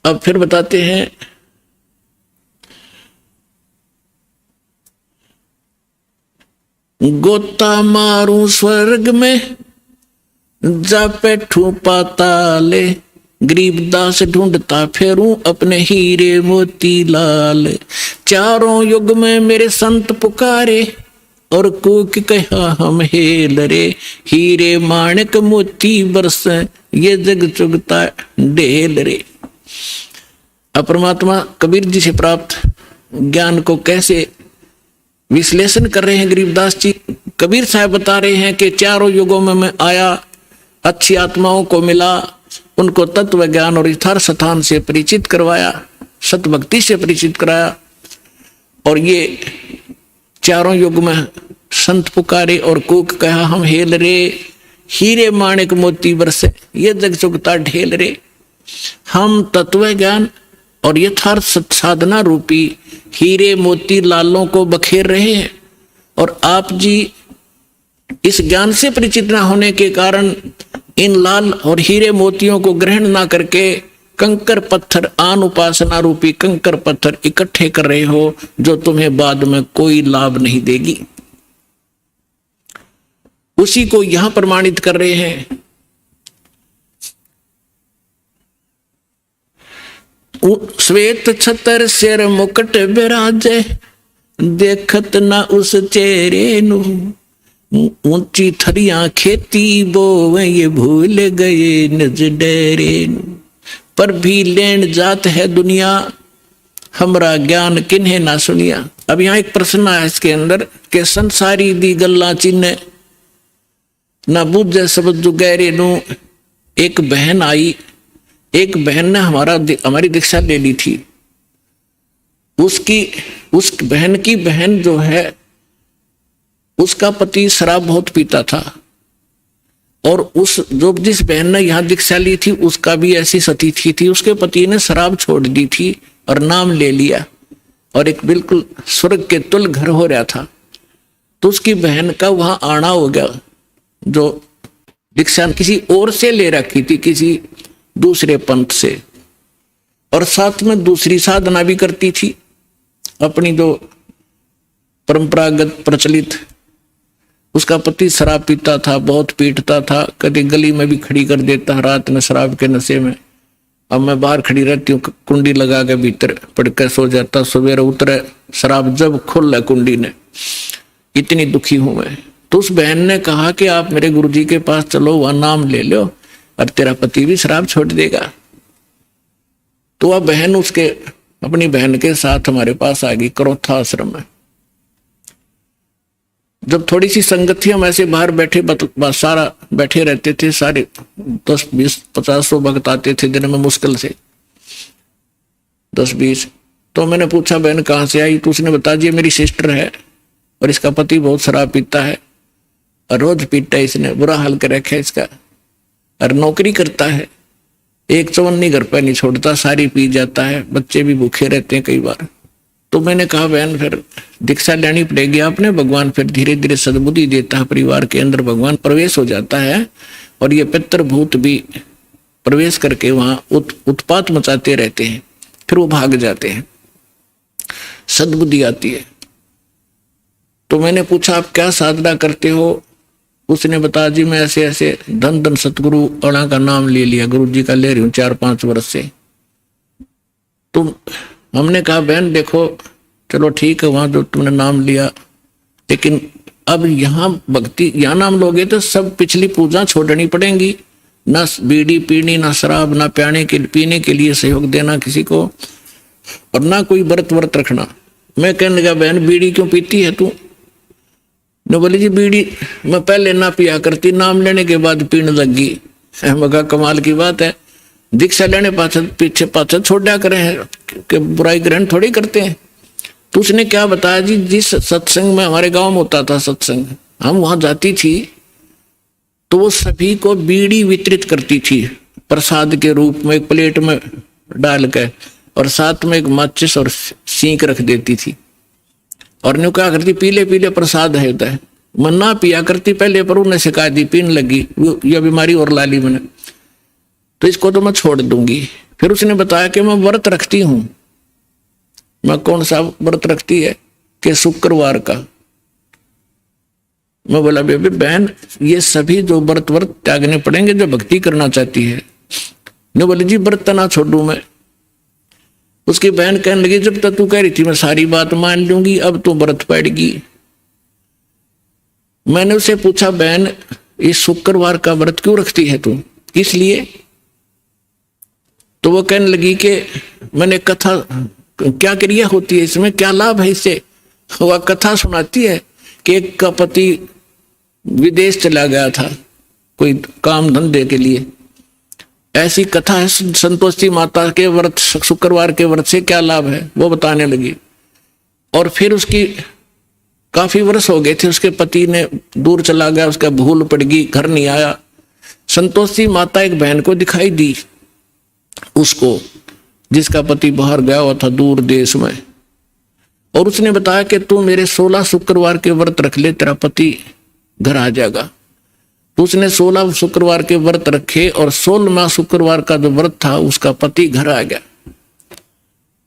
अब फिर बताते हैं, गोता मारूं स्वर्ग में जा बैठूं पाताले, गरीबदास ढूंढता फेरूं अपने हीरे मोती लाल। चारों युग में मेरे संत पुकारे और कूक कहा हम हेल रे, हीरे माणिक मोती बरस ये जग चुगता ढेल रे। अब परमात्मा कबीर जी से प्राप्त ज्ञान को कैसे विश्लेषण कर रहे हैं गरीबदास जी। कबीर साहब बता रहे हैं कि चारों युगों में मैं आया, अच्छी आत्माओं को मिला, उनको तत्व ज्ञान और यथार्थ स्थान से परिचित करवाया, सतभक्ति से परिचित कराया, और ये चारों युग में संत पुकारे और कूक कहा हम हेल रे, हीरे माणिक मोती बरसे ये जग चुगता ढेल रे। हम तत्व ज्ञान और यथार्थ साधना रूपी हीरे मोती लालों को बखेर रहे हैं, और आप जी इस ज्ञान से परिचित न होने के कारण इन लाल और हीरे मोतियों को ग्रहण ना करके कंकर पत्थर, आन उपासना रूपी कंकर पत्थर इकट्ठे कर रहे हो, जो तुम्हें बाद में कोई लाभ नहीं देगी। उसी को यहां प्रमाणित कर रहे हैं। श्वेत छतर सिर मुकुट बिराजे, देखत ना उस चेहरे नु, ऊंची थरियां खेती बोवे ये भूल गए निज डेरे नु। पर भी लेन जात है दुनिया, हमरा ज्ञान किन्हे ना सुनिया। अब यहाँ एक प्रश्न है इसके अंदर के संसारी दी गल्ला चिन्ह ना बुझे सब जुगैरे नु। एक बहन आई, एक बहन ने हमारी दीक्षा ले ली थी। उस बहन की बहन जो है, उसका पति शराब बहुत पीता था, और जिस बहन ने यहाँ दीक्षा ली थी उसका भी ऐसी स्थिति थी। उसके पति ने शराब छोड़ दी थी और नाम ले लिया, और एक बिल्कुल स्वर्ग के तुल घर हो रहा था। तो उसकी बहन का वहां आना हो गया, जो दीक्षा किसी और से ले रखी थी, किसी दूसरे पंथ से, और साथ में दूसरी साधना भी करती थी अपनी जो परंपरागत प्रचलित। उसका पति शराब पीता था, बहुत पीटता था, कभी गली में भी खड़ी कर देता रात में शराब के नशे में। अब मैं बाहर खड़ी रहती हूँ, कुंडी लगा के भीतर पड़ के सो जाता, सवेरे उतरे शराब जब खुल कुंडी ने, इतनी दुखी हूं मैं। तो उस बहन ने कहा कि आप मेरे गुरुजी के पास चलो, वह नाम ले लो और तेरा पति भी शराब छोड़ देगा। तो वह बहन अपनी बहन के साथ हमारे पास आ गई करोथा आश्रम में। जब थोड़ी सी संगत थी, हम ऐसे बाहर बैठे सारा बैठे रहते थे, सारे 10 20 50 100 भक्त आते थे दिन में, मुश्किल से 10 20। तो मैंने पूछा बहन कहाँ से आई? तो उसने बता दिया मेरी सिस्टर है, और इसका पति बहुत शराब पीता है, और रोज पीता है, इसने बुरा हाल कर रखा है इसका, और नौकरी करता है, एक चवन्नी घर पर नहीं छोड़ता, सारी पी जाता है, बच्चे भी भूखे रहते हैं कई बार। तो मैंने कहा बहन फिर दीक्षा लेनी पड़ेगी आपने, भगवान फिर धीरे धीरे सद्बुद्धि देता है, परिवार के अंदर भगवान प्रवेश हो जाता है, और ये पितृभूत भी प्रवेश करके वहां उत्पात मचाते रहते हैं, फिर वो भाग जाते हैं, सद्बुद्धि आती है। तो मैंने पूछा आप क्या साधना करते हो? उसने बताया जी मैं ऐसे ऐसे धन धन सतगुरु अणा का नाम ले लिया, गुरु जी का ले रही हूँ 4-5 वर्ष से। तो हमने कहा बहन देखो चलो ठीक है, वहां जो तुमने नाम लिया, लेकिन अब यहाँ भक्ति, यहाँ नाम लोगे तो सब पिछली पूजा छोड़नी पड़ेंगी, ना बीड़ी पीनी, ना शराब, ना पीने के लिए सहयोग देना किसी को, और ना कोई व्रत रखना। मैं कहने लगा बहन बीड़ी क्यों पीती है तू? ने बोली जी बीड़ी मैं पहले ना पिया करती, नाम लेने के बाद पीने लगी। मगा कमाल की बात है, दीक्षा लेने पीछे पाछे छोड़ा करें कि बुराई ग्रहण थोड़ी करते हैं। तो उसने क्या बताया जी, जिस सत्संग में हमारे गांव में होता था सत्संग, हम वहां जाती थी तो वो सभी को बीड़ी वितरित करती थी प्रसाद के रूप में, एक प्लेट में डाल के, और साथ में एक माचिस और सींक रख देती थी, और न्यू क्या करती पीले पीले प्रसाद है, मैं ना पिया करती पहले, पर उन्हें शिकायत दी, पीने लगी, यह बीमारी और ला ली मैंने, तो इसको तो मैं छोड़ दूंगी। फिर उसने बताया कि मैं व्रत रखती हूं। मैं कौन सा व्रत रखती है? कि शुक्रवार का, मैं बोला बेबे बहन, ये सभी जो व्रत त्यागने पड़ेंगे जो भक्ति करना चाहती है। ने बोले जी व्रत ना छोड़ू मैं। उसकी बहन कहने लगी जब तक तू कह रही थी मैं सारी बात मान लूंगी, अब तू व्रत पड़ेगी। मैंने उसे पूछा बहन इस शुक्रवार का व्रत क्यों रखती है तू, किस लिए? तो वो कहने लगी कि मैंने कथा, क्या क्रिया होती है इसमें, क्या लाभ है इससे? वह कथा सुनाती है कि एक का पति विदेश चला गया था कोई काम धंधे के लिए। ऐसी कथा है संतोषी माता के व्रत, शुक्रवार के व्रत से क्या लाभ है वो बताने लगी। और फिर उसकी काफी वर्ष हो गए थे, उसके पति ने दूर चला गया, उसका भूल पड़ गई, घर नहीं आया। संतोषी माता एक बहन को दिखाई दी उसको, जिसका पति बाहर गया हुआ था दूर देश में, और उसने बताया कि तू मेरे 16 शुक्रवार के व्रत रख ले, तेरा पति घर आ जाएगा। तो उसने 16 शुक्रवार के व्रत रखे और 16वां शुक्रवार का जो व्रत था उसका पति घर आ गया।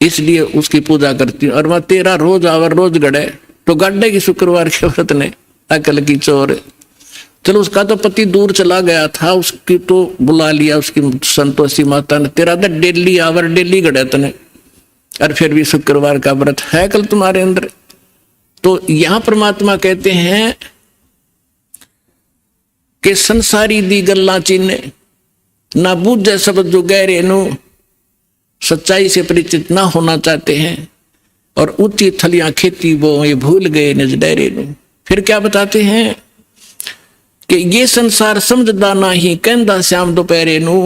इसलिए उसकी पूजा करती हूँ। और मैं तेरा रोज आवर रोज गड़े, तो गड्ढे की शुक्रवार के व्रत ने अकल की चोर। चलो उसका तो पति दूर चला गया था, उसकी तो बुला लिया उसकी संतोषी माता ने, तेरा तो डेली आवर डेली गड़े तने, और फिर भी शुक्रवार का व्रत है कल तुम्हारे अंदर। तो यहां परमात्मा कहते हैं कि संसारी दी गल्ला चीने ना बूझे शब्द जो गहरे नु, सच्चाई से परिचित ना होना चाहते हैं और ऊंची थलियां खेती वो ये भूल गए निज डेरे नु। फिर क्या बताते हैं कि ये संसार समझदा नहीं कहंदा श्याम दोपहरे नु।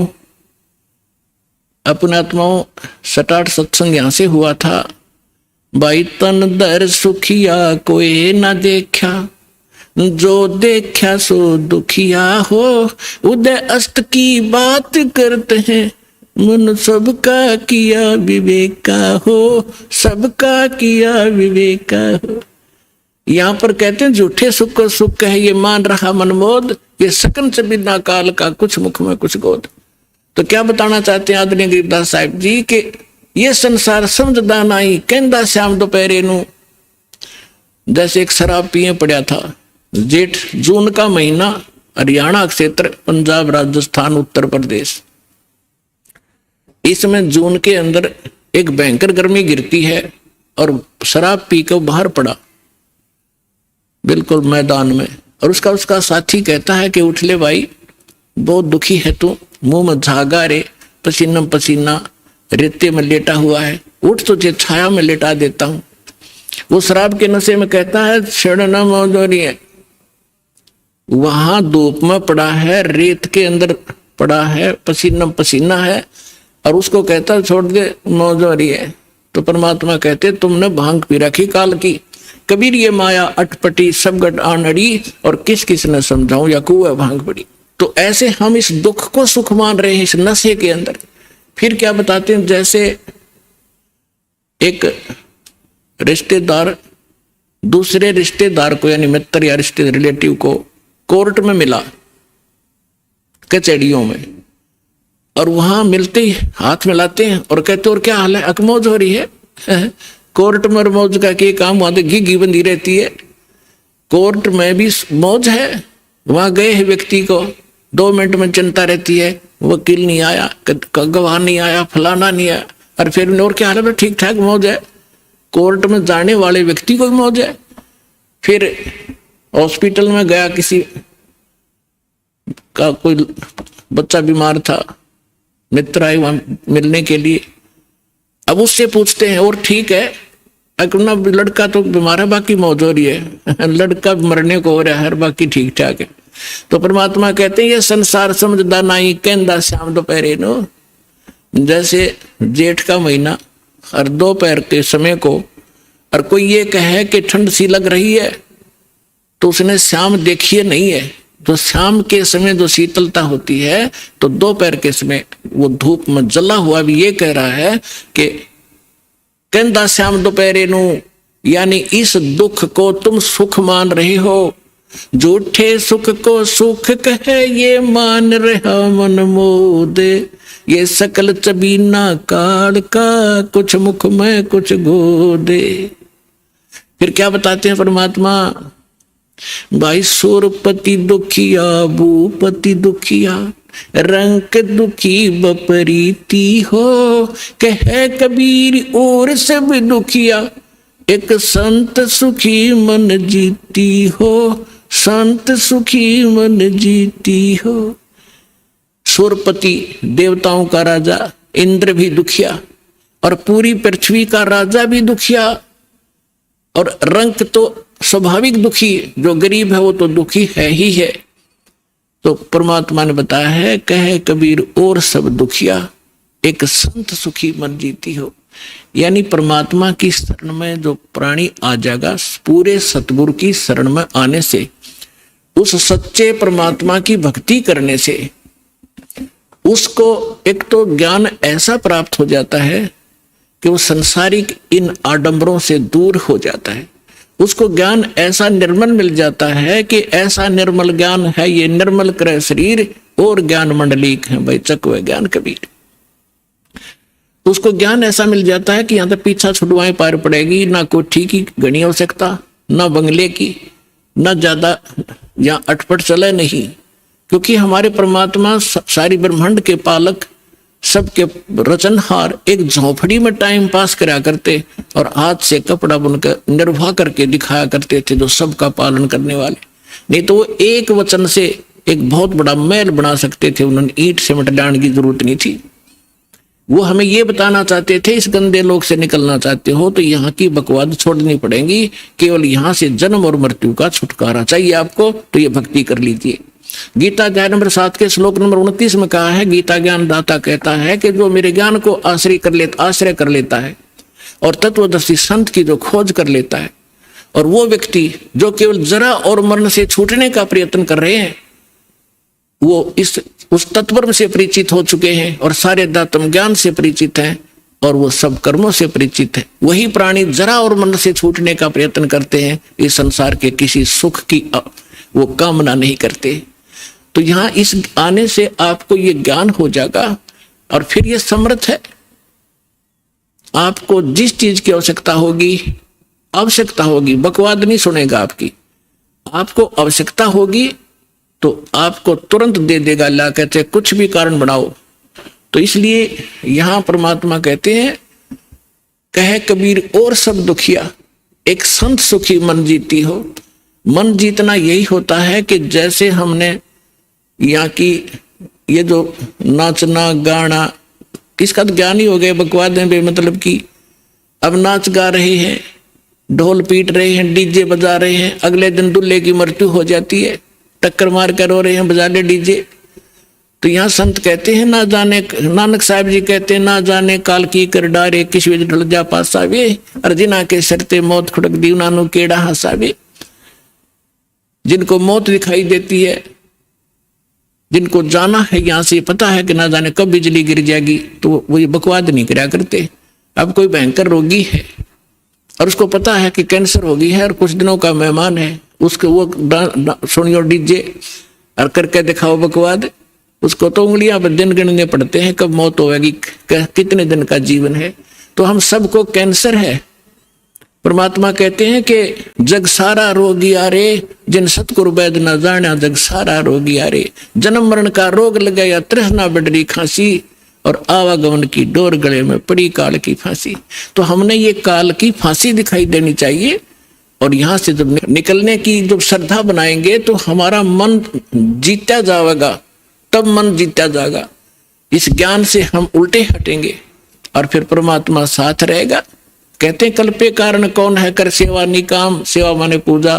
अपने आत्माओं 7-8 सत्संग यहां से हुआ था। भाई तन दर सुखिया कोई ना देखा, जो देखा सो दुखिया हो, उदय अस्त की बात करते हैं, मन सबका किया विवेका हो, सबका किया विवेका हो। यहां पर कहते हैं झूठे सुख को सुख है ये मान रहा मनमोद, ये सकन से बिना काल का कुछ मुख में कुछ गोद। तो क्या बताना चाहते हैं आदरणीय गिरिदास साहिब जी कि ये संसार समझदा नहीं कहंदा श्याम दोपहरे नु। जैसे एक शराब पिए पड़ा था, जेठ जून का महीना, हरियाणा क्षेत्र, पंजाब, राजस्थान, उत्तर प्रदेश। इसमें जून के अंदर एक भयंकर गर्मी गिरती है और शराब पी कर बाहर पड़ा बिल्कुल मैदान में। और उसका साथी कहता है कि उठ ले भाई, बहुत दुखी है तू, मुंह में झागा रे, पसीना पसीना, रेते में लेटा हुआ है, उठ तुझे छाया में लेटा देता हूं। वो शराब के नशे में कहता है छेड़ना मौजूरी है, वहां धूप में पड़ा है, रेत के अंदर पड़ा है, पसीना पसीना है, और उसको कहता छोड़ दे मौजूरी है। तो परमात्मा कहते तुमने भांग पी रखी काल की, कबीर ये माया अटपटी सब गट आनड़ी, और किस किस ने समझाऊं या कुआ भांग पड़ी। तो ऐसे हम इस दुख को सुख मान रहे हैं इस नशे के अंदर। फिर क्या बताते हैं, जैसे एक रिश्तेदार दूसरे रिश्तेदार को यानी मित्र या रिश्ते रिलेटिव को कोर्ट में मिला कचहरियों में, और वहां मिलते ही हाथ मिलाते हैं और कहते और क्या हाल है, अकमौज हो रही है। कोर्ट में मौज का क्या काम, वहां तो घी बंधी रहती है, कोर्ट में भी मौज है। वहां गए हैं व्यक्ति को 2 मिनट में चिंता रहती है, वकील नहीं आया, गवाह नहीं आया, फलाना नहीं आया, और फिर और क्या हाल है, ठीक ठाक मौज है। कोर्ट में जाने वाले व्यक्ति को भी मौज है। फिर हॉस्पिटल में गया, किसी का कोई बच्चा बीमार था, मित्र आए वहां मिलने के लिए। अब उससे पूछते हैं और ठीक है, अपना लड़का तो बीमार है बाकी मौज हो रही है, लड़का मरने को हो रहा है बाकी ठीक ठाक है। तो परमात्मा कहते हैं ये संसार समझदा नहीं कहंदा श्याम दोपहरे नो। जैसे जेठ का महीना और दोपहर के समय को, और कोई ये कहे कि ठंड सी लग रही है, तो उसने शाम देखी नहीं है। तो शाम के समय जो शीतलता होती है, तो दोपहर के समय वो धूप में जला हुआ भी ये कह रहा है कि कहंदा श्याम दोपहरे नु, यानी इस दुख को तुम सुख मान रहे हो, झूठे सुख को सुख कहे ये मान रहा मन मोद, ये सकल चबीना काल का कुछ मुख में कुछ गोदे। फिर क्या बताते हैं परमात्मा भाई सुरपति दुखिया भूपति दुखिया, रंग दुखी बपरीती हो, कह कबीर और सब दुखिया, एक संत सुखी मन जीती हो, संत सुखी मन जीती हो। सुरपति देवताओं का राजा इंद्र भी दुखिया, और पूरी पृथ्वी का राजा भी दुखिया, और रंक तो स्वाभाविक दुखी, जो गरीब है वो तो दुखी है ही है। तो परमात्मा ने बताया है, कहे कबीर और सब दुखिया, एक संत सुखी मन जीती हो। यानी परमात्मा की शरण में जो प्राणी आ जाएगा, पूरे सतगुरु की शरण में आने से, उस सच्चे परमात्मा की भक्ति करने से उसको एक तो ज्ञान ऐसा प्राप्त हो जाता है कि वो संसारिक इन आडंबरों से दूर हो जाता है। उसको ज्ञान ऐसा निर्मल मिल जाता है कि ऐसा निर्मल ज्ञान है, ये निर्मल करे शरीर और ज्ञान मंडलीक है, भाई चकवे ज्ञान कबीर। उसको ज्ञान ऐसा मिल जाता है कि यहाँ तक पीछा छुड़वाएं पार पड़ेगी, ना कोठी की घनी आवश्यकता, ना बंगले की, ना ज्यादा यहाँ अटपट चले नहीं, क्योंकि हमारे परमात्मा सारी ब्रह्मांड के पालक, सबके रचनहार, एक झोपड़ी में टाइम पास करा करते और हाथ से कपड़ा बुनकर निर्वाह करके दिखाया करते थे, जो सबका पालन करने वाले। नहीं तो वो एक वचन से एक बहुत बड़ा महल बना सकते थे, उन्होंने ईंट सीमेंट डालने की जरूरत नहीं थी। वो हमें ये बताना चाहते थे, इस गंदे लोक से निकलना चाहते हो तो यहाँ की बकवाद छोड़नी पड़ेगी, केवल यहाँ से जन्म और मृत्यु का छुटकारा चाहिए आपको, तो ये भक्ति कर लीजिए। गीता अध्याय नंबर 7 के श्लोक नंबर 29 में कहा है, गीता ज्ञान दाता कहता है कि जो मेरे ज्ञान को आश्रय कर लेता है और तत्वदर्शी संत की जो खोज कर लेता है, और वो व्यक्ति जो केवल जरा और मरण से छूटने का प्रयत्न कर रहे हैं, वो उस तत्व से परिचित हो चुके हैं और सारे दातम ज्ञान से परिचित हैं और वो सब कर्मों से परिचित है, वही प्राणी जरा और मरण से छूटने का प्रयत्न करते हैं, इस संसार के किसी सुख की वो कामना नहीं करते। तो यहाँ इस आने से आपको ये ज्ञान हो जाएगा और फिर ये समर्थ है। आपको जिस चीज की आवश्यकता होगी, बकवाद नहीं सुनेगा आपकी। आपको आवश्यकता होगी तो आपको तुरंत दे देगा, ला कहते कुछ भी कारण बनाओ। तो इसलिए यहां परमात्मा कहते हैं, कहे कबीर और सब दुखिया, एक संत सुखी मन जीती हो। मन जीतना यही होता है कि जैसे हमने यहाँ की ये जो नाचना गाना, इसका तो ज्ञान ही हो गया, बकवाद है मतलब की। अब नाच गा रहे हैं, ढोल पीट रहे हैं, डीजे बजा रहे हैं, अगले दिन दूल्हे की मृत्यु हो जाती है, टक्कर मार कर रो रहे हैं, बजा ले डीजे। तो यहाँ संत कहते हैं, ना जाने, नानक साहब जी कहते हैं, ना जाने काल की कर डारे, किस वे ढल जा पासावे, अर्जिना के सरते मौत खुड़क दी उन्होंने केड़ा हंसावे। जिनको मौत दिखाई देती है, जिनको जाना है यहाँ से, पता है कि ना जाने कब बिजली गिर जाएगी, तो वो ये बकवाद नहीं करा करते। अब कोई भयंकर रोगी है और उसको पता है कि कैंसर होगी है और कुछ दिनों का मेहमान है, उसको वो सुनियो डीजे और करके दिखाओ बकवाद, उसको तो उंगलियां पर दिन गिनने पड़ते हैं कब मौत होगी, कितने दिन का जीवन है। तो हम सबको कैंसर है। परमात्मा कहते हैं कि जग सारा रोगी आरे, जिन सतगुरु वैद न जाना, जग सारा रोगी आरे। जन्म मरण का रोग लगा या तृष्णा बढ़ी खांसी, और आवागमन की डोर गले में पड़ी काल की फांसी। तो हमने ये काल की फांसी दिखाई देनी चाहिए, और यहाँ से जब निकलने की जब श्रद्धा बनाएंगे तो हमारा मन जीता जाएगा, तब मन जीता जाएगा। इस ज्ञान से हम उल्टे हटेंगे और फिर परमात्मा साथ रहेगा। कहते हैं, कल्पे कारण कौन है कर सेवा निकाम, सेवा माने पूजा,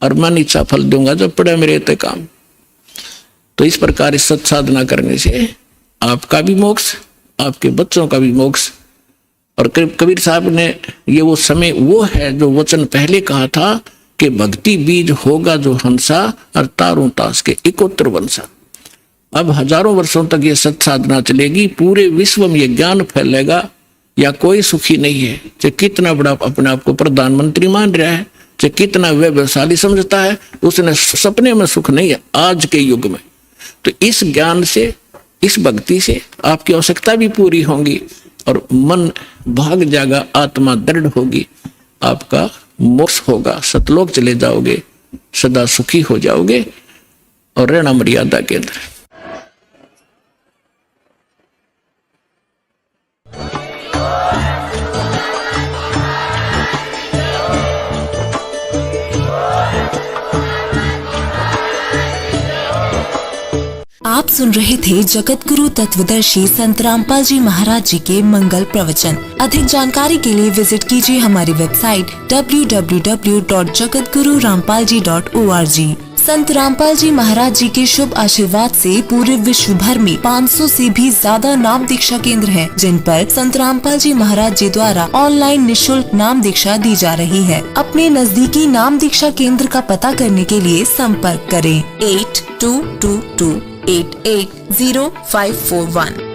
और मन इच्छा फल दूंगा जब पड़े मेरे ते काम। तो इस प्रकार इस सत साधना करने से आपका भी मोक्ष, आपके बच्चों का भी मोक्ष। और कबीर साहब ने ये वो समय वो है जो वचन पहले कहा था कि भक्ति बीज होगा जो हंसा, और तारों तास के इकोत्र वंशा। अब हजारों वर्षों तक ये सत साधना चलेगी, पूरे विश्व में ये ज्ञान फैलेगा। या कोई सुखी नहीं है, चाहे कितना बड़ा अपने आप को प्रधानमंत्री मान रहा है, चाहे कितना वैभवशाली समझता है, उसने सपने में सुख नहीं है आज के युग में। तो इस ज्ञान से, इस भक्ति से आपकी आवश्यकता भी पूरी होगी और मन भाग जाएगा, आत्मा दृढ़ होगी, आपका मोक्ष होगा, सतलोक चले जाओगे। सदा सुखी हो जाओगे और रहना मर्यादा के अंदर। आप सुन रहे थे जगत गुरु तत्वदर्शी संत रामपाल जी महाराज जी के मंगल प्रवचन। अधिक जानकारी के लिए विजिट कीजिए हमारी वेबसाइट www.jagatgururampalji.org। संत रामपाल जी महाराज जी के शुभ आशीर्वाद से पूरे विश्व भर में 500 से भी ज्यादा नाम दीक्षा केंद्र हैं, जिन पर संत रामपाल जी महाराज जी द्वारा ऑनलाइन निशुल्क नाम दीक्षा दी जा रही है। अपने नजदीकी नाम दीक्षा केंद्र का पता करने के लिए संपर्क करें 8222880541।